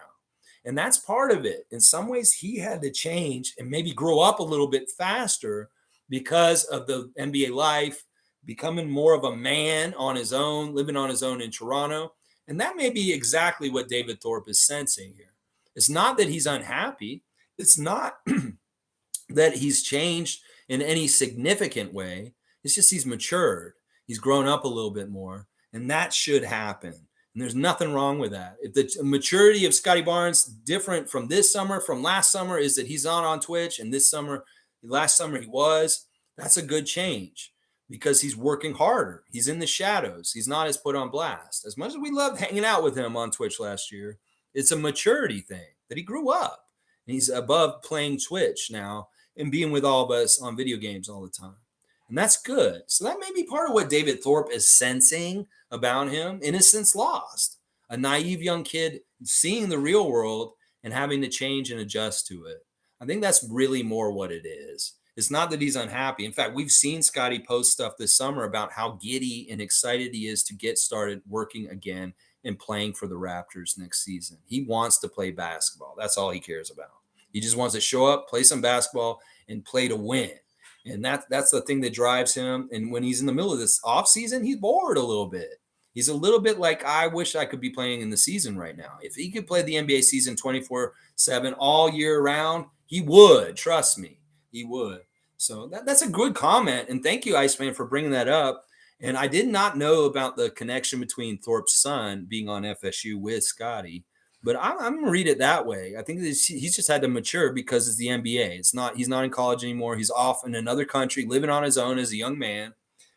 And that's part of it. In some ways, he had to change and maybe grow up a little bit faster because of the NBA life, becoming more of a man on his own, living on his own in Toronto. And that may be exactly what David Thorpe is sensing here. It's not that he's unhappy. It's not that he's changed in any significant way. It's just he's matured. He's grown up a little bit more. And that should happen. And there's nothing wrong with that. If the maturity of Scotty Barnes different from this summer, from last summer, is that he's not on Twitch, and last summer he was, that's a good change because he's working harder. He's in the shadows. He's not as put on blast. As much as we loved hanging out with him on Twitch last year, it's a maturity thing that he grew up. And he's above playing Twitch now and being with all of us on video games all the time. And that's good. So that may be part of what David Thorpe is sensing about him. Innocence lost. A naive young kid seeing the real world and having to change and adjust to it. I think that's really more what it is. It's not that he's unhappy. In fact, we've seen Scotty post stuff this summer about how giddy and excited he is to get started working again and playing for the Raptors next season. He wants to play basketball. That's all he cares about. He just wants to show up, play some basketball, and play to win. And that's the thing that drives him. And when he's in the middle of this offseason, he's bored a little bit. He's a little bit like, I wish I could be playing in the season right now. If he could play the NBA season 24/7 all year round, he would. Trust me, he would. So that's a good comment. And thank you, Iceman, for bringing that up. And I did not know about the connection between Thorpe's son being on FSU with Scotty. But I'm going to read it that way. I think he's just had to mature because it's the NBA. He's not in college anymore. He's off in another country, living on his own as a young man.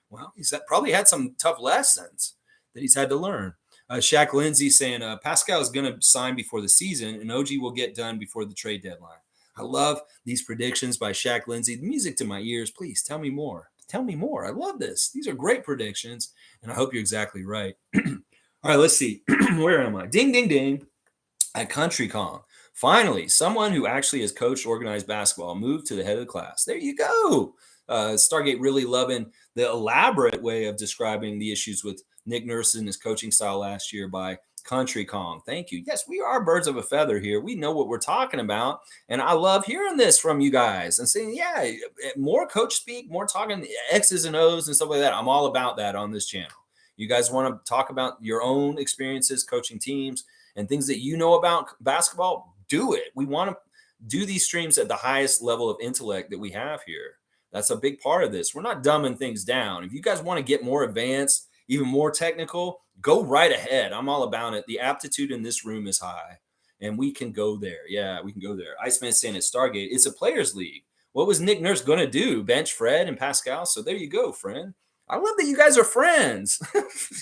Well, he's probably had some tough lessons that he's had to learn. Shaq Lindsay saying Pascal is going to sign before the season and OG will get done before the trade deadline. I love these predictions by Shaq Lindsay. The music to my ears. Please tell me more. Tell me more. I love this. These are great predictions, and I hope you're exactly right. All right, let's see. Where am I? Ding, ding, ding. At CountryCon, finally, someone who actually has coached organized basketball moved to the head of the class. There you go. Stargate really loving the elaborate way of describing the issues with Nick Nurse and his coaching style last year by CountryCon. Thank you. Yes, we are birds of a feather here. We know what we're talking about. And I love hearing this from you guys and saying, yeah, more coach speak, more talking X's and O's and stuff like that. I'm all about that on this channel. You guys want to talk about your own experiences coaching teams and things that you know about basketball, do it. We want to do these streams at the highest level of intellect that we have here. That's a big part of this. We're not dumbing things down. If you guys want to get more advanced, even more technical, go right ahead. I'm all about it. The aptitude in this room is high, and we can go there. Yeah, we can go there. Iceman saying at Stargate, it's a players' league. What was Nick Nurse going to do? Bench Fred and Pascal? So there you go, friend. I love that you guys are friends,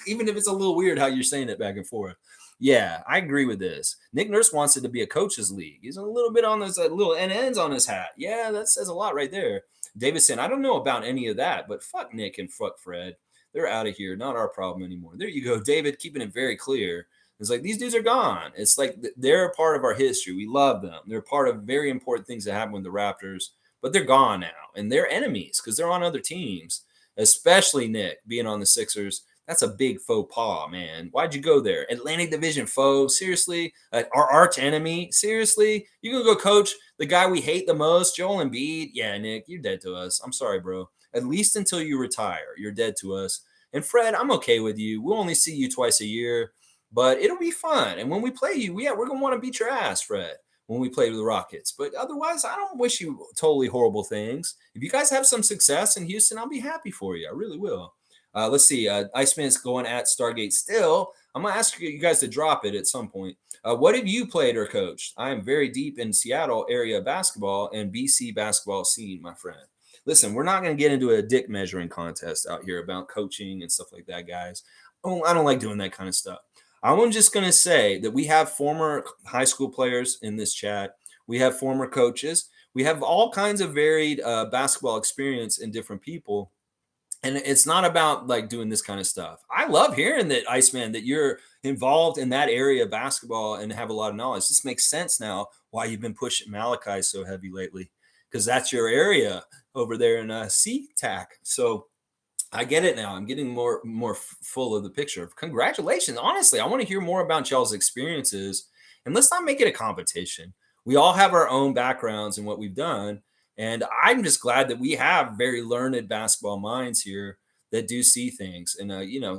even if it's a little weird how you're saying it back and forth. Yeah, I agree with this. Nick Nurse wants it to be a coach's league. He's a little bit on this little ends on his hat. Yeah, that says a lot right there. Davidson, I don't know about any of that, but fuck Nick and fuck Fred. They're out of here. Not our problem anymore. There you go, David, keeping it very clear. It's like these dudes are gone. It's like they're a part of our history. We love them. They're part of very important things that happen with the Raptors, but they're gone now. And they're enemies because they're on other teams, especially Nick being on the Sixers. That's a big faux pas, man. Why'd you go there? Atlantic Division foe? Seriously? Our arch enemy? Seriously? You gonna go coach the guy we hate the most, Joel Embiid? Yeah, Nick, you're dead to us. I'm sorry, bro. At least until you retire, you're dead to us. And Fred, I'm okay with you. We'll only see you twice a year. but it'll be fun. And when we play you, we're gonna want to beat your ass, Fred, when we play the Rockets. But otherwise, I don't wish you totally horrible things. If you guys have some success in Houston, I'll be happy for you. I really will. Let's see. Iceman's going at Stargate still. I'm gonna ask you guys to drop it at some point. What have you played or coached? I am very deep in Seattle area basketball and BC basketball scene, my friend. Listen, we're not going to get into a dick measuring contest out here about coaching and stuff like that, guys. Oh, I don't like doing that kind of stuff. I'm just going to say that we have former high school players in this chat. We have former coaches. We have all kinds of varied basketball experience in different people. And it's not about like doing this kind of stuff. I love hearing that, Iceman, that you're involved in that area of basketball and have a lot of knowledge. This makes sense now why you've been pushing Malachi so heavy lately, because that's your area over there in SeaTac. So I get it now. I'm getting more full of the picture. Congratulations. Honestly, I want to hear more about y'all's experiences. And let's not make it a competition. We all have our own backgrounds and what we've done. And I'm just glad that we have very learned basketball minds here that do see things. And,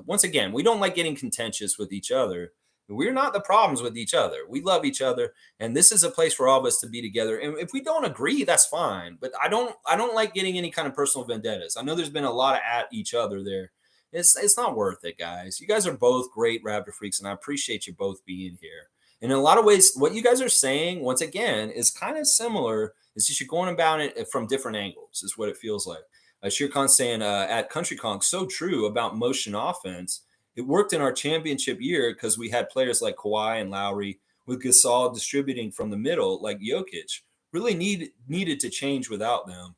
once again, we don't like getting contentious with each other. We're not the problems with each other. We love each other. And this is a place for all of us to be together. And if we don't agree, that's fine. But I don't like getting any kind of personal vendettas. I know there's been a lot of at each other there. It's not worth it, guys. You guys are both great Raptor freaks, and I appreciate you both being here. And in a lot of ways, what you guys are saying, once again, is kind of similar. It's just you're going about it from different angles, is what it feels like. Shir Khan saying at Country Kong, so true about motion offense. It worked in our championship year because we had players like Kawhi and Lowry, with Gasol distributing from the middle like Jokic. Really needed to change without them.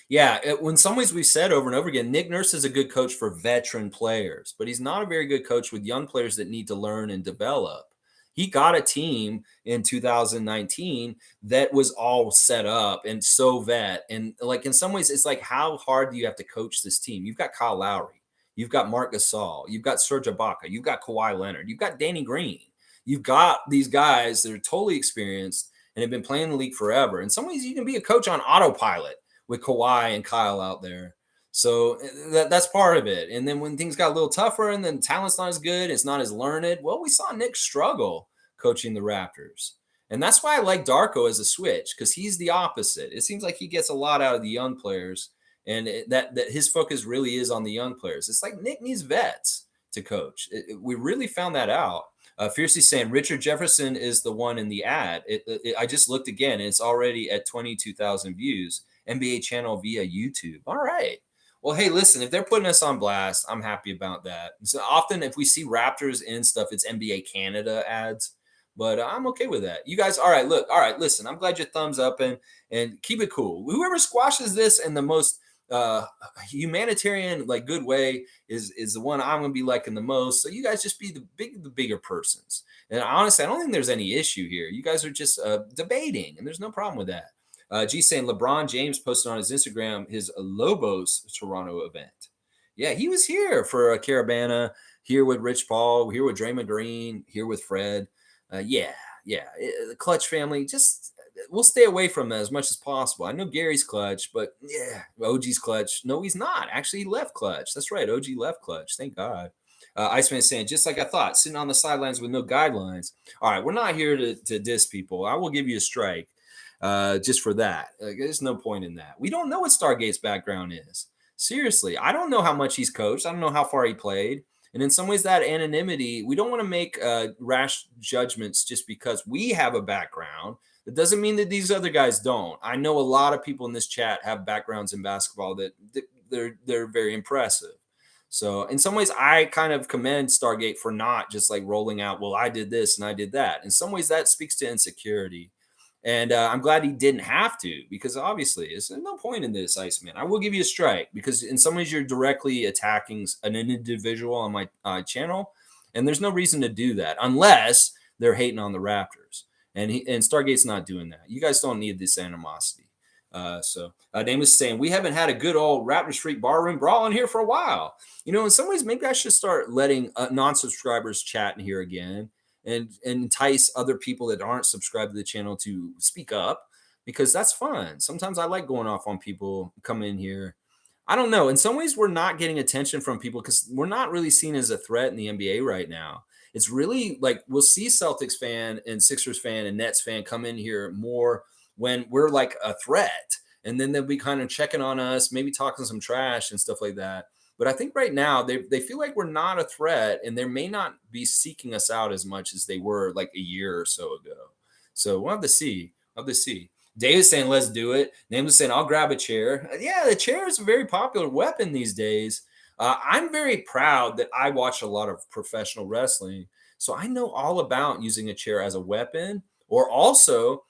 Yeah, in some ways we've said over and over again, Nick Nurse is a good coach for veteran players, but he's not a very good coach with young players that need to learn and develop. He got a team in 2019 that was all set up and so vet. And like in some ways, it's like, how hard do you have to coach this team? You've got Kyle Lowry, you've got Marc Gasol, you've got Serge Ibaka, you've got Kawhi Leonard, you've got Danny Green. You've got these guys that are totally experienced and have been playing the league forever. In some ways, you can be a coach on autopilot with Kawhi and Kyle out there. So that's part of it. And then when things got a little tougher and then talent's not as good, it's not as learned. Well, we saw Nick struggle coaching the Raptors. And that's why I like Darko as a switch, because he's the opposite. It seems like he gets a lot out of the young players, and that his focus really is on the young players. It's like Nick needs vets to coach. We really found that out. Fiercely saying Richard Jefferson is the one in the ad. I just looked again. It's already at 22,000 views. NBA channel via YouTube. All right. Well, hey, listen, if they're putting us on blast, I'm happy about that. So often if we see Raptors in stuff, it's NBA Canada ads, but I'm okay with that. You guys, all right, look, all right, listen, I'm glad your thumbs up and keep it cool. Whoever squashes this in the most humanitarian, like good way is the one I'm going to be liking the most. So you guys just be the bigger persons. And honestly, I don't think there's any issue here. You guys are just debating, and there's no problem with that. G saying LeBron James posted on his Instagram his Lobos Toronto event. Yeah, he was here for a Caravana, here with Rich Paul, here with Draymond Green, here with Fred. The Clutch family, just we'll stay away from that as much as possible. I know Gary's Clutch, but yeah, OG's Clutch. No, he's not. Actually, he left Clutch. That's right. OG left Clutch. Thank God. Iceman is saying, just like I thought, sitting on the sidelines with no guidelines. All right, we're not here to diss people. I will give you a strike. Just for that. There's no point in that. We don't know what Stargate's background is. Seriously, I don't know how much he's coached. I don't know how far he played. And in some ways, that anonymity, we don't want to make rash judgments just because we have a background. That doesn't mean that these other guys don't. I know a lot of people in this chat have backgrounds in basketball that they're very impressive. So in some ways, I kind of commend Stargate for not just like rolling out, well, I did this and I did that. In some ways, that speaks to insecurity. And I'm glad he didn't have to, because obviously there's no point in this, Iceman. I will give you a strike because in some ways you're directly attacking an individual on my channel. And there's no reason to do that unless they're hating on the Raptors. And Stargate's not doing that. You guys don't need this animosity. Dame was saying, we haven't had a good old Raptors Freak barroom brawl in here for a while. You know, in some ways, maybe I should start letting non-subscribers chat in here again. And entice other people that aren't subscribed to the channel to speak up, because that's fun. Sometimes I like going off on people coming in here. I don't know. In some ways, we're not getting attention from people because we're not really seen as a threat in the NBA right now. It's really like we'll see Celtics fan and Sixers fan and Nets fan come in here more when we're like a threat. And then they'll be kind of checking on us, maybe talking some trash and stuff like that. But I think right now they feel like we're not a threat and they may not be seeking us out as much as they were like a year or so ago. So we'll have to see. We'll have to see. Dave's saying, let's do it. Nameless saying, I'll grab a chair. Yeah, the chair is a very popular weapon these days. I'm very proud that I watch a lot of professional wrestling. So I know all about using a chair as a weapon or also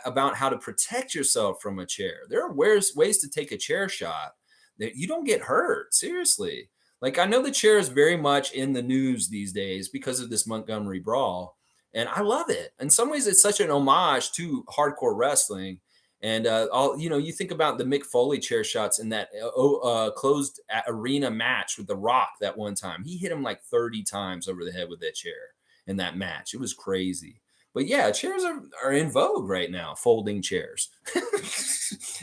about how to protect yourself from a chair. There are ways to take a chair shot that you don't get hurt. Seriously. Like I know the chair is very much in the news these days because of this Montgomery brawl and I love it. In some ways, it's such an homage to hardcore wrestling. And you think about the Mick Foley chair shots in that closed arena match with The Rock that one time. He hit him like 30 times over the head with that chair in that match. It was crazy. But yeah, chairs are in vogue right now, folding chairs.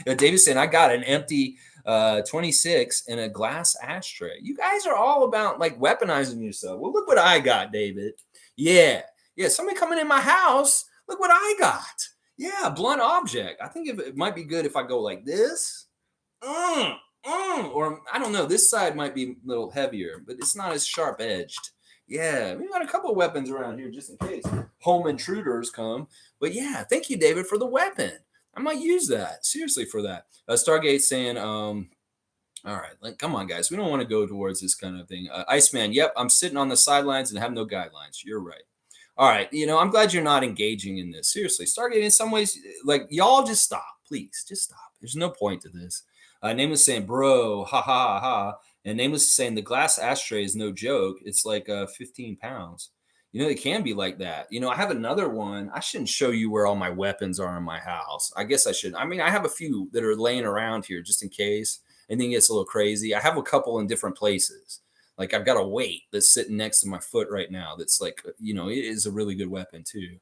David saying, I got an empty 26 and a glass ashtray. You guys are all about like weaponizing yourself. Well, look what I got, David. Yeah. Yeah, somebody coming in my house. Look what I got. Yeah, blunt object. I think it might be good if I go like this. Or I don't know. This side might be a little heavier, but it's not as sharp edged. Yeah, we got a couple of weapons around here just in case home intruders come. But yeah, thank you, David, for the weapon. I might use that seriously for that. Stargate saying, all right, like, come on, guys. We don't want to go towards this kind of thing. Iceman, yep, I'm sitting on the sidelines and have no guidelines. You're right. All right, I'm glad you're not engaging in this. Seriously, Stargate, in some ways, like, y'all just stop. Please, just stop. There's no point to this. Nameless saying, bro, ha, ha, ha. And Nameless is saying, the glass ashtray is no joke. It's like 15 pounds. It can be like that. I have another one. I shouldn't show you where all my weapons are in my house. I guess I should. I mean, I have a few that are laying around here just in case anything gets a little crazy. I have a couple in different places. Like I've got a weight that's sitting next to my foot right now. That's like, it is a really good weapon too.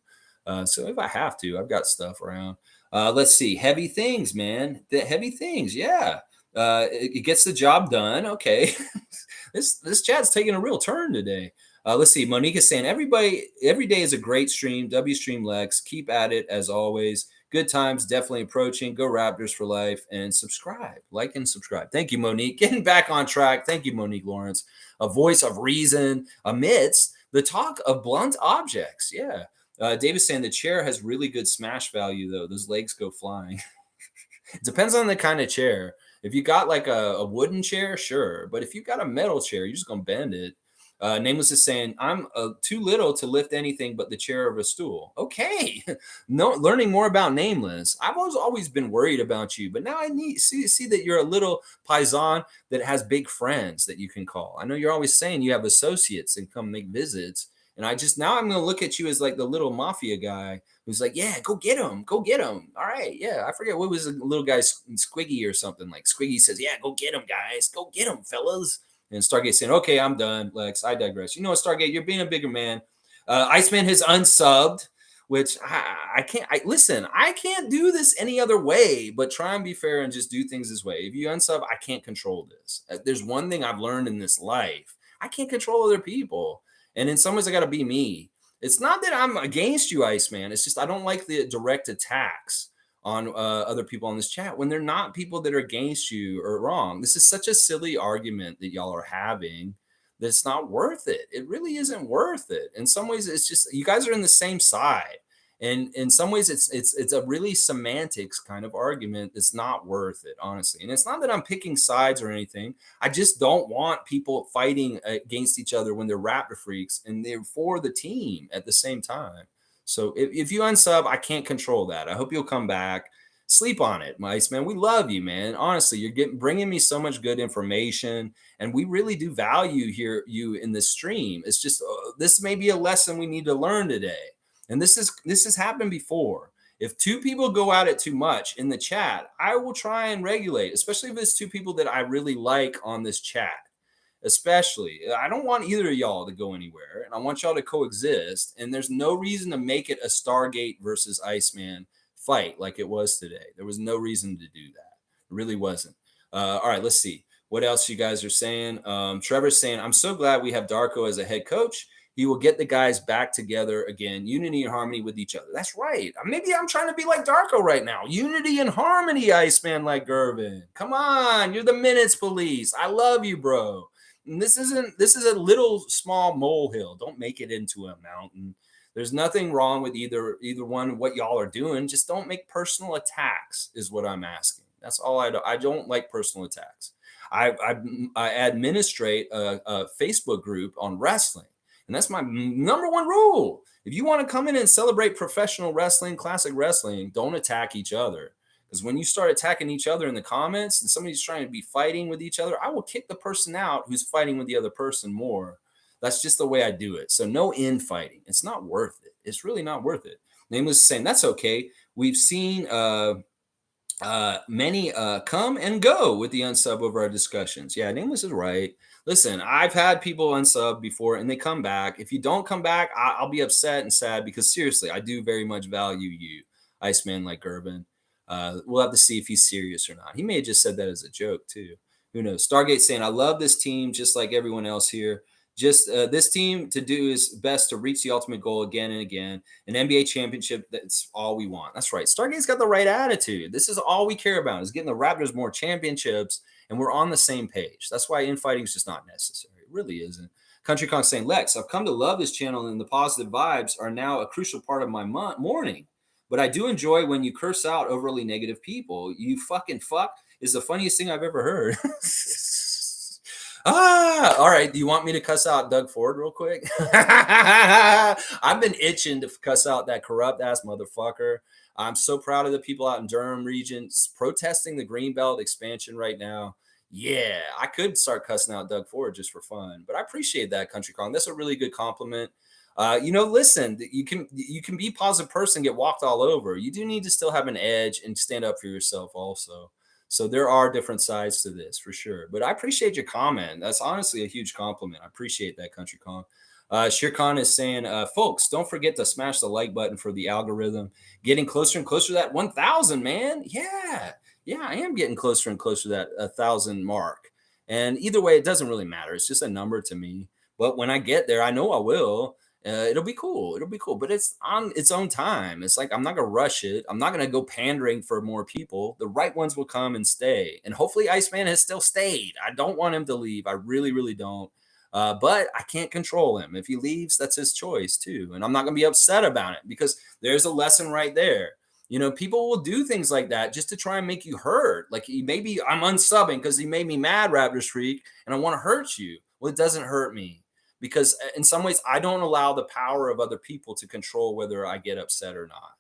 So if I have to, I've got stuff around. Let's see. Heavy things, man. The heavy things. Yeah. It gets the job done. Okay. This chat's taking a real turn today. Let's see. Monique is saying every day is a great stream. W Stream Lex. Keep at it as always. Good times definitely approaching. Go Raptors for life and subscribe. Like and subscribe. Thank you, Monique. Getting back on track. Thank you, Monique Lawrence. A voice of reason amidst the talk of blunt objects. Yeah. Davis saying the chair has really good smash value, though. Those legs go flying. It depends on the kind of chair. If you got like a wooden chair, sure. But if you got a metal chair, you're just going to bend it. Nameless is saying, I'm too little to lift anything but the chair of a stool. Okay. No, learning more about Nameless. I've always been worried about you, but now I see that you're a little paisan that has big friends that you can call. I know you're always saying you have associates and come make visits. And I'm going to look at you as like the little mafia guy who's like, yeah, go get him. Go get him. All right. Yeah. I forget what was the little guy, Squiggy or something. Like Squiggy says, yeah, go get him, guys. Go get him, fellas. And Stargate saying, okay, I'm done, Lex. I digress. Stargate, you're being a bigger man. Iceman has unsubbed, which I can't. Listen, I can't do this any other way but try and be fair and just do things this way. If you unsub, I can't control this. There's one thing I've learned in this life. I can't control other people. And in some ways, I got to be me. It's not that I'm against you, Iceman. It's just I don't like the direct attacks on other people on this chat when they're not people that are against you or wrong. This is such a silly argument that y'all are having that it's not worth it. It really isn't worth it. In some ways, it's just you guys are in the same side. And in some ways, it's a really semantics kind of argument that's not worth it, honestly. And it's not that I'm picking sides or anything. I just don't want people fighting against each other when they're Raptor freaks and they're for the team at the same time. So if you unsub, I can't control that. I hope you'll come back. Sleep on it, Mice, man. We love you, man. Honestly, you're bringing me so much good information, and we really do value you in this stream. It's just this may be a lesson we need to learn today, and this has happened before. If two people go at it too much in the chat, I will try and regulate, especially if it's two people that I really like on this chat. Especially, I don't want either of y'all to go anywhere, and I want y'all to coexist. And there's no reason to make it a Stargate versus Iceman fight like it was today. There was no reason to do that. It really wasn't. All right, let's see what else you guys are saying. Trevor's saying, I'm so glad we have Darko as a head coach. He will get the guys back together again, unity and harmony with each other. That's right. Maybe I'm trying to be like Darko right now. Unity and harmony, Iceman like Gervin. Come on, you're the minutes police. I love you, bro. And this is a little small molehill. Don't make it into a mountain. There's nothing wrong with either one what y'all are doing. Just don't make personal attacks is what I'm asking. That's all I do. I don't like personal attacks. I administrate a Facebook group on wrestling, and that's my number one rule. If you want to come in and celebrate professional wrestling, classic wrestling, don't attack each other. Because when you start attacking each other in the comments and somebody's trying to be fighting with each other, I will kick the person out who's fighting with the other person more. That's just the way I do it. So no infighting. It's not worth it. It's really not worth it. Nameless saying that's okay. We've seen many come and go with the unsub over our discussions. Yeah, Nameless is right. Listen, I've had people unsub before and they come back. If you don't come back, I'll be upset and sad because seriously, I do very much value you, Iceman like Gervin. We'll have to see if he's serious or not. He may have just said that as a joke too. Who knows? Stargate saying, I love this team just like everyone else here. Just this team to do is best to reach the ultimate goal again and again. An NBA championship, that's all we want. That's right. Stargate's got the right attitude. This is all we care about is getting the Raptors more championships, and we're on the same page. That's why infighting is just not necessary. It really isn't. Country Kong saying, Lex, I've come to love this channel, and the positive vibes are now a crucial part of my morning. But I do enjoy when you curse out overly negative people. You fucking fuck is the funniest thing I've ever heard. All right. Do you want me to cuss out Doug Ford real quick? I've been itching to cuss out that corrupt ass motherfucker. I'm so proud of the people out in Durham region protesting the Greenbelt expansion right now. Yeah, I could start cussing out Doug Ford just for fun, but I appreciate that, Country Kong. That's a really good compliment. Listen, you can be a positive person, get walked all over. You do need to still have an edge and stand up for yourself also. So there are different sides to this for sure. But I appreciate your comment. That's honestly a huge compliment. I appreciate that, Country Kong. Shir Khan is saying, folks, don't forget to smash the like button for the algorithm. Getting closer and closer to that 1,000, man. Yeah, I am getting closer and closer to that 1,000 mark. And either way, it doesn't really matter. It's just a number to me. But when I get there, I know I will. It'll be cool. It'll be cool, but it's on its own time. It's like I'm not gonna rush it. I'm not gonna go pandering for more people. The right ones will come and stay, and hopefully, Iceman has still stayed. I don't want him to leave. I really, really don't. But I can't control him. If he leaves, that's his choice too, and I'm not gonna be upset about it because there's a lesson right there. People will do things like that just to try and make you hurt. Like maybe I'm unsubbing because he made me mad, Raptors freak, and I want to hurt you. Well, it doesn't hurt me because in some ways I don't allow the power of other people to control whether I get upset or not.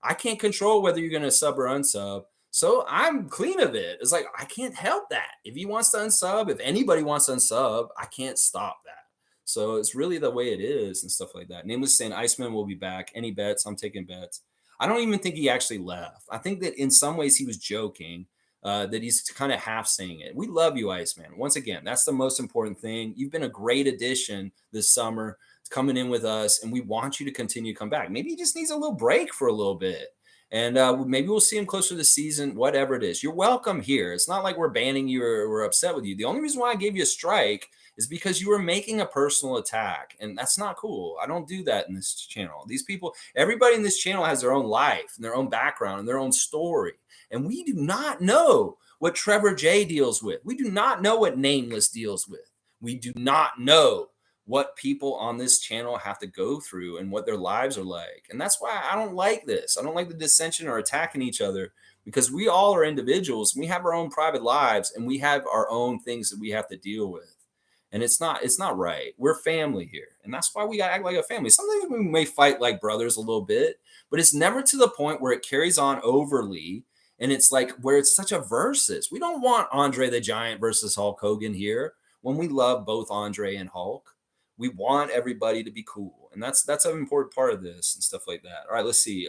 I can't control whether you're going to sub or unsub. So I'm clean of it. It's like, I can't help that. If he wants to unsub, if anybody wants to unsub, I can't stop that. So it's really the way it is and stuff like that. Nameless saying Iceman will be back. Any bets? I'm taking bets. I don't even think he actually left. I think that in some ways he was joking. That he's kind of half saying it. We love you, Iceman. Once again, that's the most important thing. You've been a great addition this summer, coming in with us, and we want you to continue to come back. Maybe he just needs a little break for a little bit. And maybe we'll see him closer to the season, whatever it is. You're welcome here. It's not like we're banning you or we're upset with you. The only reason why I gave you a strike is because you were making a personal attack. And that's not cool. I don't do that in this channel. These people, everybody in this channel has their own life and their own background and their own story. And we do not know what Trevor J deals with. We do not know what Nameless deals with. We do not know what people on this channel have to go through and what their lives are like. And that's why I don't like this. I don't like the dissension or attacking each other because we all are individuals. We have our own private lives and we have our own things that we have to deal with. And it's not right. We're family here. And that's why we gotta act like a family. Sometimes we may fight like brothers a little bit, but it's never to the point where it carries on overly. And it's like where it's such a versus. We don't want Andre the Giant versus Hulk Hogan here when we love both Andre and Hulk. We want everybody to be cool. And that's an important part of this and stuff like that. All right, let's see.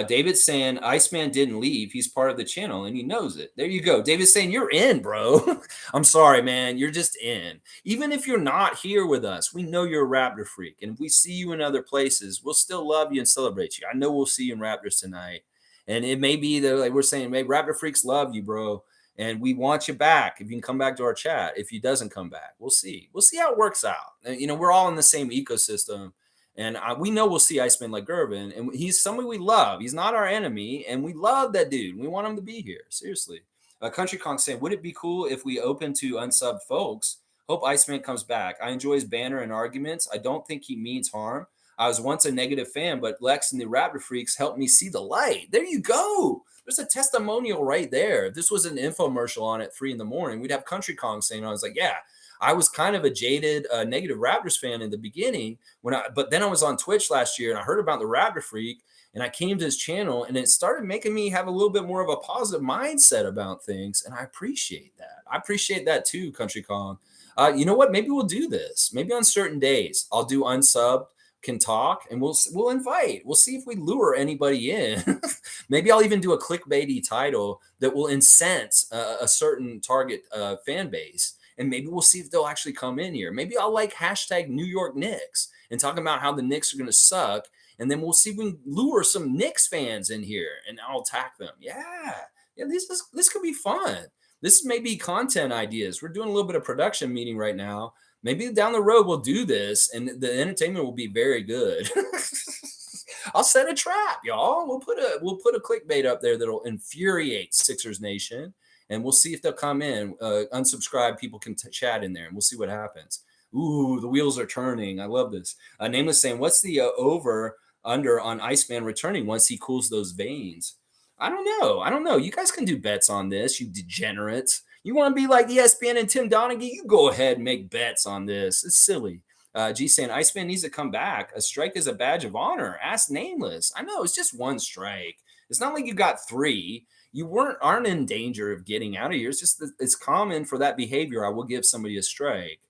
David's saying Iceman didn't leave. He's part of the channel and he knows it. There you go. David's saying you're in, bro. I'm sorry, man. You're just in. Even if you're not here with us, we know you're a Raptor freak. And if we see you in other places, we'll still love you and celebrate you. I know we'll see you in Raptors tonight. And it may be that, like we're saying, maybe Raptor freaks love you, bro. And we want you back. If you can come back to our chat. If he doesn't come back, we'll see. We'll see how it works out. And, we're all in the same ecosystem. And we know we'll see Iceman like Gervin. And he's somebody we love. He's not our enemy. And we love that dude. We want him to be here. Seriously. Country Kong saying, would it be cool if we open to unsubbed folks? Hope Iceman comes back. I enjoy his banner and arguments. I don't think he means harm. I was once a negative fan, but Lex and the Raptor Freaks helped me see the light. There you go. There's a testimonial right there. If this was an infomercial on at 3 a.m, we'd have Country Kong saying, I was like, yeah, I was kind of a jaded negative Raptors fan in the beginning but then I was on Twitch last year and I heard about the Raptor Freak and I came to his channel and it started making me have a little bit more of a positive mindset about things. And I appreciate that. I appreciate that too, Country Kong. You know what? Maybe we'll do this. Maybe on certain days I'll do unsubbed can talk and we'll invite. We'll see if we lure anybody in. Maybe I'll even do a clickbaity title that will incense a certain target fan base. And maybe we'll see if they'll actually come in here. Maybe I'll like hashtag New York Knicks and talk about how the Knicks are going to suck. And then we'll see if we can lure some Knicks fans in here and I'll attack them. Yeah. This could be fun. This may be content ideas. We're doing a little bit of production meeting right now. Maybe down the road we'll do this and the entertainment will be very good. I'll set a trap, y'all. We'll put a clickbait up there that'll infuriate Sixers Nation, and we'll see if they'll come in. Unsubscribe people can chat in there, and we'll see what happens. Ooh, the wheels are turning. I love this. Nameless saying, what's the over under on Iceman returning once he cools those veins? I don't know. You guys can do bets on this, you degenerates. You want to be like ESPN and Tim Donaghy? You go ahead and make bets on this. It's silly. G saying Iceman needs to come back. A strike is a badge of honor. Ask Nameless. I know it's just one strike. It's not like you got 3. You aren't in danger of getting out of here. It's just that it's common for that behavior. I will give somebody a strike.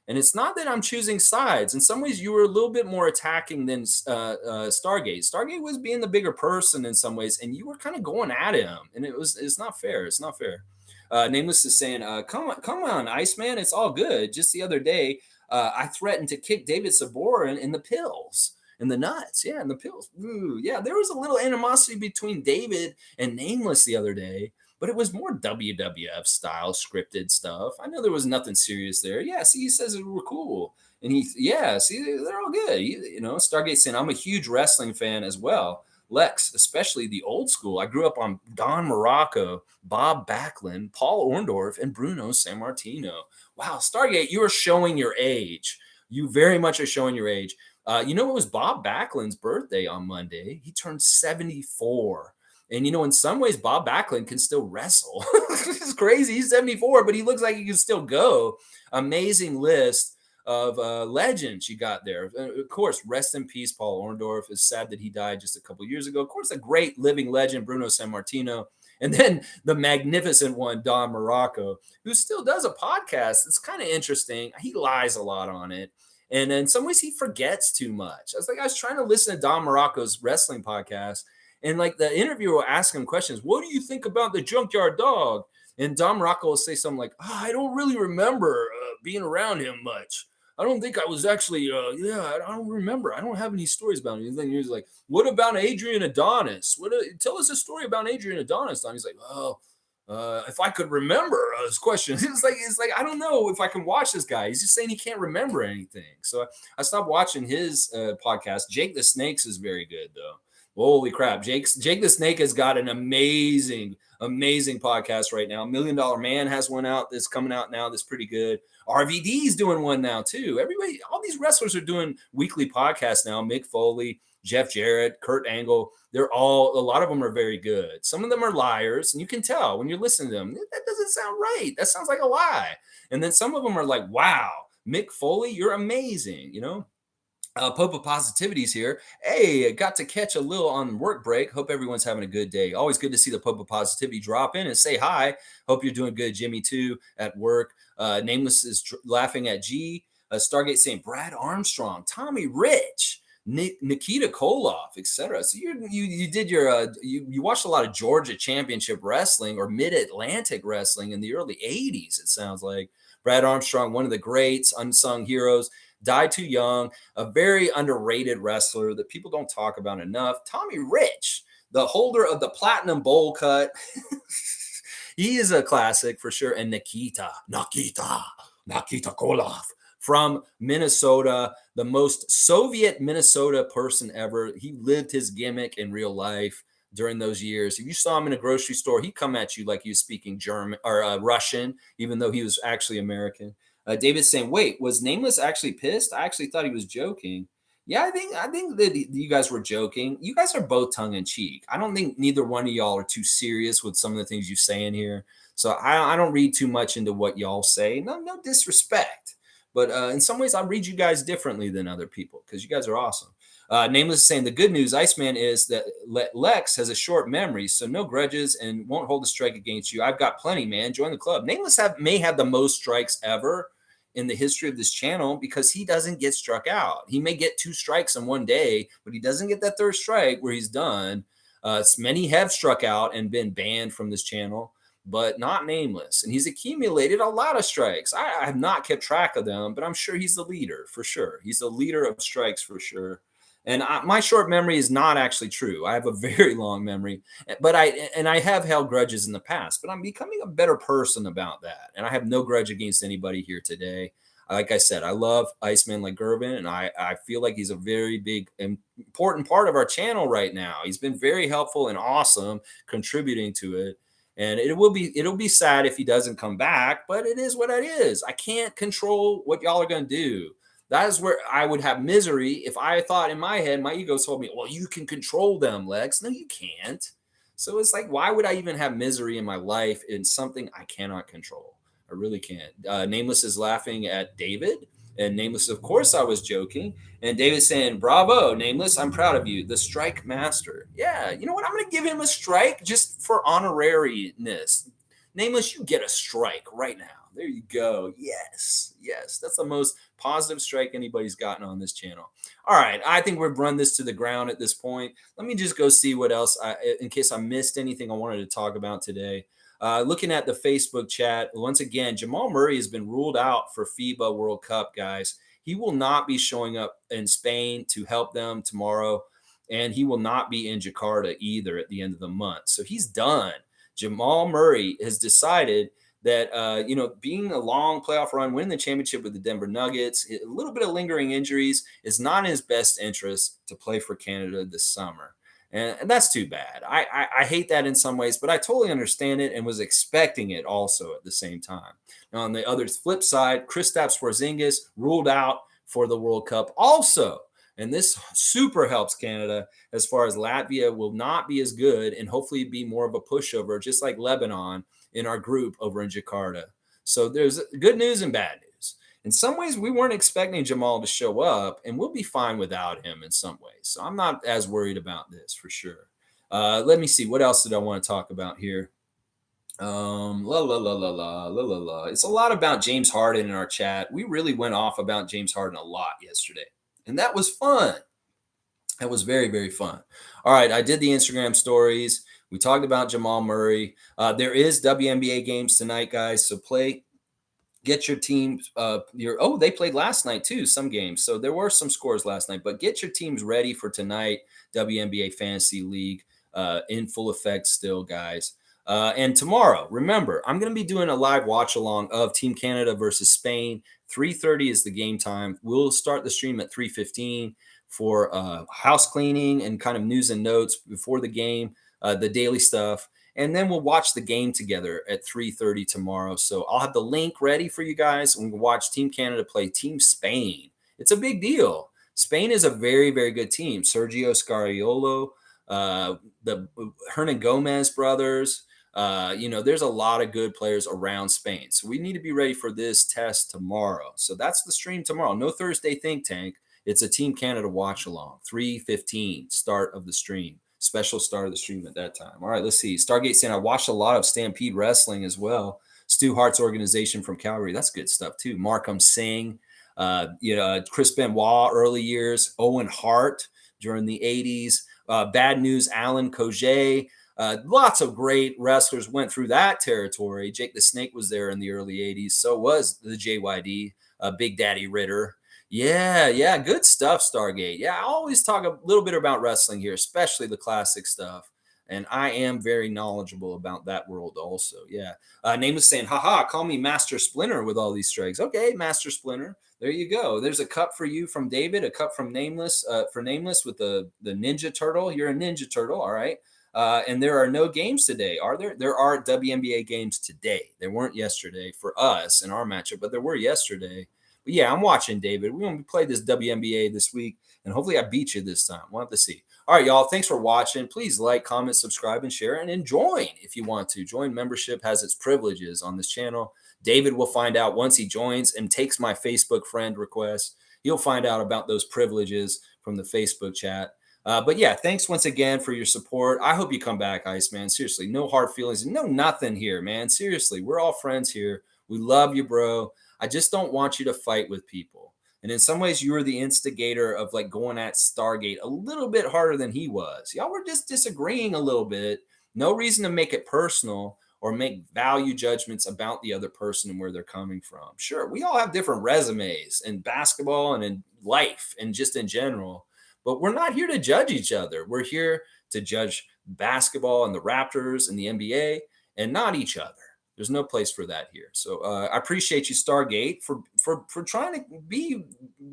And it's not that I'm choosing sides. In some ways, you were a little bit more attacking than Stargate. Stargate was being the bigger person in some ways, and you were kind of going at him. And it's not fair. It's not fair. Nameless is saying, come on, Iceman. It's all good. Just the other day, I threatened to kick David Sabor in the pills, in the nuts. Yeah, in the pills. Ooh, yeah, there was a little animosity between David and Nameless the other day, but it was more WWF style scripted stuff. I know there was nothing serious there. Yeah, see, he says we're cool. And see, they're all good. Stargate saying, I'm a huge wrestling fan as well. Lex, especially the old school. I grew up on Don Morocco, Bob Backlund, Paul Orndorff, and Bruno Sammartino. Wow, Stargate, you are showing your age. You very much are showing your age. It was Bob Backlund's birthday on Monday. He turned 74. And, in some ways, Bob Backlund can still wrestle. It's crazy. He's 74, but he looks like he can still go. Amazing list of legends you got there. Of course, rest in peace, Paul Orndorff. It's sad that he died just a couple years ago. Of course, a great living legend, Bruno Sammartino. And then the magnificent one, Don Morocco, who still does a podcast. It's kind of interesting. He lies a lot on it. And in some ways, he forgets too much. I was trying to listen to Don Morocco's wrestling podcast. And like the interviewer will ask him questions. What do you think about the Junkyard Dog? And Don Morocco will say something like, I don't really remember being around him much. I don't think I was actually, I don't remember. I don't have any stories about him. And then he was like, what about Adrian Adonis? Tell us a story about Adrian Adonis. And he's like, if I could remember his question. It's like, I don't know if I can watch this guy. He's just saying he can't remember anything. So I stopped watching his podcast. Jake the Snakes is very good, though. Holy crap. Jake the Snake has got an amazing podcast right now. $1 Million Man has one out that's coming out now that's pretty good. RVD's doing one now too. Everybody, all these wrestlers are doing weekly podcasts now. Mick Foley, Jeff Jarrett, Kurt Angle. A lot of them are very good. Some of them are liars, and you can tell when you're listening to them, that doesn't sound right. That sounds like a lie. And then some of them are like, wow, Mick Foley, you're amazing, Pope of Positivity's here. Hey, got to catch a little on work break. Hope everyone's having a good day. Always good to see the Pope of Positivity drop in and say hi. Hope you're doing good, Jimmy, too, at work. Nameless is laughing at G. Stargate saying Brad Armstrong, Tommy Rich, Nikita Koloff, etc. So you did your you watched a lot of Georgia Championship Wrestling or Mid-Atlantic Wrestling in the early 80s, it sounds like. Brad Armstrong, one of the greats, unsung heroes. Died too young, a very underrated wrestler that people don't talk about enough. Tommy Rich, the holder of the Platinum Bowl Cut. He is a classic for sure. And Nikita Koloff from Minnesota, the most Soviet Minnesota person ever. He lived his gimmick in real life during those years. If you saw him in a grocery store, he'd come at you like he was speaking German or Russian, even though he was actually American. David's saying, "Wait, was Nameless actually pissed? I actually thought he was joking." Yeah, I think that you guys were joking. You guys are both tongue in cheek. I don't think neither one of y'all are too serious with some of the things you say in here. So I don't read too much into what y'all say. No disrespect, but in some ways I read you guys differently than other people because you guys are awesome. Nameless is saying the good news, Iceman, is that Lex has a short memory, so no grudges and won't hold a strike against you. I've got plenty, man. Join the club. Nameless may have the most strikes ever in the history of this channel because he doesn't get struck out. He may get 2 strikes in one day, but he doesn't get that 3rd strike where he's done. Many have struck out and been banned from this channel, but not Nameless. And he's accumulated a lot of strikes. I have not kept track of them, but I'm sure he's the leader for sure. He's the leader of strikes for sure. And my short memory is not actually true. I have a very long memory, but I have held grudges in the past, but I'm becoming a better person about that. And I have no grudge against anybody here today. Like I said, I love Iceman like Gervin, and I feel like he's a very big, important part of our channel right now. He's been very helpful and awesome contributing to it. And it'll be sad if he doesn't come back, but it is what it is. I can't control what y'all are gonna do. That is where I would have misery if I thought in my head, my ego told me, well, you can control them, Lex. No, you can't. So it's like, why would I even have misery in my life in something I cannot control? I really can't. Nameless is laughing at David. And Nameless, of course, I was joking. And David's saying, bravo, Nameless. I'm proud of you. The strike master. Yeah, you know what? I'm going to give him a strike just for honorariness. Nameless, you get a strike right now. There you go. Yes. That's the most positive strike anybody's gotten on this channel. All right. I think we've run this to the ground at this point. Let me just go see what else, in case I missed anything I wanted to talk about today. Looking at the Facebook chat, once again, Jamal Murray has been ruled out for FIBA World Cup, guys. He will not be showing up in Spain to help them tomorrow, and he will not be in Jakarta either at the end of the month. So he's done. Jamal Murray has decided that being a long playoff run, winning the championship with the Denver Nuggets, a little bit of lingering injuries is not in his best interest to play for Canada this summer. And that's too bad. I hate that in some ways, but I totally understand it and was expecting it also at the same time. Now, on the other flip side, Kristaps Porzingis ruled out for the World Cup also. And this super helps Canada as far as Latvia will not be as good and hopefully be more of a pushover, just like Lebanon in our group over in Jakarta. So there's good news and bad news. In some ways, we weren't expecting Jamal to show up, and we'll be fine without him in some ways. So I'm not as worried about this for sure. Let me see. What else did I want to talk about here? It's a lot about James Harden in our chat. We really went off about James Harden a lot yesterday, and that was fun. That was very, very fun. All right, I did the Instagram stories. We talked about Jamal Murray. There is WNBA games tonight, guys. So get your teams. They played last night too. Some games. So there were some scores last night. But get your teams ready for tonight. WNBA Fantasy League in full effect still, guys. And tomorrow, remember, I'm going to be doing a live watch along of Team Canada versus Spain. 3:30 is the game time. We'll start the stream at 3:15 for house cleaning and kind of news and notes before the game. The daily stuff, and then we'll watch the game together at 3:30 tomorrow. So I'll have the link ready for you guys, and we'll watch Team Canada play Team Spain. It's a big deal. Spain is a very, very good team. Sergio Scariolo, the Hernan Gomez brothers. There's a lot of good players around Spain. So we need to be ready for this test tomorrow. So that's the stream tomorrow. No Thursday Think Tank. It's a Team Canada watch along. 3:15 start of the stream. Special start of the stream at that time. All right, let's see. Stargate saying I watched a lot of Stampede Wrestling as well. Stu Hart's organization from Calgary. That's good stuff too. Markham Singh, Chris Benoit early years, Owen Hart during the 80s. Bad News, Alan Coget. Lots of great wrestlers went through that territory. Jake the Snake was there in the early 80s. So was the JYD, Big Daddy Ritter. Yeah, good stuff, Stargate. Yeah, I always talk a little bit about wrestling here, especially the classic stuff. And I am very knowledgeable about that world also. Yeah. Nameless saying, haha, call me Master Splinter with all these strikes. Okay, Master Splinter. There you go. There's a cup for you from David, a cup from Nameless for Nameless with the Ninja Turtle. You're a Ninja Turtle. All right. And there are no games today, are there? There are WNBA games today. There weren't yesterday for us in our matchup, but there were yesterday. But yeah, I'm watching, David. We're going to play this WNBA this week, and hopefully I beat you this time. We'll have to see. All right, y'all. Thanks for watching. Please like, comment, subscribe, and share, and join if you want to. Join membership has its privileges on this channel. David will find out once he joins and takes my Facebook friend request. He'll find out about those privileges from the Facebook chat. But yeah, thanks once again for your support. I hope you come back, Iceman. Seriously, no hard feelings, no nothing here, man. Seriously, we're all friends here. We love you, bro. I just don't want you to fight with people. And in some ways, you were the instigator of like going at Stargate a little bit harder than he was. Y'all were just disagreeing a little bit. No reason to make it personal or make value judgments about the other person and where they're coming from. Sure, we all have different resumes in basketball and in life and just in general. But we're not here to judge each other. We're here to judge basketball and the Raptors and the NBA and not each other. There's no place for that here. So I appreciate you, Stargate, for trying to be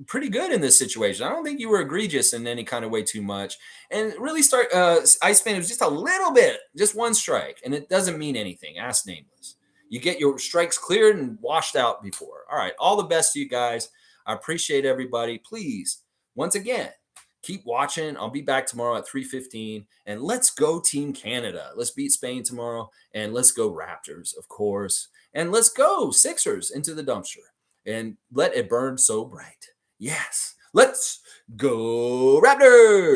pretty good in this situation. I don't think you were egregious in any kind of way too much. And really, Iceman, it was just a little bit, just one strike, and it doesn't mean anything. Ask Nameless. You get your strikes cleared and washed out before. All right, all the best to you guys. I appreciate everybody. Please, once again, keep watching. I'll be back tomorrow at 3:15. And let's go Team Canada. Let's beat Spain tomorrow. And let's go Raptors, of course. And let's go Sixers into the dumpster. And let it burn so bright. Yes. Let's go Raptors.